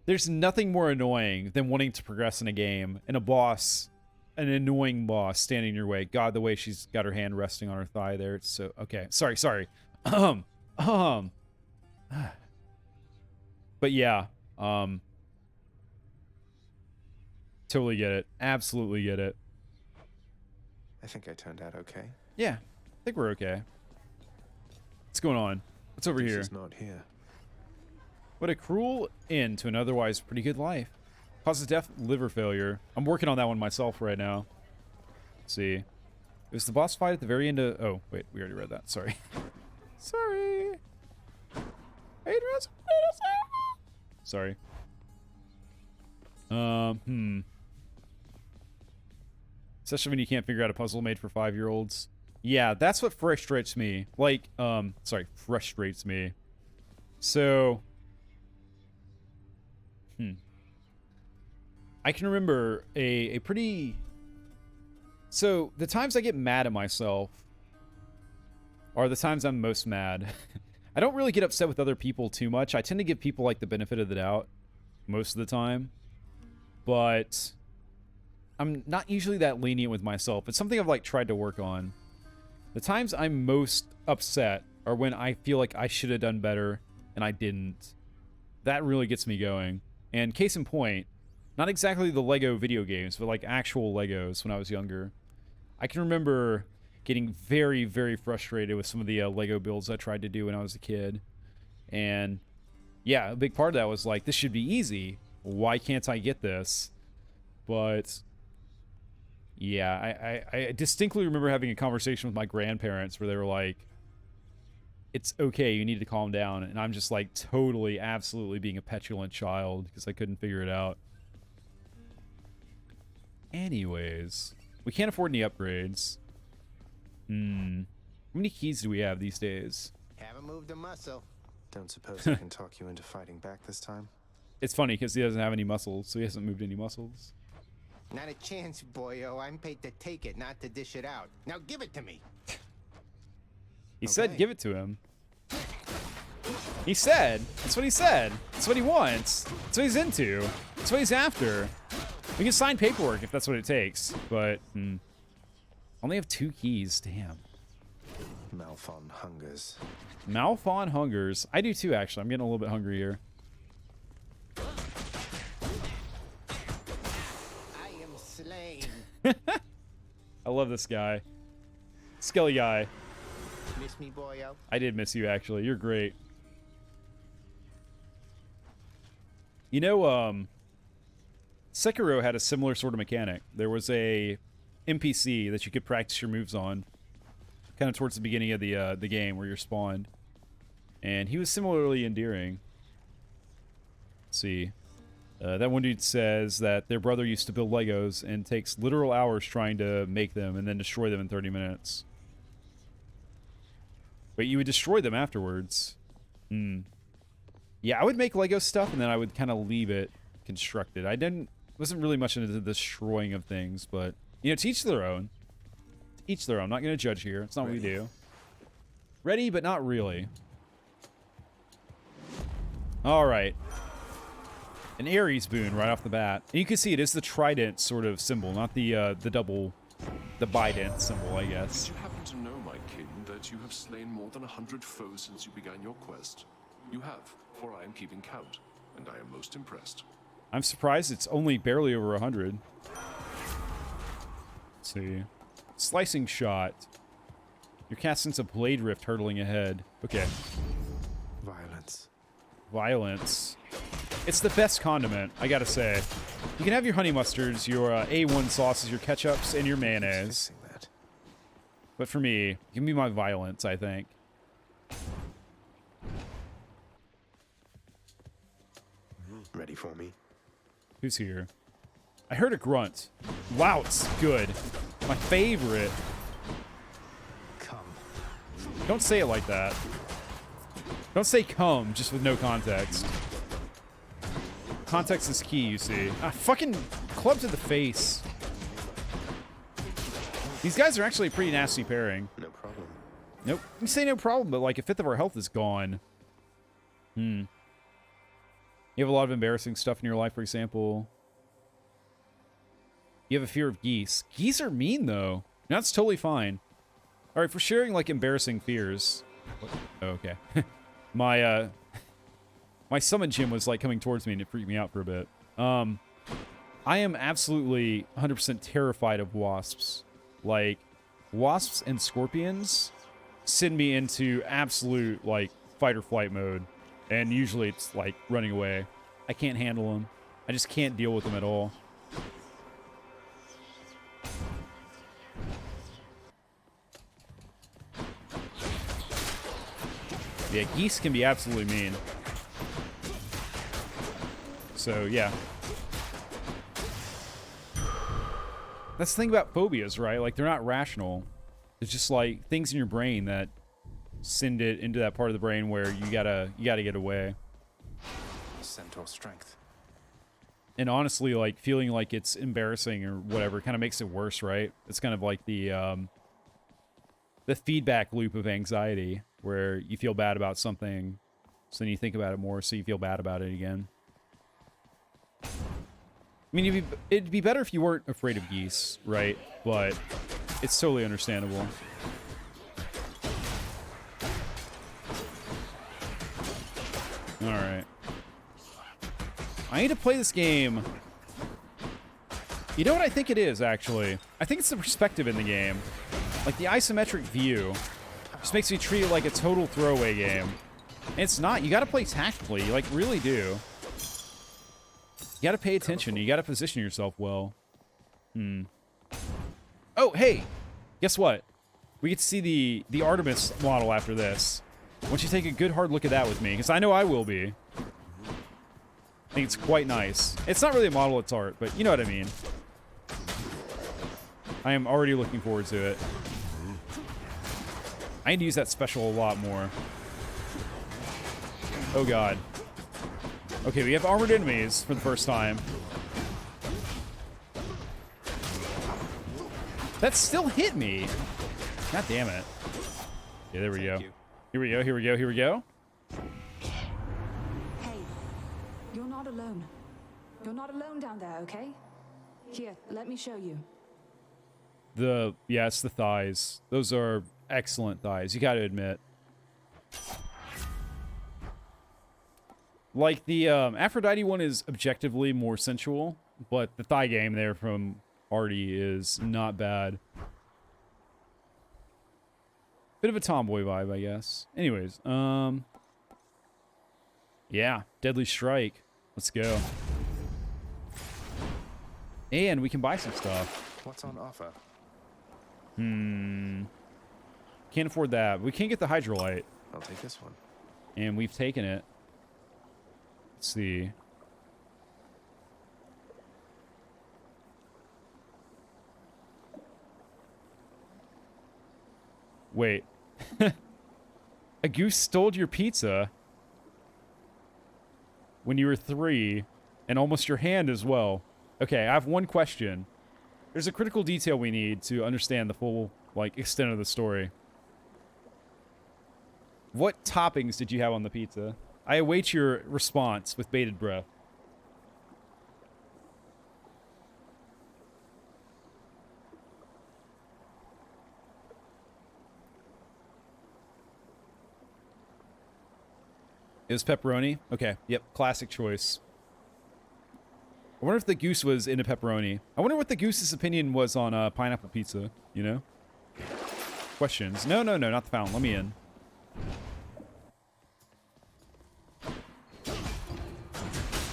there's nothing more annoying than wanting to progress in a game, and a boss, an annoying boss, standing in your way. God, the way she's got her hand resting on her thigh there. It's so, okay. Sorry. But yeah, totally get it. Absolutely get it. I think I turned out okay. Yeah, I think we're okay. What's going on? What's over here? Is not here. What a cruel end to an otherwise pretty good life. Causes death, liver failure. I'm working on that one myself right now. Let's see. It was the boss fight at the very end of... Oh, wait, we already read that. Sorry. Sorry. Sorry. Especially when you can't figure out a puzzle made for 5-year-olds. Yeah, that's what frustrates me. Like, frustrates me. So... I can remember a pretty... So, the times I get mad at myself are the times I'm most mad. I don't really get upset with other people too much. I tend to give people, like, the benefit of the doubt most of the time. But I'm not usually that lenient with myself. It's something I've, like, tried to work on. The times I'm most upset are when I feel like I should have done better and I didn't. That really gets me going. And case in point, not exactly the Lego video games, but, like, actual Legos when I was younger. I can remember getting very, very frustrated with some of the Lego builds I tried to do when I was a kid. And yeah, a big part of that was like, this should be easy. Why can't I get this? But yeah, I distinctly remember having a conversation with my grandparents where they were like, it's okay, you need to calm down. And I'm just like totally, absolutely being a petulant child because I couldn't figure it out. Anyways, we can't afford any upgrades. How many keys do we have these days? Haven't moved a muscle. Don't suppose I can talk you into fighting back this time? It's funny because he doesn't have any muscles, so he hasn't moved any muscles. Not a chance, boyo. I'm paid to take it, not to dish it out. Now give it to me. He said give it to him. He said. That's what he said. That's what he wants. That's what he's into. That's what he's after. We can sign paperwork if that's what it takes, but only have 2 keys. Damn. Malphon hungers. Malphon hungers. I do too, actually. I'm getting a little bit hungry here. I am slain. I love this guy. Skelly guy. Miss me, boyo? I did miss you, actually. You're great. You know, Sekiro had a similar sort of mechanic. There was a NPC that you could practice your moves on, kind of towards the beginning of the game where you're spawned, and he was similarly endearing. Let's see, that one dude says that their brother used to build Legos and takes literal hours trying to make them and then destroy them in 30 minutes. But you would destroy them afterwards. Yeah, I would make Lego stuff and then I would kind of leave it constructed. Wasn't really much into the destroying of things, but you know, to each their own. Each their own. I'm not going to judge here. It's not what we do. Ready, but not really. All right. An Ares boon right off the bat. And you can see it is the trident sort of symbol, not the bident symbol, I guess. Did you happen to know, my kin, that you have slain more than 100 foes since you began your quest? You have, for I am keeping count, and I am most impressed. I'm surprised it's only barely over 100. Let's see. Slicing shot. You're casting some blade rift hurtling ahead. Okay. Violence. Violence. It's the best condiment, I gotta say. You can have your honey mustards, your A1 sauces, your ketchups, and your mayonnaise. But for me, give me my violence, I think. Who's here? I heard a grunt. Wow, it's good. My favorite. Come. Don't say it like that. Don't say come just with no context. Context is key, you see. Ah, fucking club to the face. These guys are actually a pretty nasty pairing. No problem. Nope. You say no problem, but like a fifth of our health is gone. You have a lot of embarrassing stuff in your life, for example. You have a fear of geese. Geese are mean, though. That's totally fine. All right, for sharing, like, embarrassing fears. What? Oh, okay. My summon gym was, like, coming towards me, and it freaked me out for a bit. I am absolutely 100% terrified of wasps. Like, wasps and scorpions send me into absolute, like, fight or flight mode. And usually it's, like, running away. I can't handle them. I just can't deal with them at all. Yeah, geese can be absolutely mean. So, yeah. That's the thing about phobias, right? Like, they're not rational. It's just, like, things in your brain that send it into that part of the brain where you gotta get away. Centaur strength. And honestly, like, feeling like it's embarrassing or whatever kind of makes it worse, right? It's kind of like the feedback loop of anxiety, where you feel bad about something, so then you think about it more, so you feel bad about it again. I mean, it'd be better if you weren't afraid of geese, right? But it's totally understandable. Alright. I need to play this game. You know what I think it is, actually? I think it's the perspective in the game. Like, the isometric view just makes me treat it like a total throwaway game. And it's not. You gotta play tactically. You, like, really do. You gotta pay attention. You gotta position yourself well. Oh, hey! Guess what? We get to see the Artemis model after this. Why don't you take a good hard look at that with me? Because I know I will be. I think it's quite nice. It's not really a model, it's art, but you know what I mean. I am already looking forward to it. I need to use that special a lot more. Oh god. Okay, we have armored enemies for the first time. That still hit me. God damn it. Yeah, there we go. Here we go, here we go, here we go. Hey, you're not alone. You're not alone down there, okay? Here, let me show you. Yeah, it's the thighs. Those are excellent thighs, you gotta admit. Like, the Aphrodite one is objectively more sensual, but the thigh game there from Artie is not bad. Bit of a tomboy vibe, I guess. Anyways, yeah, Deadly Strike. Let's go. And we can buy some stuff. What's on offer? Can't afford that. We can't get the Hydrolite. I'll take this one. And we've taken it. Let's see. Wait. A goose stole your pizza when you were 3, and almost your hand as well. Okay, I have one question. There's a critical detail we need to understand the full, like, extent of the story. What toppings did you have on the pizza? I await your response with bated breath. It was pepperoni? Okay, yep, classic choice. I wonder if the goose was into pepperoni. I wonder what the goose's opinion was on pineapple pizza, you know? Questions. No, no, no, not the fountain. Let me in.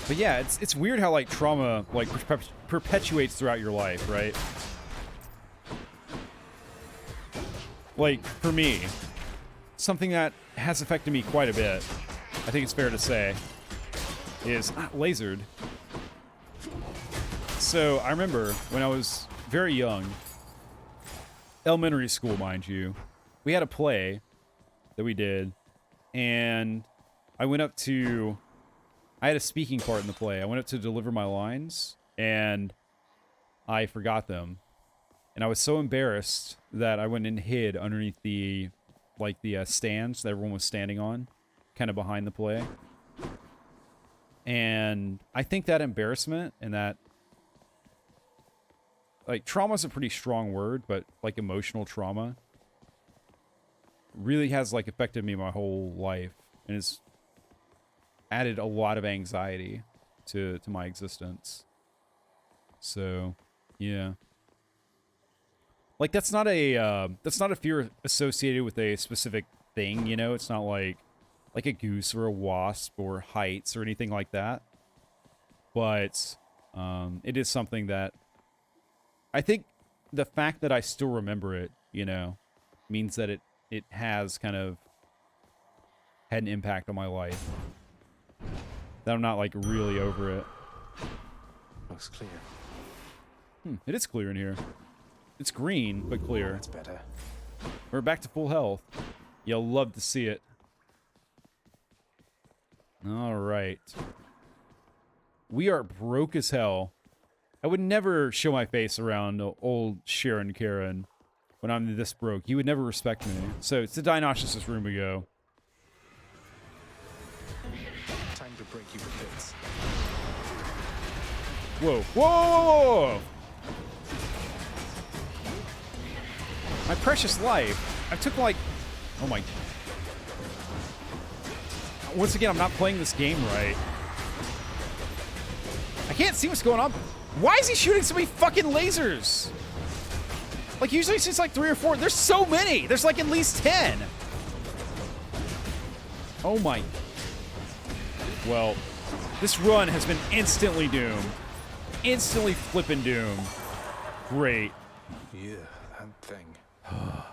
But yeah, it's weird how, like, trauma, like, perpetuates throughout your life, right? Like, for me, something that has affected me quite a bit, I think it's fair to say, is lasered. so I remember when I was very young, elementary school, mind you, we had a play that we did, and I had a speaking part in the play. I went up to deliver my lines, and I forgot them. And I was so embarrassed that I went and hid underneath the stands that everyone was standing on, kind of behind the play. And I think that embarrassment and that, like, trauma is a pretty strong word, but, like, emotional trauma really has, like, affected me my whole life. And it's added a lot of anxiety to my existence. So, yeah. Like, that's not a fear associated with a specific thing, you know? It's not like a goose or a wasp or heights or anything like that. But it is something that I think the fact that I still remember it, you know, means that it has kind of had an impact on my life. That I'm not, like, really over it. Looks clear. It is clear in here. It's green, but clear. That's better. We're back to full health. You'll love to see it. Alright. We are broke as hell. I would never show my face around old Sharon Karen when I'm this broke. He would never respect me. So, it's to Dionysus' room we go. Time to break you to bits. Whoa. Whoa, whoa, whoa, whoa! My precious life. I took, like... Oh, my... Once again, I'm not playing this game right. I can't see what's going on. Why is he shooting so many fucking lasers? Like, usually it's just like 3 or 4. There's so many. There's like at least 10. Oh my. Well, this run has been instantly doomed. Instantly flippin' doomed. Great. Yeah, that thing. Oh,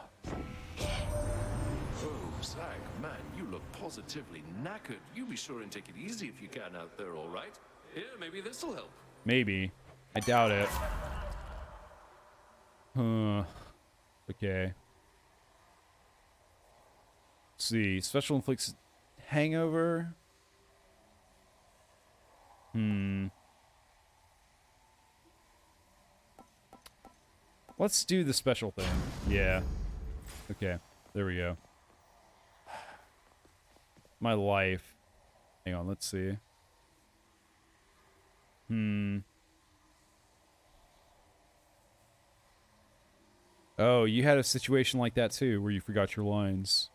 Zach, man, you look positively knackered. You be sure and take it easy if you can out there, all right? Here, maybe this'll help. Maybe. I doubt it. Okay. Let's see. Special inflicts hangover. Let's do the special thing. Yeah. Okay. There we go. My life. Hang on, let's see. Oh, you had a situation like that too, where you forgot your lines.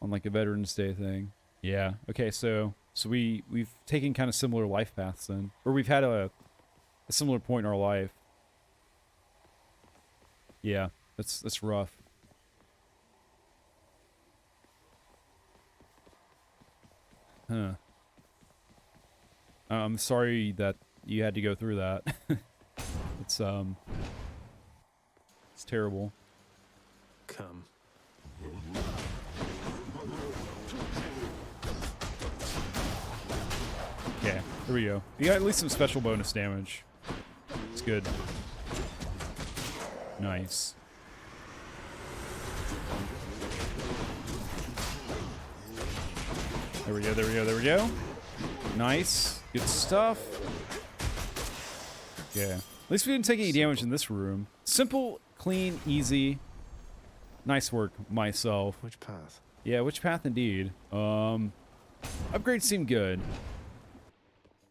On like a Veterans Day thing. Yeah. Okay, so we've taken kind of similar life paths then. Or we've had a similar point in our life. Yeah, that's rough. Huh. I'm sorry that you had to go through that. It's terrible. Come. Okay, here we go. You got at least some special bonus damage. It's good. Nice. There we go, there we go, there we go. Nice. Good stuff. Yeah. At least we didn't take any damage in this room. Simple, clean, easy. Nice work, myself. Which path? Yeah, which path indeed. Upgrades seem good.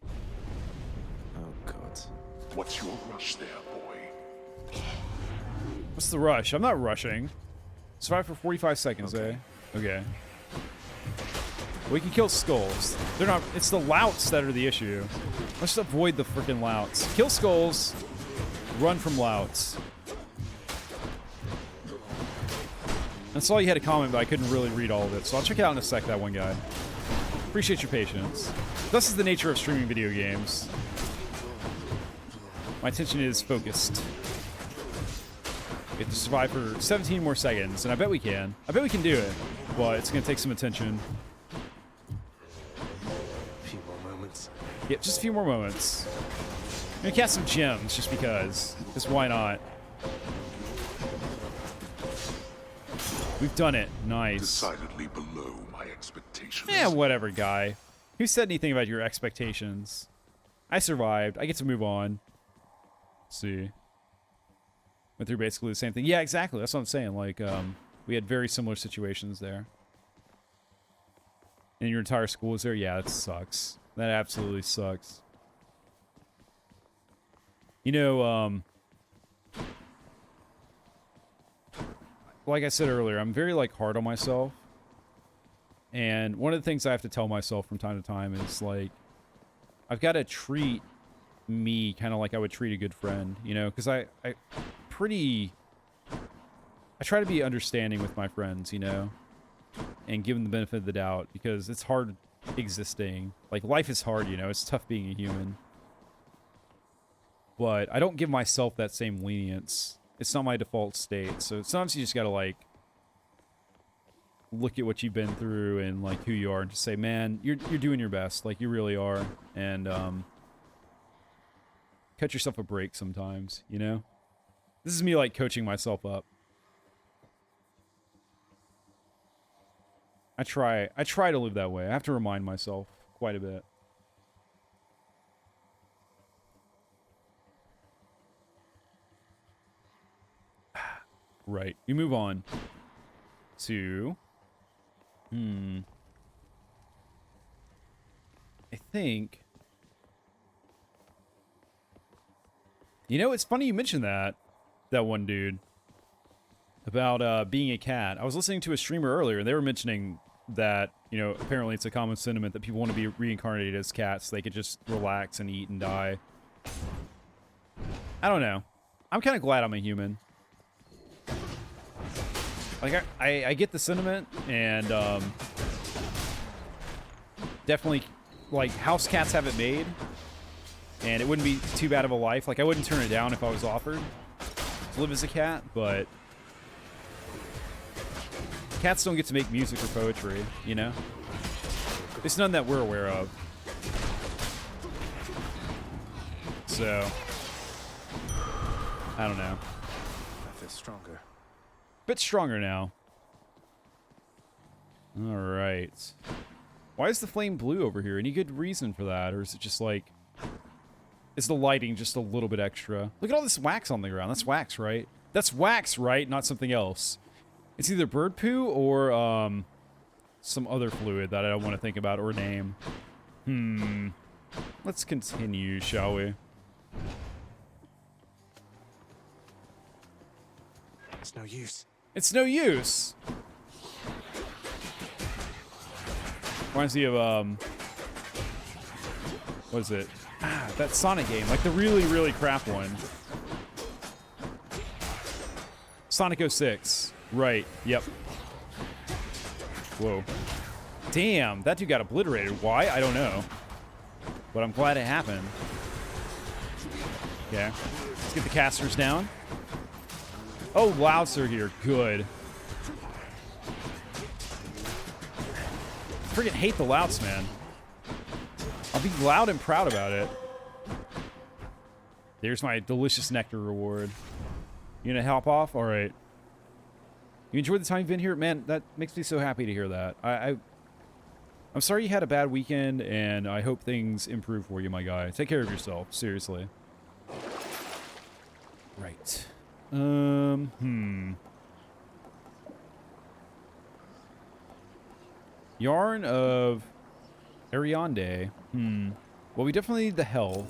Oh, God. What's your rush there, boy? What's the rush? I'm not rushing. Survive for 45 seconds, eh? Okay. We can kill skulls. They're not... It's the louts that are the issue. Let's just avoid the freaking louts. Kill skulls. Run from louts. That's all you had to comment, but I couldn't really read all of it. So I'll check it out in a sec, that one guy. Appreciate your patience. This is the nature of streaming video games. My attention is focused. We have to survive for 17 more seconds, and I bet we can. I bet we can do it, but it's going to take some attention. A few more moments. Yep, just a few more moments. I'm gonna cast some gems just because. Just why not? We've done it. Nice. Decidedly below my expectations. Yeah, whatever, guy. Who said anything about your expectations? I survived. I get to move on. Let's see. Went through basically the same thing. Yeah, exactly. That's what I'm saying. Like, we had very similar situations there. And your entire school is there? Yeah, that sucks. That absolutely sucks. You know, like I said earlier, I'm very, like, hard on myself. And one of the things I have to tell myself from time to time is, like, I've got to treat me kind of like I would treat a good friend, you know? Because I try to be understanding with my friends, you know? And give them the benefit of the doubt, because it's hard existing. Like, life is hard, you know? It's tough being a human. But I don't give myself that same lenience. It's not my default state. So sometimes you just gotta, like, look at what you've been through and, like, who you are and just say, man, you're doing your best. Like, you really are. And, cut yourself a break sometimes, you know? This is me, like, coaching myself up. I try to live that way. I have to remind myself quite a bit. Right. We move on to... I think... You know, it's funny you mentioned that one dude. About being a cat. I was listening to a streamer earlier, and they were mentioning that, you know, apparently it's a common sentiment that people want to be reincarnated as cats so they could just relax and eat and die. I don't know. I'm kind of glad I'm a human. Like, I get the sentiment, and definitely, like, house cats have it made, and it wouldn't be too bad of a life. Like, I wouldn't turn it down if I was offered to live as a cat, but cats don't get to make music or poetry, you know? It's none that we're aware of. So, I don't know. I feel stronger. Bit stronger now. Alright. Why is the flame blue over here? Any good reason for that? Or is it just like... Is the lighting just a little bit extra? Look at all this wax on the ground. That's wax, right? That's wax, right? Not something else. It's either bird poo or some other fluid that I don't want to think about or name. Let's continue, shall we? It's no use. It's no use! Reminds me of, what is it? Ah, that Sonic game. Like the really, really crap one. Sonic 06. Right, yep. Whoa. Damn, that dude got obliterated. Why? I don't know. But I'm glad it happened. Okay. Let's get the casters down. Oh, louds are here. Good. I freaking hate the louds, man. I'll be loud and proud about it. There's my delicious nectar reward. You gonna hop off? All right. You enjoyed the time you've been here? Man, that makes me so happy to hear that. I'm sorry you had a bad weekend, and I hope things improve for you, my guy. Take care of yourself. Seriously. Right. Yarn of Ariande. Well, we definitely need the hell.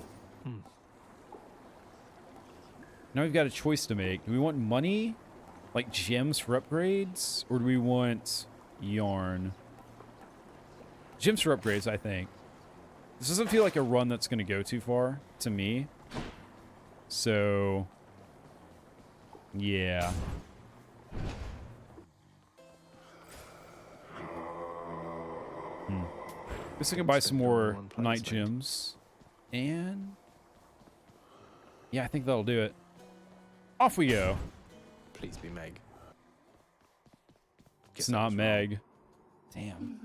Now we've got a choice to make. Do we want money? Like gems for upgrades? Or do we want yarn? Gems for upgrades, I think. This doesn't feel like a run that's going to go too far to me. So, yeah. Guess I can buy some more night gems. And yeah, I think that'll do it. Off we go. Please be Meg. It's not Meg. Damn.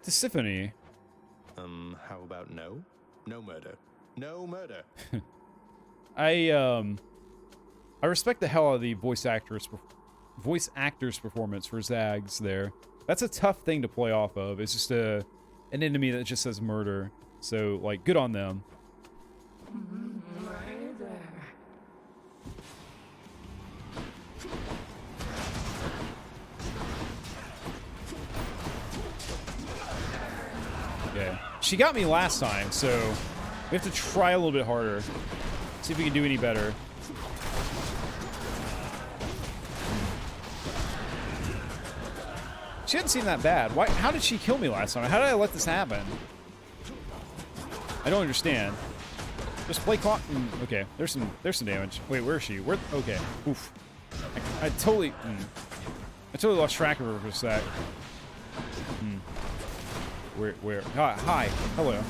Tisiphone. How about no? No murder. No murder. I respect the hell out of the voice actor's performance for Zags there. That's a tough thing to play off of. It's just an enemy that just says murder. So, like, good on them. Right there. Okay. She got me last time, so we have to try a little bit harder. See if we can do any better. She didn't seem that bad. Why? How did she kill me last time? How did I let this happen? I don't understand. Just play clock. Okay, there's some damage. Wait, where is she? Where? Okay. Oof. I totally lost track of her for a sec. Where? Hi. Hello.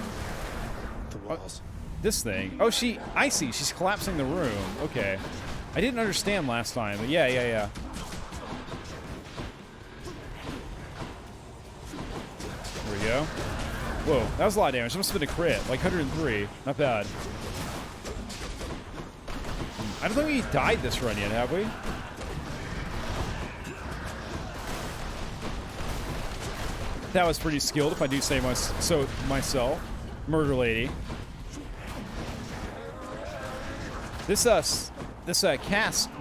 The walls. This thing. Oh, I see. She's collapsing the room. Okay. I didn't understand last time, but yeah. There we go. Whoa, that was a lot of damage. That must have been a crit. Like 103. Not bad. I don't think we died this run yet, have we? That was pretty skilled, if I do say myself. Murder lady. This cast,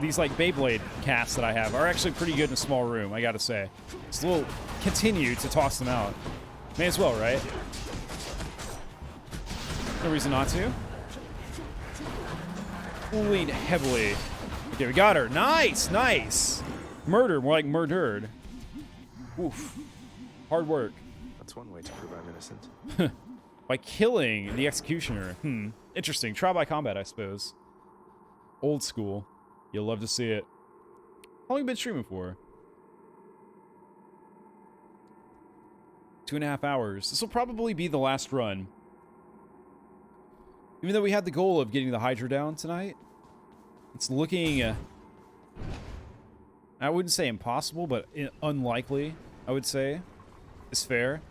these like Beyblade casts that I have are actually pretty good in a small room, I gotta say. So we'll continue to toss them out. May as well, right? No reason not to. Lean heavily. Okay, we got her. Nice! Murder, more like murdered. Oof. Hard work. That's one way to prove I'm innocent. By killing the executioner. Interesting. Trial by combat, I suppose. Old school. You'll love to see it. How long have you been streaming for? 2.5 hours. This will probably be the last run. Even though we had the goal of getting the Hydra down tonight, it's looking... I wouldn't say impossible, but unlikely, I would say. Is fair.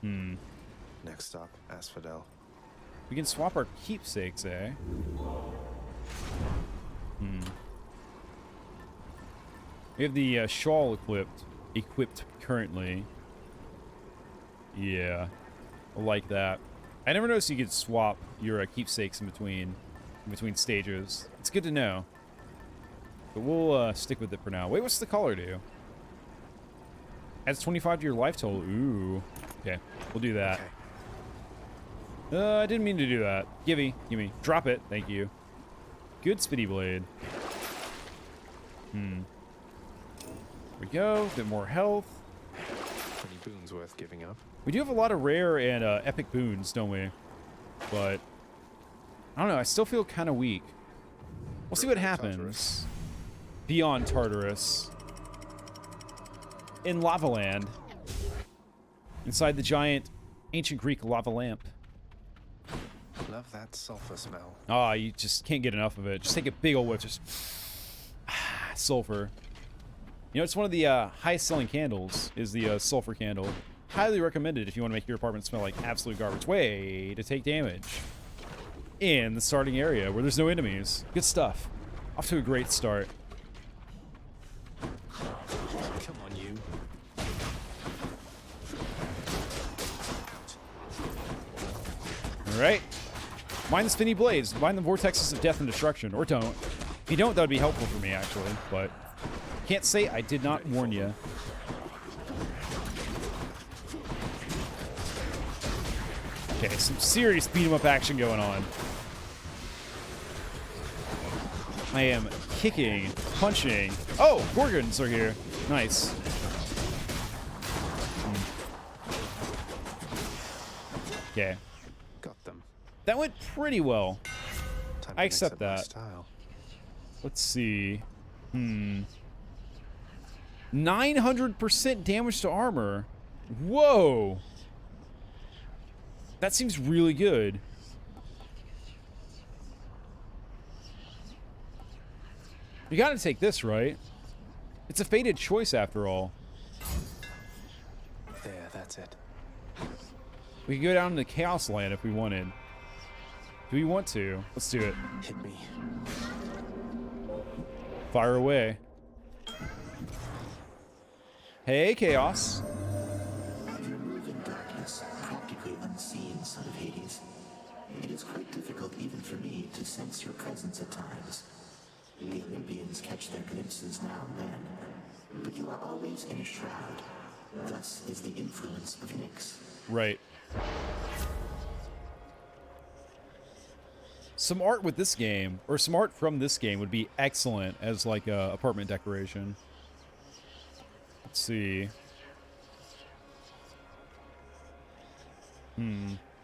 Next stop, Asphodel. We can swap our keepsakes, eh? We have the shawl equipped currently. Yeah, I like that. I never noticed you could swap your keepsakes in between stages. It's good to know. But we'll stick with it for now. Wait, what's the collar do? Adds 25 to your life total. Ooh. Okay, we'll do that. Okay. I didn't mean to do that. Gimme. Drop it. Thank you. Good spitty blade. There we go. A bit more health. Any boons worth giving up? We do have a lot of rare and epic boons, don't we? But I don't know. I still feel kind of weak. We'll see what happens. Tartarus. Beyond Tartarus. In Lava Land. Inside the giant ancient Greek lava lamp. Love that sulfur smell. Ah, you just can't get enough of it. Just take a big old whiff. Just sulfur. You know, it's one of the highest selling candles is the sulfur candle. Highly recommended if you want to make your apartment smell like absolute garbage. Way to take damage in the starting area where there's no enemies. Good stuff. Off to a great start. Come on, you. All right. Mind the spinny blades. Mind the vortexes of death and destruction. Or don't. If you don't, that would be helpful for me, actually. But can't say I did not warn you. Okay, some serious beat-em-up action going on. I am kicking, punching. Oh, Gorgons are here. Nice. Okay. Got them. That went pretty well. Time I accept to mix up my that. style. Let's see. 900% damage to armor. Whoa. That seems really good. You gotta take this, right? It's a fated choice after all. There, that's it. We can go down to Chaos Land if we wanted. Do we want to? Let's do it. Hit me. Fire away. Hey, Chaos. You move in darkness, practically unseen, son of Hades. It is quite difficult even for me to sense your presence at times. The Olympians catch their glimpses now and then, but you are always in a shroud. Thus is the influence of Nyx. Right. Some art with this game, or some art from this game, would be excellent as like a apartment decoration. Let's see.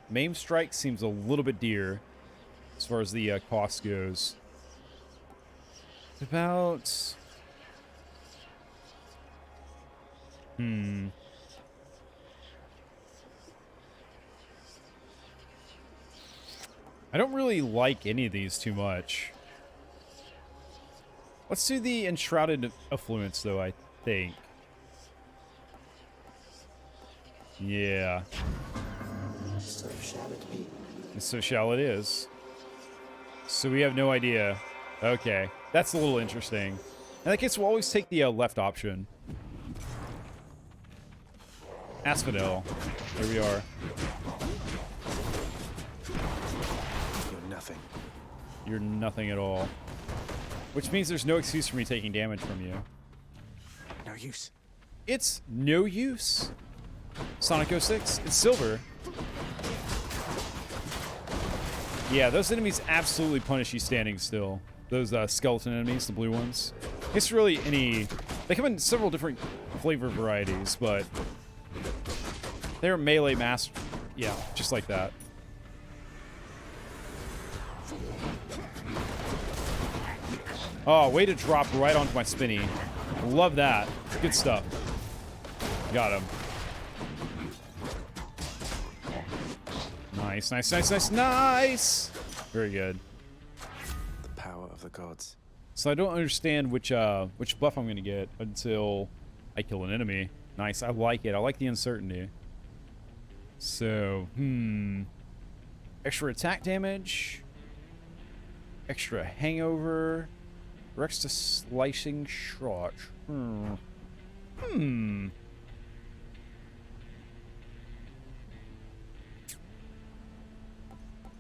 Maim Strike seems a little bit dear as far as the cost goes. About... I don't really like any of these too much. Let's do the Enshrouded Affluence, though, I think. Yeah. So shall it be. And so shall it is. So we have no idea. Okay. That's a little interesting. In that case, we'll always take the left option. Asphodel. There we are. You're nothing. You're nothing at all. Which means there's no excuse for me taking damage from you. No use. It's no use. Sonic 06. It's silver. Yeah, those enemies absolutely punish you standing still. Those skeleton enemies, the blue ones. It's really any... They come in several different flavor varieties, but... They're melee master... Yeah, just like that. Oh, way to drop right onto my spinny. Love that. Good stuff. Got him. Nice, nice, nice, nice, nice! Very good. The power of the gods. So I don't understand which buff I'm gonna get until I kill an enemy. Nice, I like it. I like the uncertainty. So, extra attack damage. Extra hangover. Rex to slicing shot.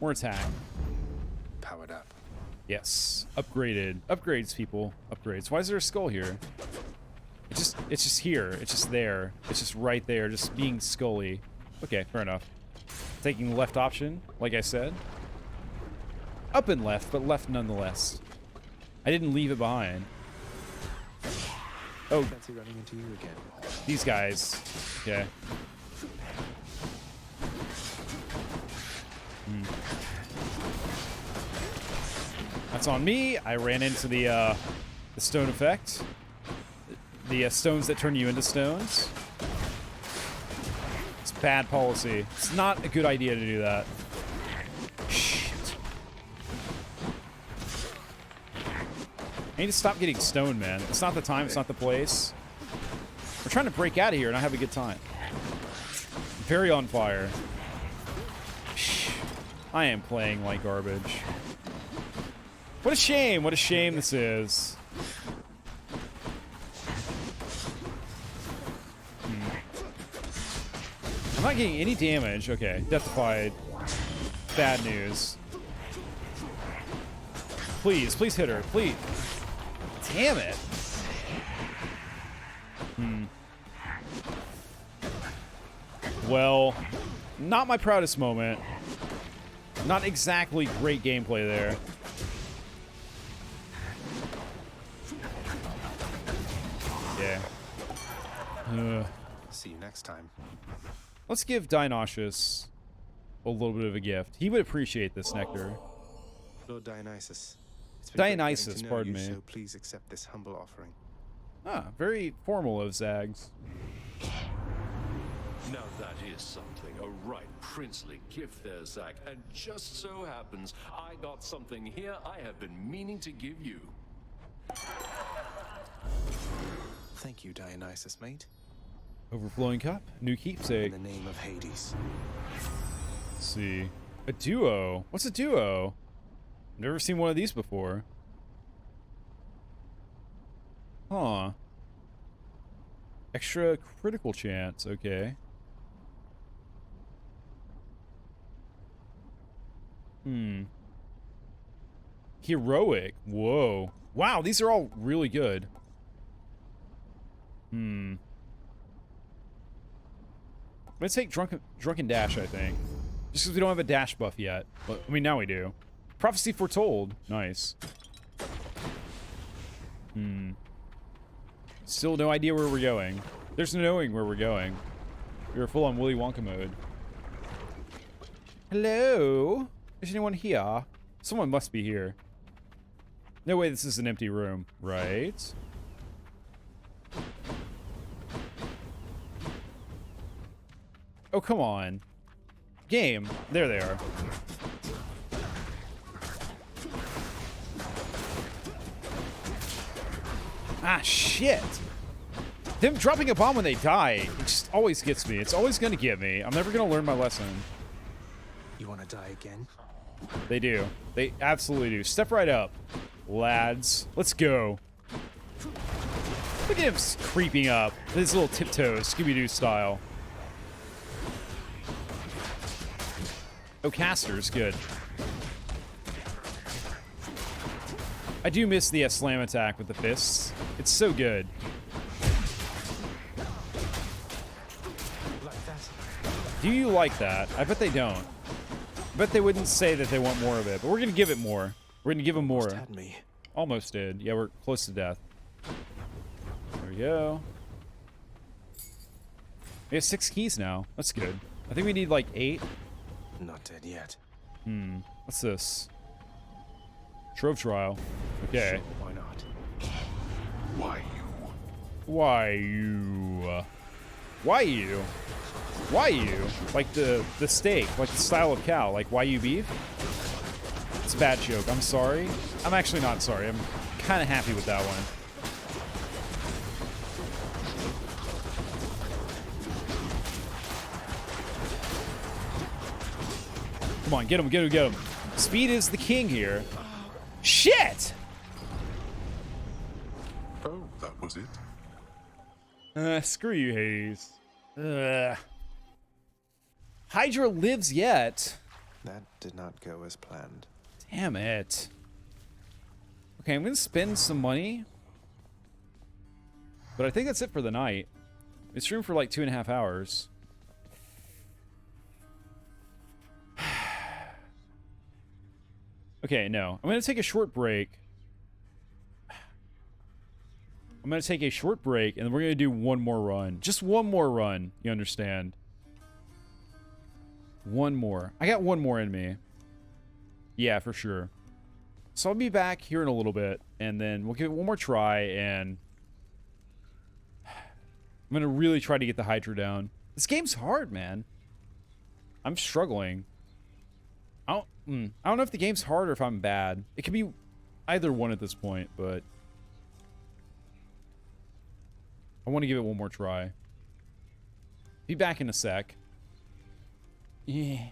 More attack. Powered up. Yes. Upgraded. Upgrades, people. Upgrades. Why is there a skull here? It's just here. It's just there. It's just right there. Just being scully. Okay, fair enough. Taking the left option, like I said. Up and left, but left nonetheless. I didn't leave it behind. Oh. Fancy running into you again. These guys. Okay. That's on me. I ran into the stone effect. The stones that turn you into stones. It's bad policy. It's not a good idea to do that. Shit. I need to stop getting stoned, man. It's not the time. It's not the place. We're trying to break out of here and I have a good time. Very on fire. I am playing like garbage. What a shame. What a shame this is. I'm not getting any damage. Okay, deathified. Bad news. Please, please hit her. Please. Damn it. Well, not my proudest moment. Not exactly great gameplay there. Yeah. See you next time. Let's give Dionysus a little bit of a gift. He would appreciate this nectar. Lord Dionysus. It's been great Dionysus, getting to know pardon you, me. So please accept this humble offering. Ah, very formal of Zags. Now that is something, a right princely gift there, Zach. And just so happens, I got something here I have been meaning to give you. Thank you, Dionysus, mate. Overflowing cup, new keepsake. In the name of Hades. Let's see. A duo. What's a duo? I've never seen one of these before. Huh. Extra critical chance. Okay. Heroic. Whoa. Wow, these are all really good. I'm gonna take Drunken Dash, I think. Just because we don't have a dash buff yet. But, I mean, now we do. Prophecy Foretold. Nice. Still no idea where we're going. There's no knowing where we're going. We're full on Willy Wonka mode. Hello? Is anyone here? Someone must be here. No way this is an empty room, right? Oh, come on. Game. There they are. Ah, shit. Them dropping a bomb when they die, it just always gets me. It's always going to get me. I'm never going to learn my lesson. You want to die again? They do. They absolutely do. Step right up, lads. Let's go. Look at him creeping up. His little tiptoes, Scooby-Doo style. Oh, casters. Good. I do miss the slam attack with the fists. It's so good. Like that? Do you like that? I bet they don't. I bet they wouldn't say that they want more of it, but we're gonna give it more. We're gonna give them more. Almost had me. Almost did. Yeah, we're close to death. There we go. We have 6 keys now. That's good. I think we need like 8. Not dead yet. What's this? Trove trial. Okay. Sure, why not? Why you? Why you? Why you? Why you? Like the steak, like the style of cow, like why you beef? It's a bad joke. I'm sorry. I'm actually not sorry. I'm kind of happy with that one. Come on, get him, get him, get him. Speed is the king here. Shit! Oh, that was it? Screw you, Hades. Hydra lives yet. That did not go as planned. Damn it. Okay, I'm gonna spend some money. But I think that's it for the night. We streamed for like 2.5 hours. Okay, no. I'm gonna take a short break. I'm gonna take a short break, and then we're gonna do one more run. Just one more run, you understand? One more. I got one more in me. Yeah, for sure. So I'll be back here in a little bit, and then we'll give it one more try, and I'm gonna really try to get the Hydra down. This game's hard, man. I'm struggling. I don't know if the game's hard or if I'm bad. It could be either one at this point, but I want to give it one more try. Be back in a sec. Yeah.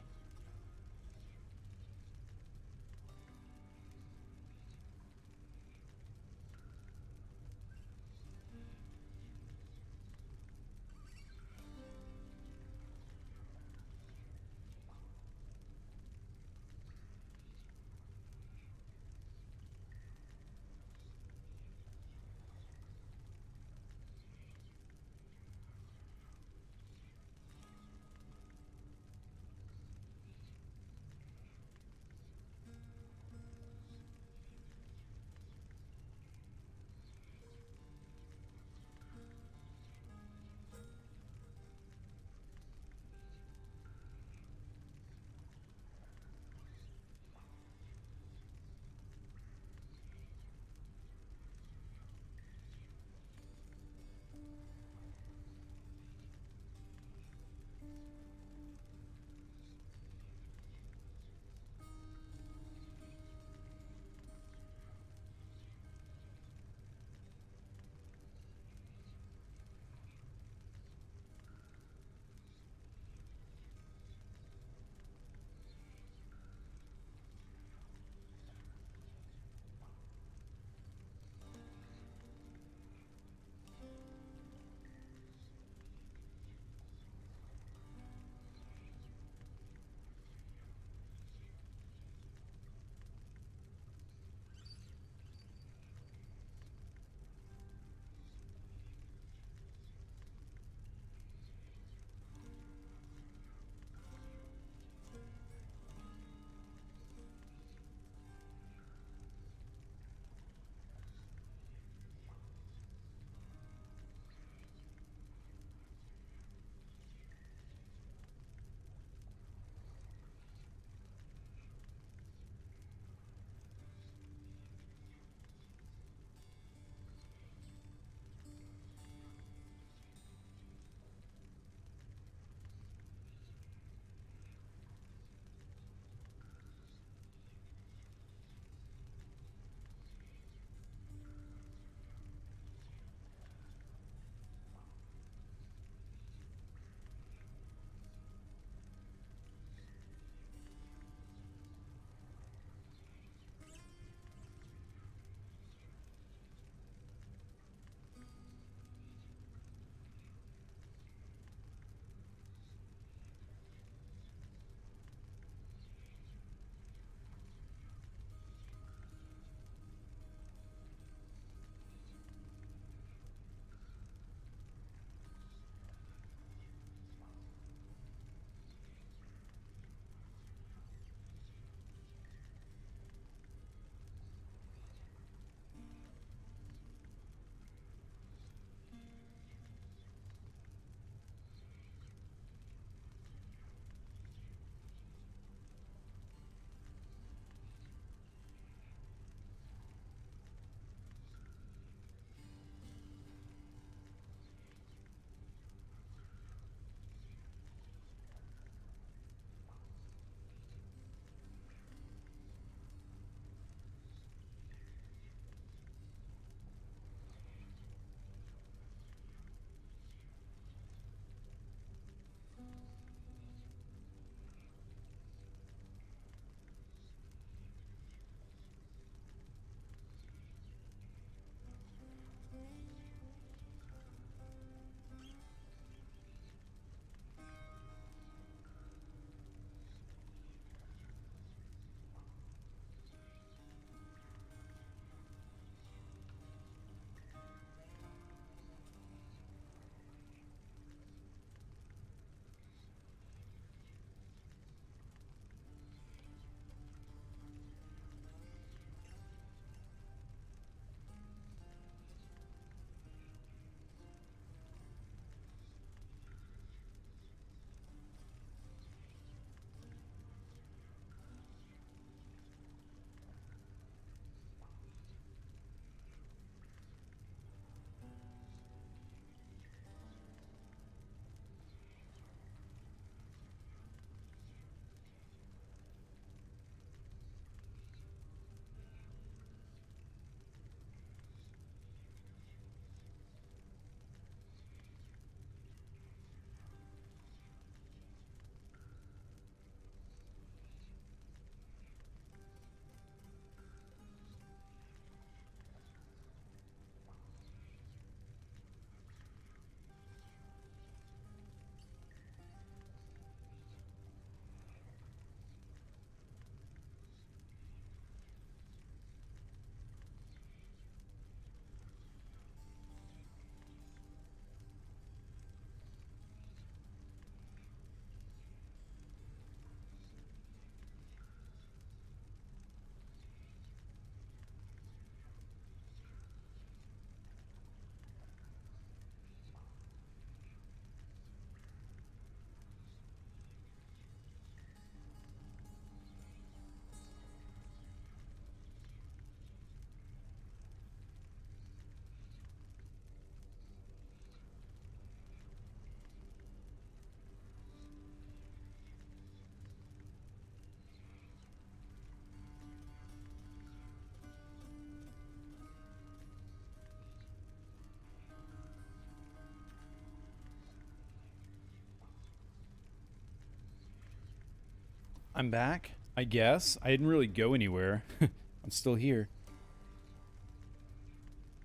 I'm back, I guess. I didn't really go anywhere. I'm still here.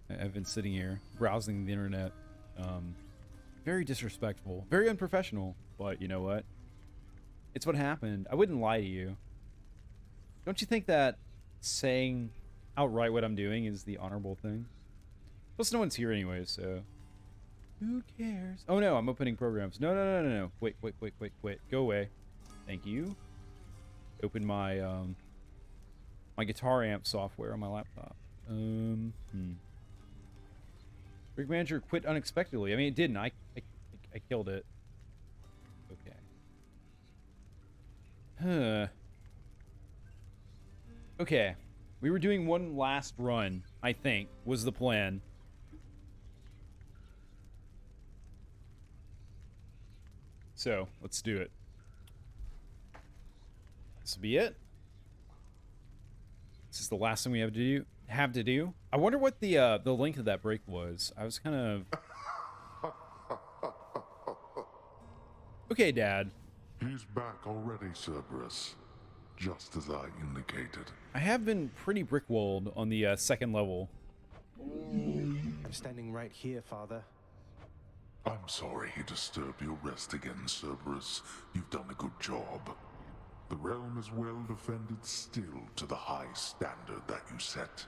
I've been sitting here, browsing the internet. Very disrespectful. Very unprofessional. But you know what? It's what happened. I wouldn't lie to you. Don't you think that saying outright what I'm doing is the honorable thing? Plus, no one's here anyway, so... Who cares? Oh no, I'm opening programs. No. Wait. Go away. Thank you. Open my, my guitar amp software on my laptop. Rig Manager quit unexpectedly. I mean, it didn't. I killed it. Okay. Huh. Okay. We were doing one last run, I think, was the plan. So, let's do it. This will be it. This is the last thing we have to do. I wonder what the length of that break was. I was kind of... Okay, Dad. He's back already, Cerberus. Just as I indicated. I have been pretty brick-walled on the second level. I'm standing right here, Father. I'm sorry he disturbed your rest again, Cerberus. You've done a good job. The realm is well defended still to the high standard that you set.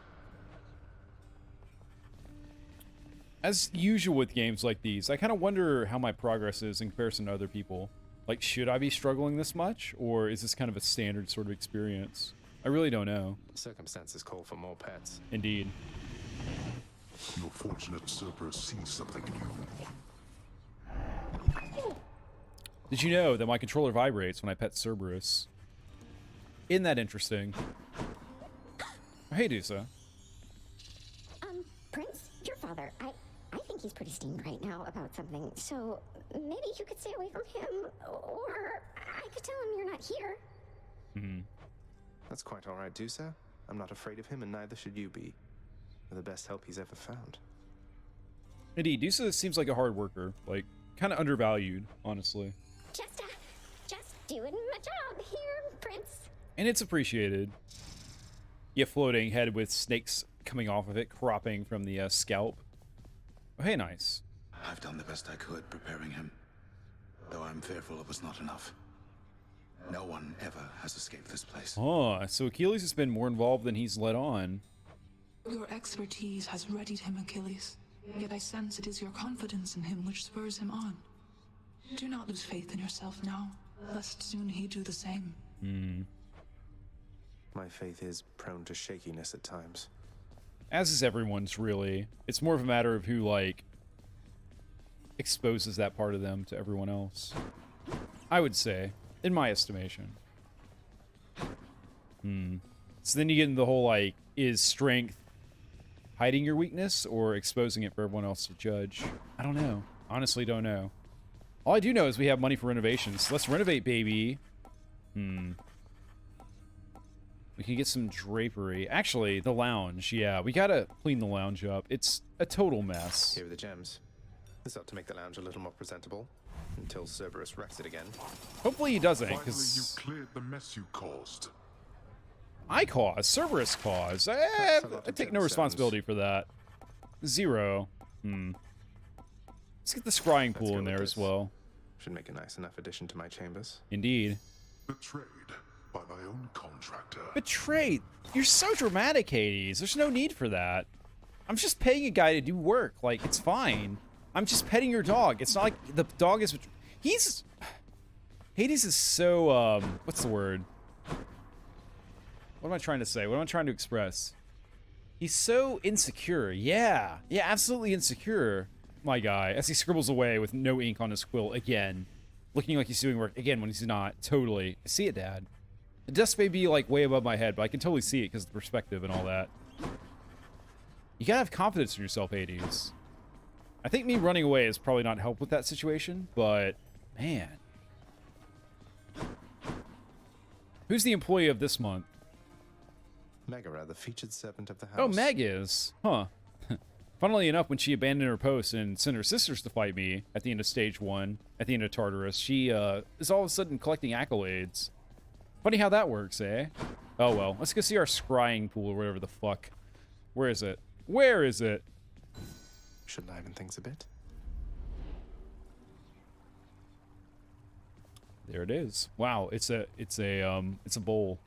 As usual with games like these, I kind of wonder how my progress is in comparison to other people. Like, should I be struggling this much? Or is this kind of a standard sort of experience? I really don't know. Circumstances call for more pets. Indeed. You're fortunate Cerberus sees something in you. Did you know that my controller vibrates when I pet Cerberus? Isn't that interesting? Oh, hey, Dusa. Prince, your father, I think he's pretty steamed right now about something, so maybe you could stay away from him, or I could tell him you're not here. Mm-hmm. That's quite all right, Dusa. I'm not afraid of him, and neither should you be. You're the best help he's ever found. Indeed, Dusa seems like a hard worker. Like, kind of undervalued, honestly. Just doing my job here, Prince. And it's appreciated. Yeah, floating head with snakes coming off of it, cropping from the scalp. Oh, hey, nice. I've done the best I could preparing him, though I'm fearful it was not enough. No one ever has escaped this place. Oh, so Achilles has been more involved than he's let on. Your expertise has readied him, Achilles. Yet I sense it is your confidence in him which spurs him on. Do not lose faith in yourself now, lest soon he do the same. My faith is prone to shakiness at times. As is everyone's, really. It's more of a matter of who, like, exposes that part of them to everyone else. I would say, in my estimation. So then you get into the whole, like, is strength hiding your weakness or exposing it for everyone else to judge? I don't know. Honestly, don't know. All I do know is we have money for renovations. Let's renovate, baby. We can get some drapery. Actually, the lounge. Yeah, we gotta clean the lounge up. It's a total mess. Here are the gems. This ought to make the lounge a little more presentable until Cerberus wrecks it again. Hopefully he doesn't, Finally, because... you cleared the mess you caused. I caused. Cerberus caused. I take no responsibility for that. Zero. Let's get the scrying pool in there as well. Should make a nice enough addition to my chambers. Indeed. Betrayed by my own contractor. Betrayed? You're so dramatic, Hades. There's no need for that. I'm just paying a guy to do work. Like, it's fine. I'm just petting your dog. It's not like the dog is... He's... Hades is so, what's the word? What am I trying to say? What am I trying to express? He's so insecure. Yeah. Yeah, absolutely insecure, my guy. As he scribbles away with no ink on his quill again. Looking like he's doing work again when he's not. Totally. I see it, Dad. The desk may be, like, way above my head, but I can totally see it because of the perspective and all that. You gotta have confidence in yourself, Hades. I think me running away has probably not helped with that situation, but, man. Who's the employee of this month? Megara, the featured servant of the house. Oh, Meg is. Huh. Funnily enough, when she abandoned her post and sent her sisters to fight me at the end of Stage 1, at the end of Tartarus, she is all of a sudden collecting accolades. Funny how that works, eh? Oh well, let's go see our scrying pool or whatever the fuck. Where is it? Where is it? Should liven things a bit. There it is. Wow, it's a bowl.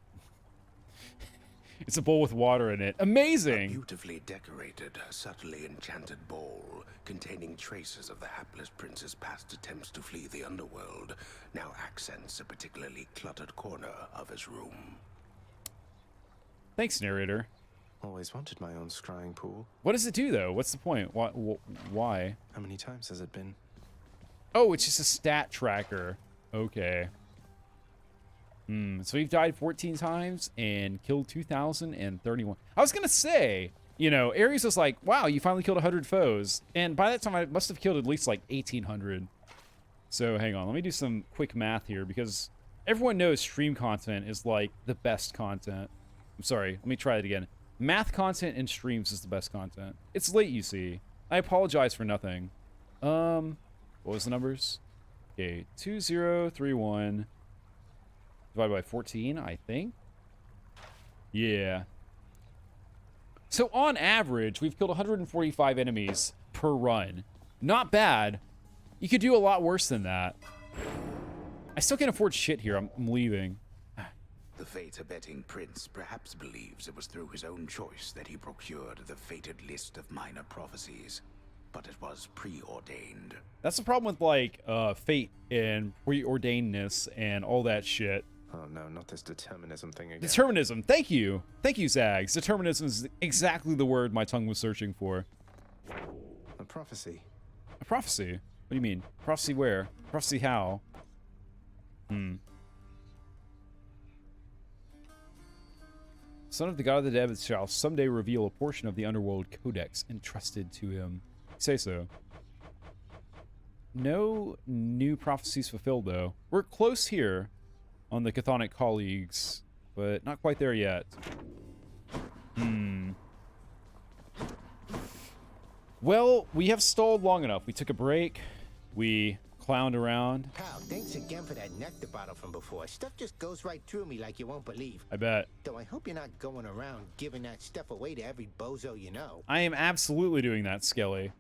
It's a bowl with water in it. Amazing! A beautifully decorated, subtly enchanted bowl containing traces of the hapless prince's past attempts to flee the underworld now accents a particularly cluttered corner of his room. Thanks, narrator. Always wanted my own scrying pool. What does it do, though? What's the point? Why? How many times has it been? Oh, it's just a stat tracker. Okay. So we've died 14 times and killed 2,031. I was gonna say, you know, Ares was like, wow, you finally killed 100 foes. And by that time, I must have killed at least like 1,800. So hang on, let me do some quick math here because everyone knows stream content is like the best content. I'm sorry, let me try it again. Math content in streams is the best content. It's late, you see. I apologize for nothing. What was the numbers? Okay, 2031 divided by 14, I think. Yeah. So on average, we've killed 145 enemies per run. Not bad. You could do a lot worse than that. I still can't afford shit here. I'm leaving. The fate-abetting prince perhaps believes it was through his own choice that he procured the fated list of minor prophecies, but it was preordained. That's the problem with, like, fate and preordainedness and all that shit. Oh no, not this determinism thing again. Determinism. Thank you. Thank you, Zags. Determinism is exactly the word my tongue was searching for. A prophecy. A prophecy? What do you mean? Prophecy where? Prophecy how? Son of the god of the dead shall someday reveal a portion of the underworld codex entrusted to him. Say so. No new prophecies fulfilled, though. We're close here on the Chthonic colleagues, but not quite there yet. Well, we have stalled long enough. We took a break. We clowned around. Pal, thanks again for that nectar bottle from before. Stuff just goes right through me like you won't believe. I bet. Though I hope you're not going around giving that stuff away to every bozo you know. I am absolutely doing that, Skelly.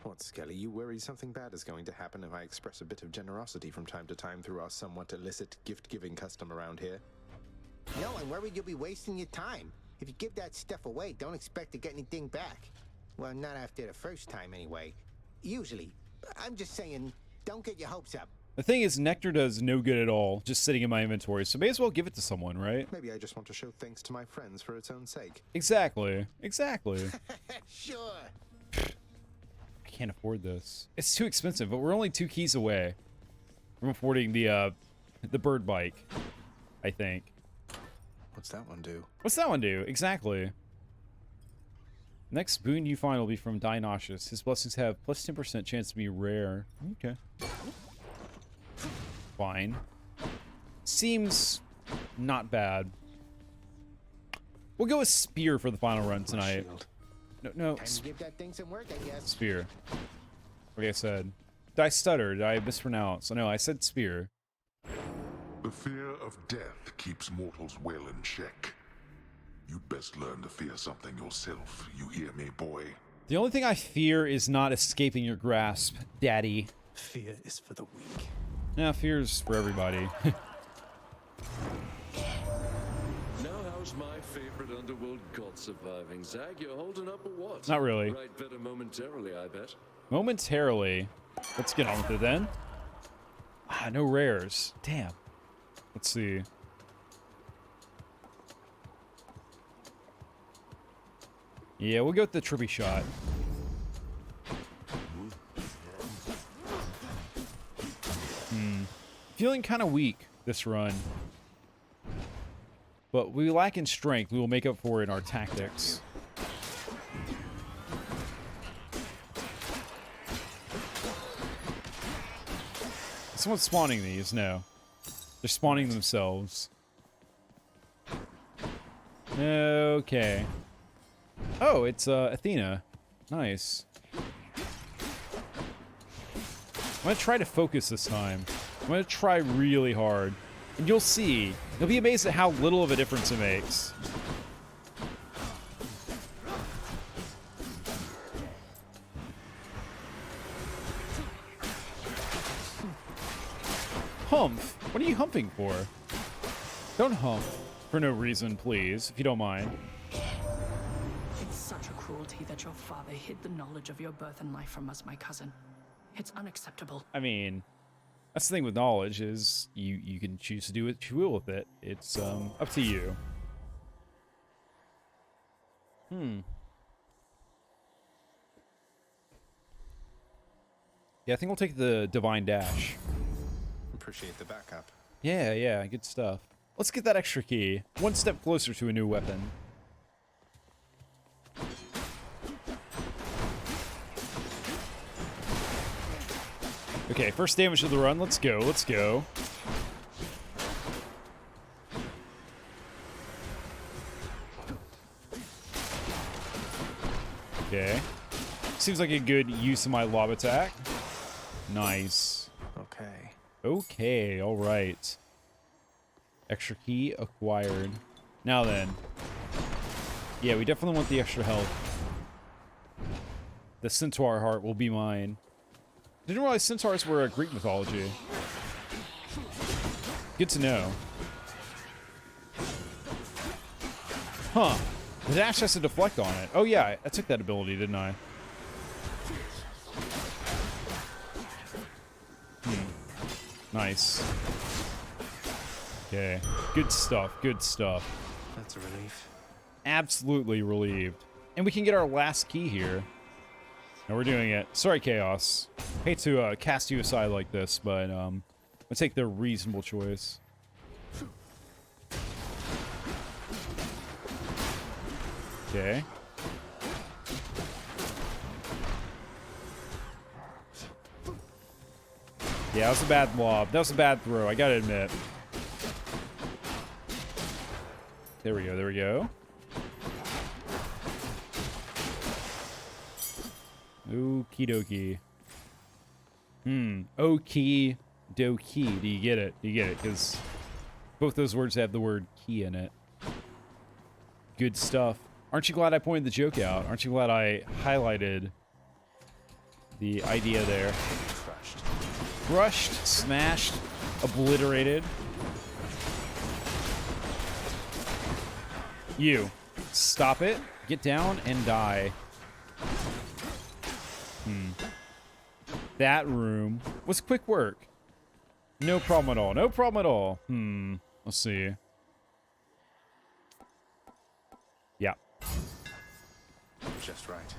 What, Skelly? You worry something bad is going to happen if I express a bit of generosity from time to time through our somewhat illicit gift-giving custom around here? No, I'm worried you'll be wasting your time. If you give that stuff away, don't expect to get anything back. Well, not after the first time, anyway. Usually. I'm just saying, don't get your hopes up. The thing is, nectar does no good at all, just sitting in my inventory, so may as well give it to someone, right? Maybe I just want to show thanks to my friends for its own sake. Exactly. Exactly. Sure. I can't afford this. It's too expensive, but we're only 2 keys away from affording the bird bike, I think. What's that one do? What's that one do? Exactly. Next boon you find will be from Dionysius. His blessings have plus 10% chance to be rare. Okay. Fine. Seems not bad. We'll go with Spear for the final run tonight. No. Time to give that thing some work, I guess. Spear. Like I said. Did I stutter? Did I mispronounce? No, I said Spear. The fear of death keeps mortals well in check. You'd best learn to fear something yourself, you hear me, boy? The only thing I fear is not escaping your grasp, Daddy. Fear is for the weak. No, fear's for everybody. Now how's my favorite underworld god surviving? Zag, you're holding up or what? Not really. Right, better momentarily, I bet. Momentarily. Let's get on with it then. Ah, no rares. Damn. Let's see. Yeah, we'll go with the trippy shot. Feeling kind of weak this run. But we lack in strength. We will make up for it in our tactics. Someone's spawning these? No. They're spawning themselves. Okay. Oh, it's Athena. Nice. I'm gonna try to focus this time. I'm gonna try really hard. And you'll see. You'll be amazed at how little of a difference it makes. Humph? What are you humping for? Don't hump for no reason, please, if you don't mind. It's such a cruelty that your father hid the knowledge of your birth and life from us, my cousin. It's unacceptable. I mean, that's the thing with knowledge is you can choose to do what you will with it. It's up to you. Yeah, I think we'll take the Divine Dash. Appreciate the backup. Yeah, good stuff. Let's get that extra key. One step closer to a new weapon. Okay, first damage of the run. Let's go, let's go. Okay. Seems like a good use of my lob attack. Nice. Okay. Okay, alright. Extra key acquired. Now then. Yeah, we definitely want the extra health. The centaur heart will be mine. Didn't realize centaurs were a Greek mythology. Good to know. Huh. The dash has to deflect on it. Oh yeah, I took that ability, didn't I? Nice. Okay. Good stuff. Good stuff. That's a relief. Absolutely relieved. And we can get our last key here. And we're doing it. Sorry, Chaos. Hate to cast you aside like this, but I'll take the reasonable choice. Okay. Yeah, that was a bad lob. That was a bad throw, I gotta admit. There we go, there we go. Okie dokie. Okie dokie. Do you get it? Do you get it? Because both those words have the word key in it. Good stuff. Aren't you glad I pointed the joke out? Aren't you glad I highlighted the idea there? Crushed, smashed, obliterated. You. Stop it. Get down and die. That room was quick work. No problem at all. No problem at all. Let's see. Yeah. Just right.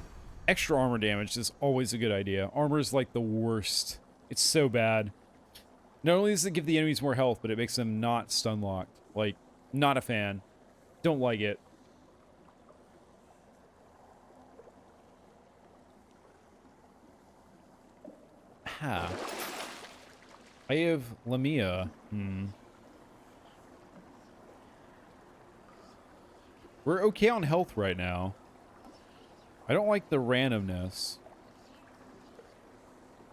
Extra armor damage is always a good idea. Armor is like the worst. It's so bad. Not only does it give the enemies more health, but it makes them not stun locked. Like, not a fan. Don't like it. Ha. I have Lamia. We're okay on health right now. I don't like the randomness.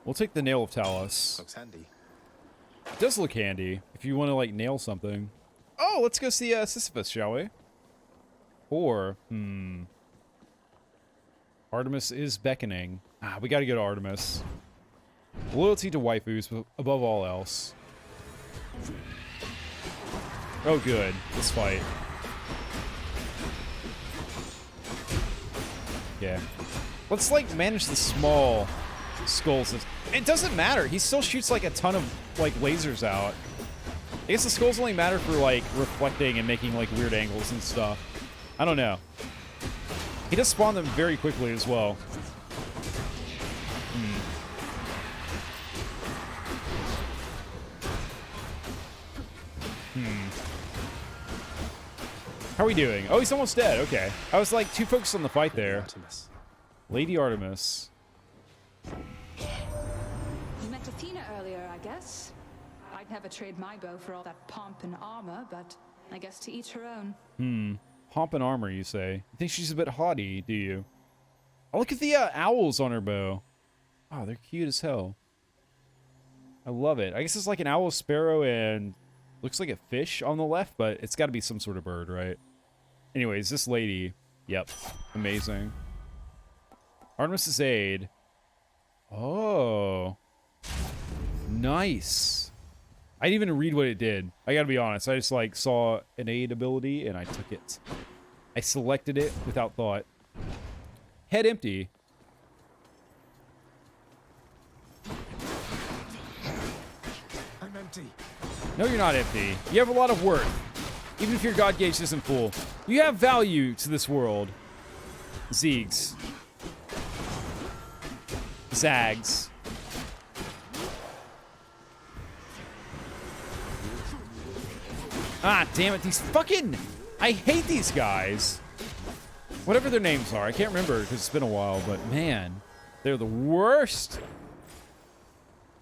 We'll take the Nail of Talus. Looks handy. It does look handy if you want to, like, nail something. Oh, let's go see Sisyphus, shall we? Or, Artemis is beckoning. We gotta go to Artemis. Loyalty to waifus above all else. Oh, good. This fight. Yeah. Let's, like, manage the small skulls. It doesn't matter. He still shoots, like, a ton of, like, lasers out. I guess the skulls only matter for, like, reflecting and making, like, weird angles and stuff. I don't know. He does spawn them very quickly as well. How are we doing? Oh, he's almost dead. Okay. I was, like, too focused on the fight there. Artemis. Lady Artemis. You met Athena earlier, I guess. I'd never trade my bow for all that pomp and armor, but I guess to each her own. Pomp and armor, you say? You think she's a bit haughty, do you? Oh, look at the owls on her bow. Oh, they're cute as hell. I love it. I guess it's like an owl, sparrow, and Looks like a fish on the left, but it's got to be some sort of bird, right? Anyways, this lady. Yep. Amazing. Artemis's aid. Oh. Nice. I didn't even read what it did. I gotta be honest. I just, like, saw an aid ability, and I took it. I selected it without thought. Head empty. I'm empty. No, you're not empty. You have a lot of worth. Even if your god gauge isn't full. You have value to this world. Zeegs. Zags. Ah, damn it. These fucking... I hate these guys. Whatever their names are. I can't remember because it's been a while, but man. They're the worst.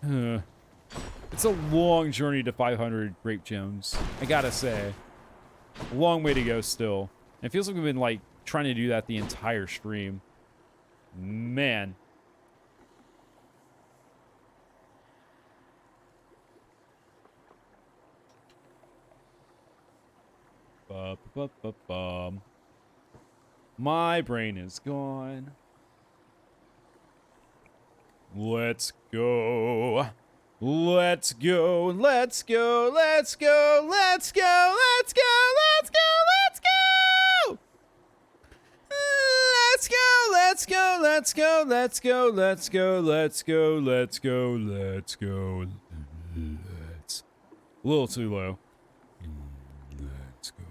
It's a long journey to 500 grape gems. I gotta say. A long way to go still. It feels like we've been, like, trying to do that the entire stream. Man. My brain is gone. Let's go. Let's go. Let's go. Let's go. Let's go. Let's go. Let's go. Let's go. Let's go. Let's go. Let's go. Let's go. Let's go. Let's go. Let's go. Let's go. Let's. A little too low. Let's go.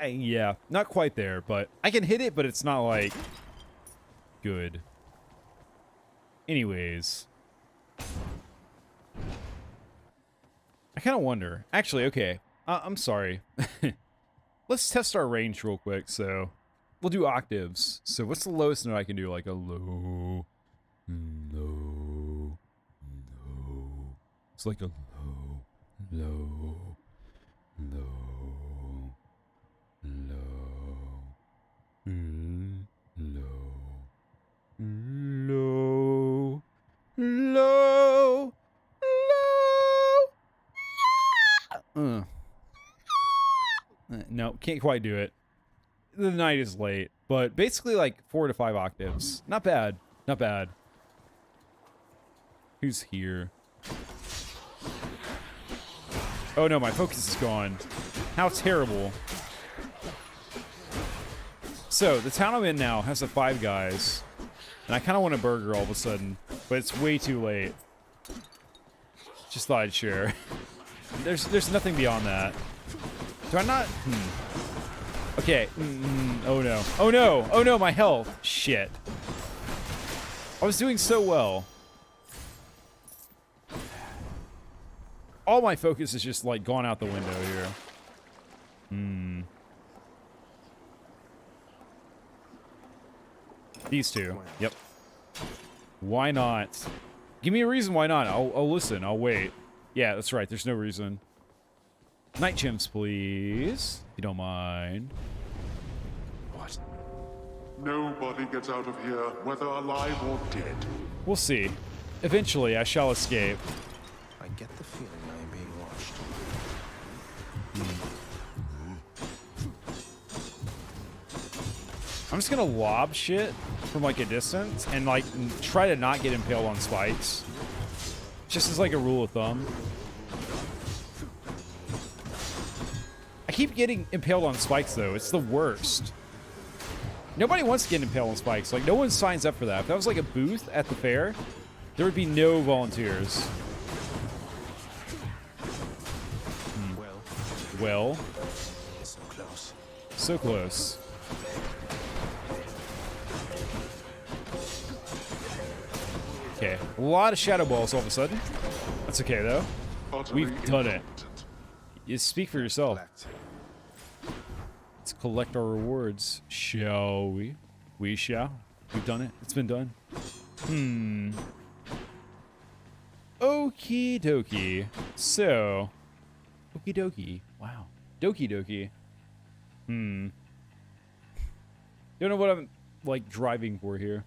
Yeah, not quite there, but I can hit it, but it's not like good. Anyways. I kind of wonder. Actually, okay. I'm sorry. Let's test our range real quick. So, we'll do octaves. So, what's the lowest note I can do? Like a low, low, low. It's like a low, low, low, low, low, low, low. No, can't quite do it. The night is late, but basically like 4 to 5 octaves. Not bad. Not bad. Who's here? Oh no, my focus is gone. How terrible. So, the town I'm in now has a 5 guys. And I kind of want a burger all of a sudden, but it's way too late. Just thought I'd share. There's nothing beyond that. Do I not? Okay. Oh no. Oh no. Oh no, my health. Shit. I was doing so well. All my focus is just like gone out the window here. These two. Yep. Why not? Give me a reason why not. I'll listen. I'll wait. Yeah, that's right. There's no reason. Night gems, please. If you don't mind. What? Nobody gets out of here, whether alive or dead. We'll see. Eventually, I shall escape. I get the feeling I am being watched. I'm just gonna lob shit from like a distance and like try to not get impaled on spikes. Just as like a rule of thumb. I keep getting impaled on spikes though. It's the worst. Nobody wants to get impaled on spikes. Like no one signs up for that. If that was like a booth at the fair, there would be no volunteers. Well. So close. So close. Okay, a lot of shadow balls all of a sudden. That's okay though. We've done it. You speak for yourself. Let's collect our rewards, shall we? We shall. We've done it. It's been done. Okie dokie. So, okie dokie. Wow. Dokie dokie. Don't know what I'm like driving for here.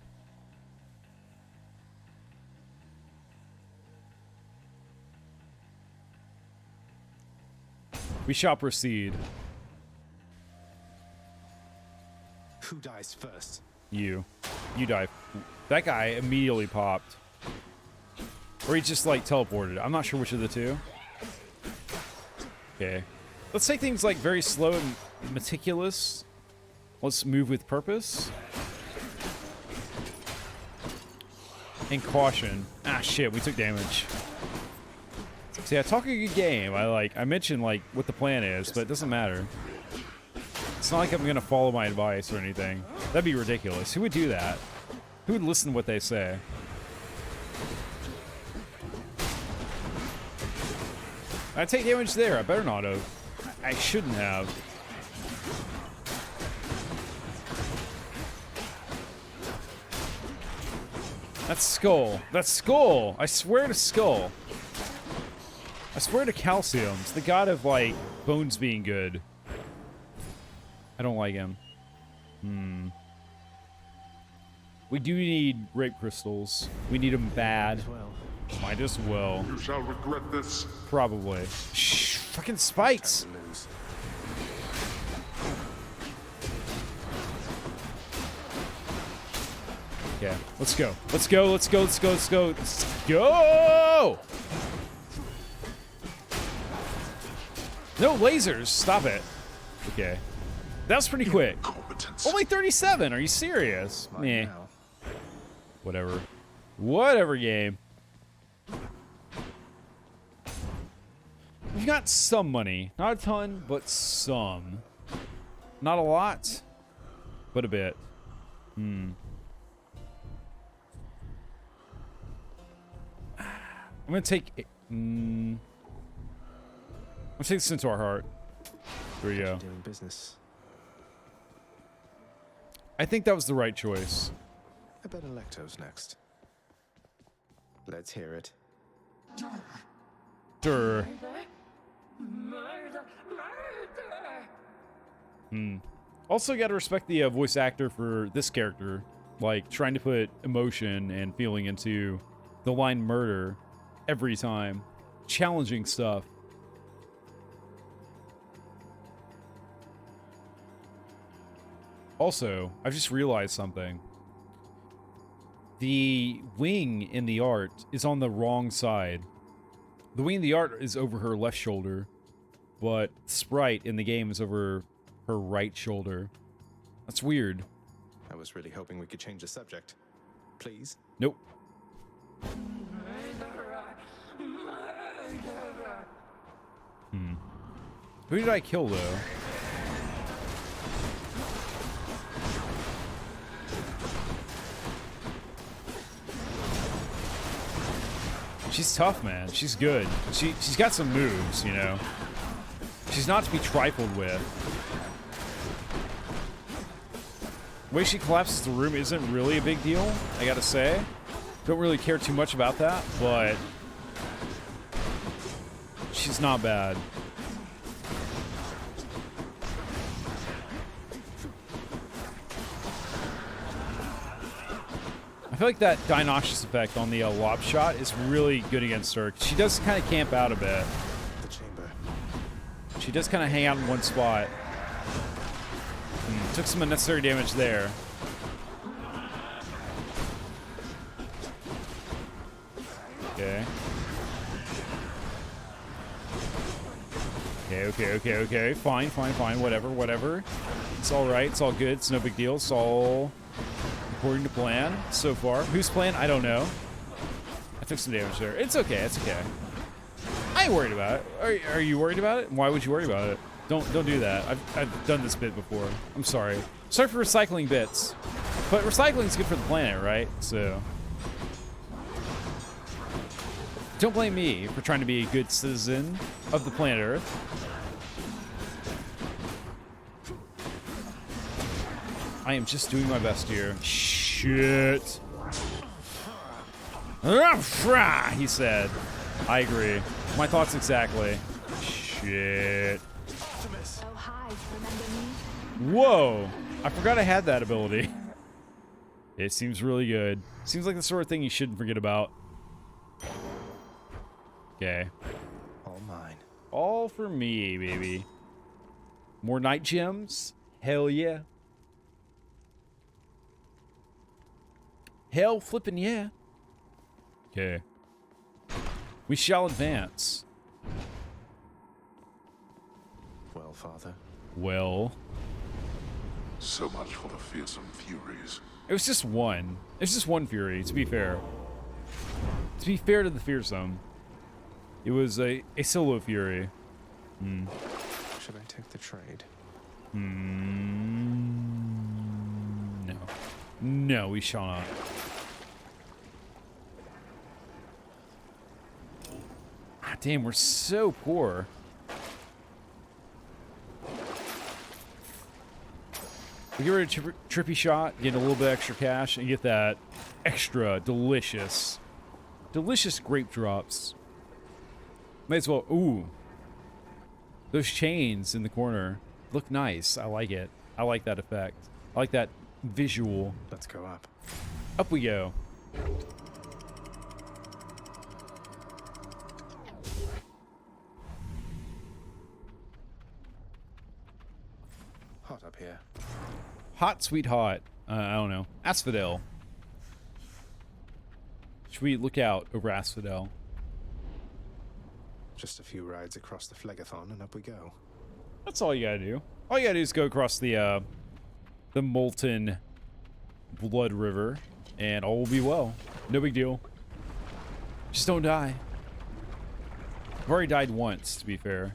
We shall proceed. Who dies first? You. You die. That guy immediately popped. Or he just, like, teleported. I'm not sure which of the two. Okay. Let's take things, like, very slow and meticulous. Let's move with purpose. And caution. Ah, shit, we took damage. See, I talk a good game. I mentioned, like, what the plan is, but it doesn't matter. It's not like I'm gonna follow my advice or anything. That'd be ridiculous. Who would do that? Who would listen to what they say? I take damage there. I better not have. I shouldn't have. That's Skull. That's Skull. I swear to Skull. I swear to Calcium's the god of, like, bones being good. I don't like him. We do need rape crystals. We need them bad. Might as well. You shall regret this. Probably. Shh, fucking spikes. Yeah, let's go. Let's go, let's go, let's go, let's go. Let's go! No lasers, stop it. Okay. That was pretty quick. Only 37, are you serious? Meh. Whatever. Whatever, game. We've got some money. Not a ton, but some. Not a lot, but a bit. I'm gonna take... I'm gonna take the Centaur Heart. There we go. Doing business. I think that was the right choice. I bet Electo's next. Let's hear it. Sure. Also, gotta respect the voice actor for this character. Like, trying to put emotion and feeling into the line murder every time. Challenging stuff. Also, I've just realized something. The wing in the art is on the wrong side. The wing in the art is over her left shoulder, but Sprite in the game is over her right shoulder. That's weird. I was really hoping we could change the subject. Please? Nope. Who did I kill, though? She's tough, man. She's good. She's got some moves, you know. She's not to be trifled with. The way she collapses the room isn't really a big deal, I gotta say. Don't really care too much about that, but she's not bad. I feel like that Dinoxious effect on the lob shot is really good against her. She does kind of camp out a bit. The chamber. She does kind of hang out in one spot. Took some unnecessary damage there. Okay. Okay. Fine. Whatever. It's alright. It's all good. It's no big deal. It's all according to plan so far. Whose plan? I don't know. I took some damage there. It's okay. I ain't worried about it. Are you worried about it? Why would you worry about it? Don't do that. I've done this bit before. I'm sorry. Sorry for recycling bits. But recycling's good for the planet, right? So don't blame me for trying to be a good citizen of the planet Earth. I am just doing my best here. Shit. He said. I agree. My thoughts exactly. Shit. Oh, hi. Remember me? Whoa. I forgot I had that ability. It seems really good. Seems like the sort of thing you shouldn't forget about. Okay. All mine. All for me, baby. More night gems? Hell yeah. Hell flipping yeah. Okay. We shall advance. Well, Father. Well. So much for the fearsome furies. It was just one. It's just one fury, to be fair. To be fair to the fearsome. It was a solo fury. Hmm. Should I take the trade? No. No, we shall not. Ah, damn, we're so poor. We get rid of Trippy Shot, get a little bit extra cash, and get that extra delicious grape drops. Might as well. Ooh. Those chains in the corner look nice. I like it. I like that effect. I like that visual. Let's go up. Up we go. Hot up here. Hot, sweet, hot. I don't know. Asphodel. Should we look out over Asphodel? Just a few rides across the Phlegathon and up we go. That's all you gotta do. All you gotta do is go across the molten blood river, and all will be well. No big deal. Just don't die. I've already died once, to be fair.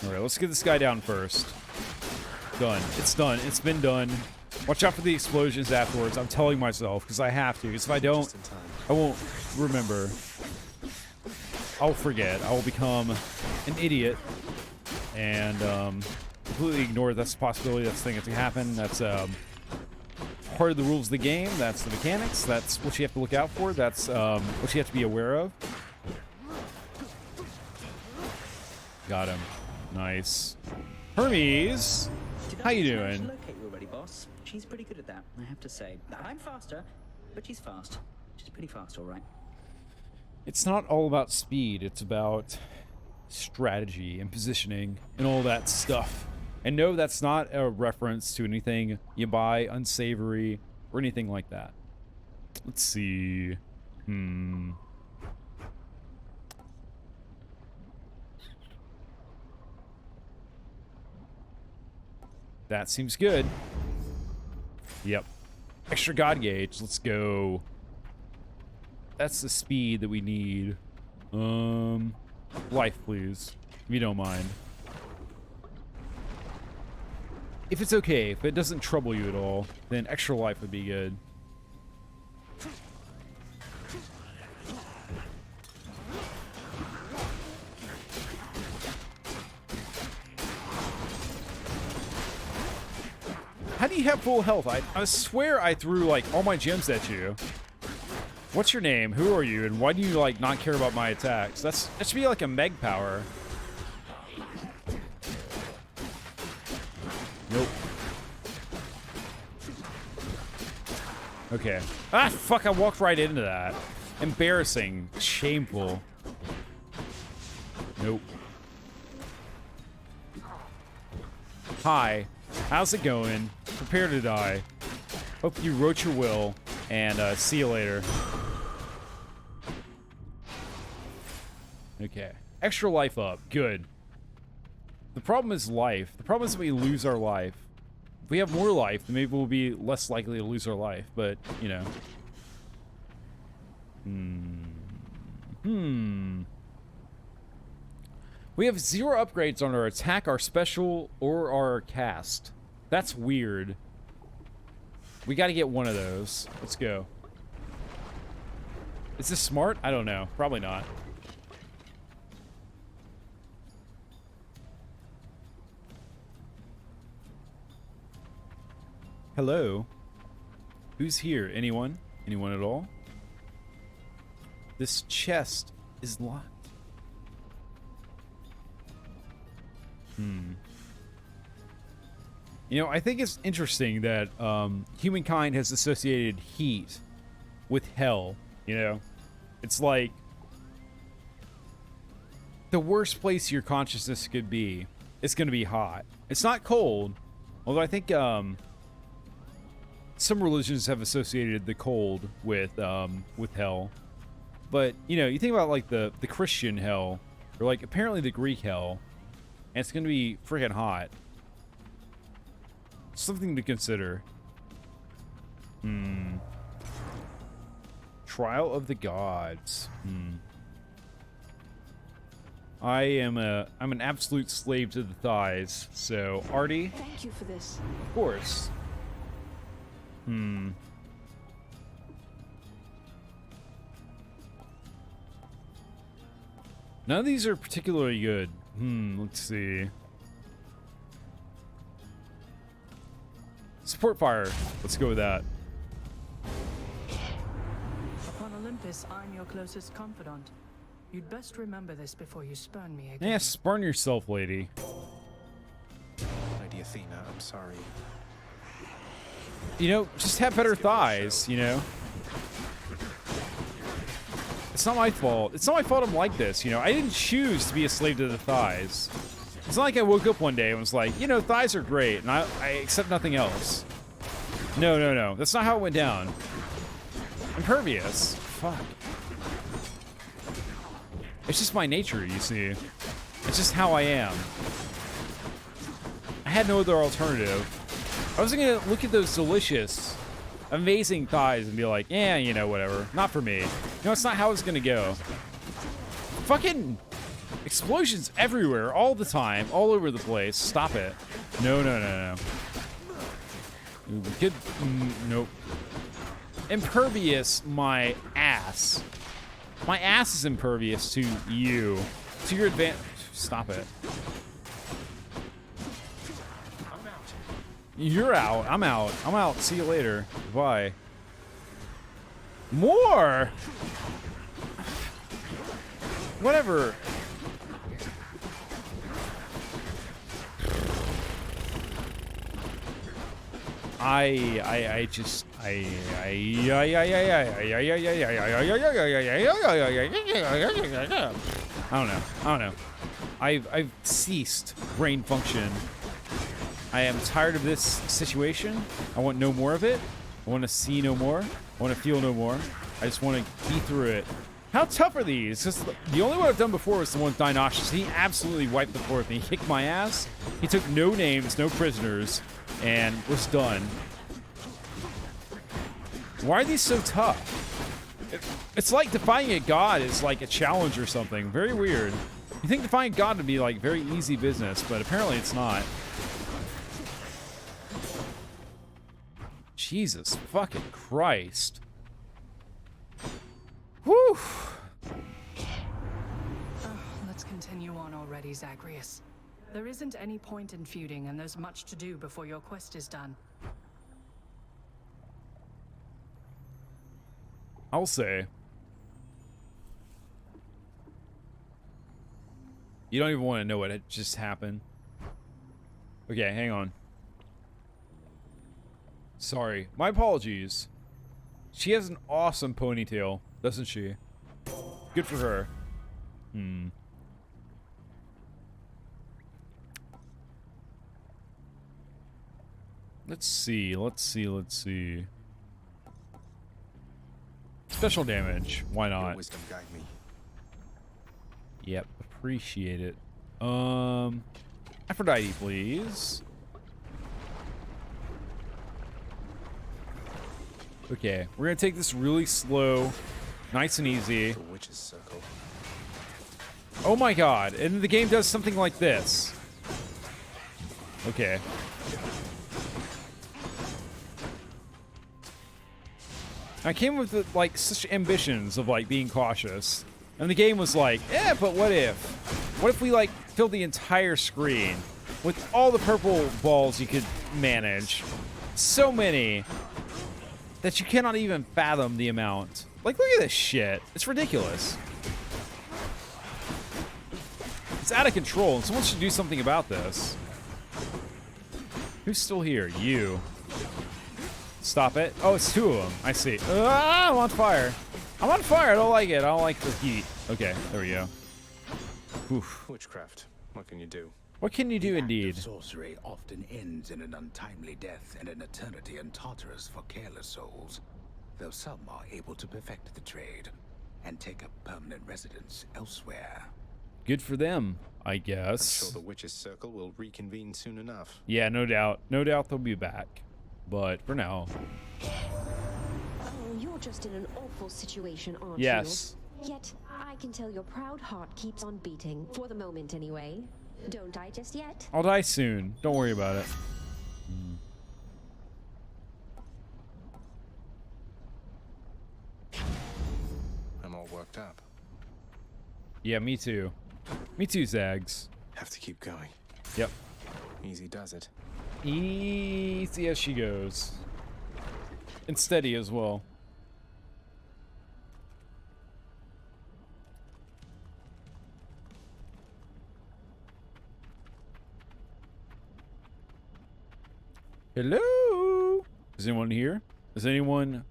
Alright, let's get this guy down first. Done. It's done. It's been done. Watch out for the explosions afterwards. I'm telling myself, because I have to. Because if I don't, I won't remember. I'll forget. I will become an idiot and completely ignore that's a possibility. That's the thing that can happen. That's part of the rules of the game. That's the mechanics. That's what you have to look out for. That's what you have to be aware of. Got him. Nice. Hermes, how you doing? Locate you already, boss. She's pretty good at that, I have to say. I'm faster, but she's fast. She's pretty fast, all right. It's not all about speed. It's about strategy and positioning and all that stuff. And no, that's not a reference to anything you buy, unsavory, or anything like that. Let's see. That seems good. Yep. Extra God Gauge. Let's go. That's the speed that we need. Life, please. If you don't mind. If it's okay, if it doesn't trouble you at all, then extra life would be good. How do you have full health? I swear I threw, like, all my gems at you. What's your name? Who are you? And why do you, like, not care about my attacks? That should be, like, a Meg power. Nope. Okay. Ah, fuck, I walked right into that. Embarrassing. Shameful. Nope. Hi. How's it going? Prepare to die. Hope you wrote your will, and see you later. Okay. Extra life up. Good. The problem is life. The problem is that we lose our life. If we have more life, then maybe we'll be less likely to lose our life, but, you know. We have 0 upgrades on our attack, our special, or our cast. That's weird. We gotta get one of those. Let's go. Is this smart? I don't know. Probably not. Hello? Who's here? Anyone? Anyone at all? This chest is locked. You know, I think it's interesting that humankind has associated heat with hell, you know? It's like the worst place your consciousness could be, it's going to be hot. It's not cold, although I think some religions have associated the cold with hell. But, you know, you think about like the Christian hell, or like apparently the Greek hell, and it's going to be freaking hot. Something to consider. Trial of the Gods. I'm an absolute slave to the thighs. So, Artie. Thank you for this. Of course. None of these are particularly good. Let's see. Support fire. Let's go with that. Upon Olympus, I'm your closest confidant. You'd best remember this before you spurn me again. Yeah, spurn yourself, lady. Lady Athena, I'm sorry. You know, just have better thighs, you know? It's not my fault. It's not my fault I'm like this, you know? I didn't choose to be a slave to the thighs. It's not like I woke up one day and was like, you know, thighs are great, and I accept nothing else. No, no, no. That's not how it went down. Impervious. Fuck. It's just my nature, you see. It's just how I am. I had no other alternative. I wasn't gonna look at those delicious, amazing thighs and be like, yeah, you know, whatever. Not for me. No, it's not how it's gonna go. Fucking explosions everywhere, all the time, all over the place. Stop it. No, no, no, no. Ooh, good. Nope. Impervious, my ass. My ass is impervious to you. To your advantage. Stop it. I'm out. You're out. I'm out. I'm out. See you later. Bye. More? Whatever. I don't know. I've ceased brain function. I am tired of this situation. I want no more of it. I want to see no more. I want to feel no more. I just want to be through it. How tough are these? Because the only one I've done before was the one with Dionysus. He absolutely wiped the floor with me. He kicked my ass. He took no names, no prisoners, and was done. Why are these so tough? It's like defying a god is like a challenge or something. Very weird. You think defying God would be like very easy business, but apparently it's not. Jesus fucking Christ. Whew. Let's continue on already, Zagreus. There isn't any point in feuding, and there's much to do before your quest is done. I'll say. You don't even want to know what had just happened. Okay, hang on. Sorry. My apologies. She has an awesome ponytail, doesn't she? Good for her. Let's see. Special damage. Why not? Your wisdom guide me. Yep, appreciate it. Aphrodite, please. Okay, we're gonna take this really slow, nice and easy. The witch's circle. Oh my god, and the game does something like this. Okay. I came with like such ambitions of like being cautious, and the game was like, "Yeah, but what if? What if we like filled the entire screen with all the purple balls you could manage? So many that you cannot even fathom the amount. Like, look at this shit. It's ridiculous. It's out of control, and someone should do something about this." Who's still here? You. Stop it. Oh, it's two of them. I see. Ah, I'm on fire. I'm on fire. I don't like it. I don't like the heat. Okay, there we go. Oof. Witchcraft. What can you do? What can you do, The indeed? act of sorcery often ends in an untimely death and an eternity in Tartarus for careless souls, though some are able to perfect the trade and take up permanent residence elsewhere. Good for them, I guess. I'm sure the witches' circle will reconvene soon enough. Yeah, no doubt. No doubt they'll be back. But for now. Oh, you're just in an awful situation, aren't you? Yes. Yet, I can tell your proud heart keeps on beating, for the moment anyway. Don't die just yet. I'll die soon. Don't worry about it. I'm all worked up. Yeah, me too. Me too, Zags. Have to keep going. Yep. Easy does it. Easy as she goes. And steady as well. Hello? Is anyone here? Is anyone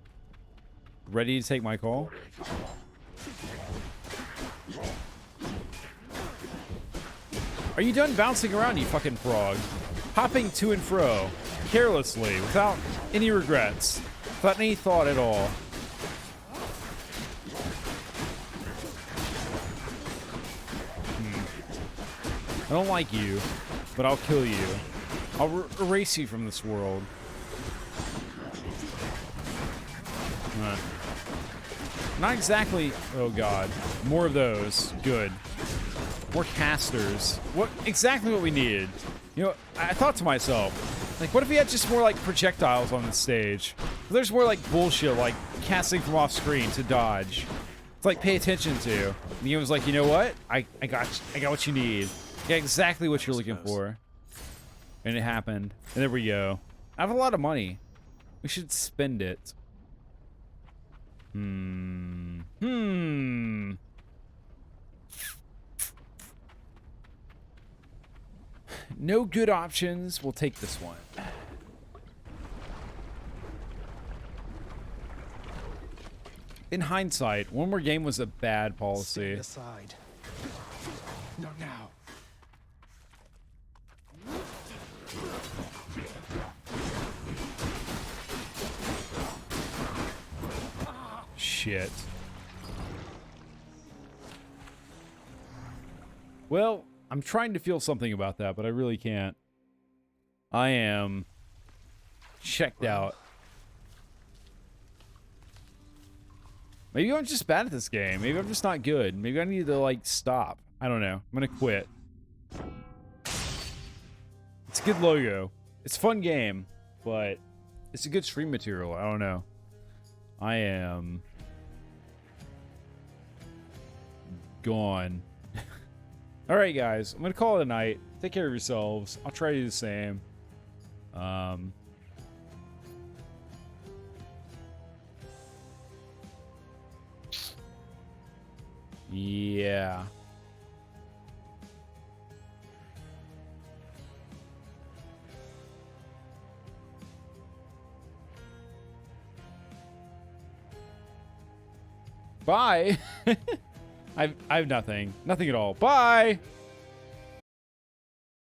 ready to take my call? Are you done bouncing around, you fucking frog? Hopping to and fro, carelessly, without any regrets, without any thought at all. I don't like you, but I'll kill you. I'll erase you from this world. Not exactly. Oh god, more of those. Good. More casters. What exactly what we needed? You know, I thought to myself, like, what if we had just more like projectiles on the stage? There's more like bullshit, like casting from off screen to dodge. It's like pay attention to. And he was like, you know what? I got what you need. I got exactly what you're looking for. And it happened. And there we go. I have a lot of money. We should spend it. No good options. We'll take this one. In hindsight, one more game was a bad policy. Stand aside. Not now. Shit. Well, I'm trying to feel something about that, but I really can't. I am checked out. Maybe I'm just bad at this game. Maybe I'm just not good. Maybe I need to, like, stop. I don't know. I'm gonna quit. It's a good logo. It's a fun game, but it's a good stream material. I don't know. I am gone. All right, guys. I'm gonna call it a night. Take care of yourselves. I'll try to do the same. Yeah. Bye. I have nothing. Nothing at all. Bye.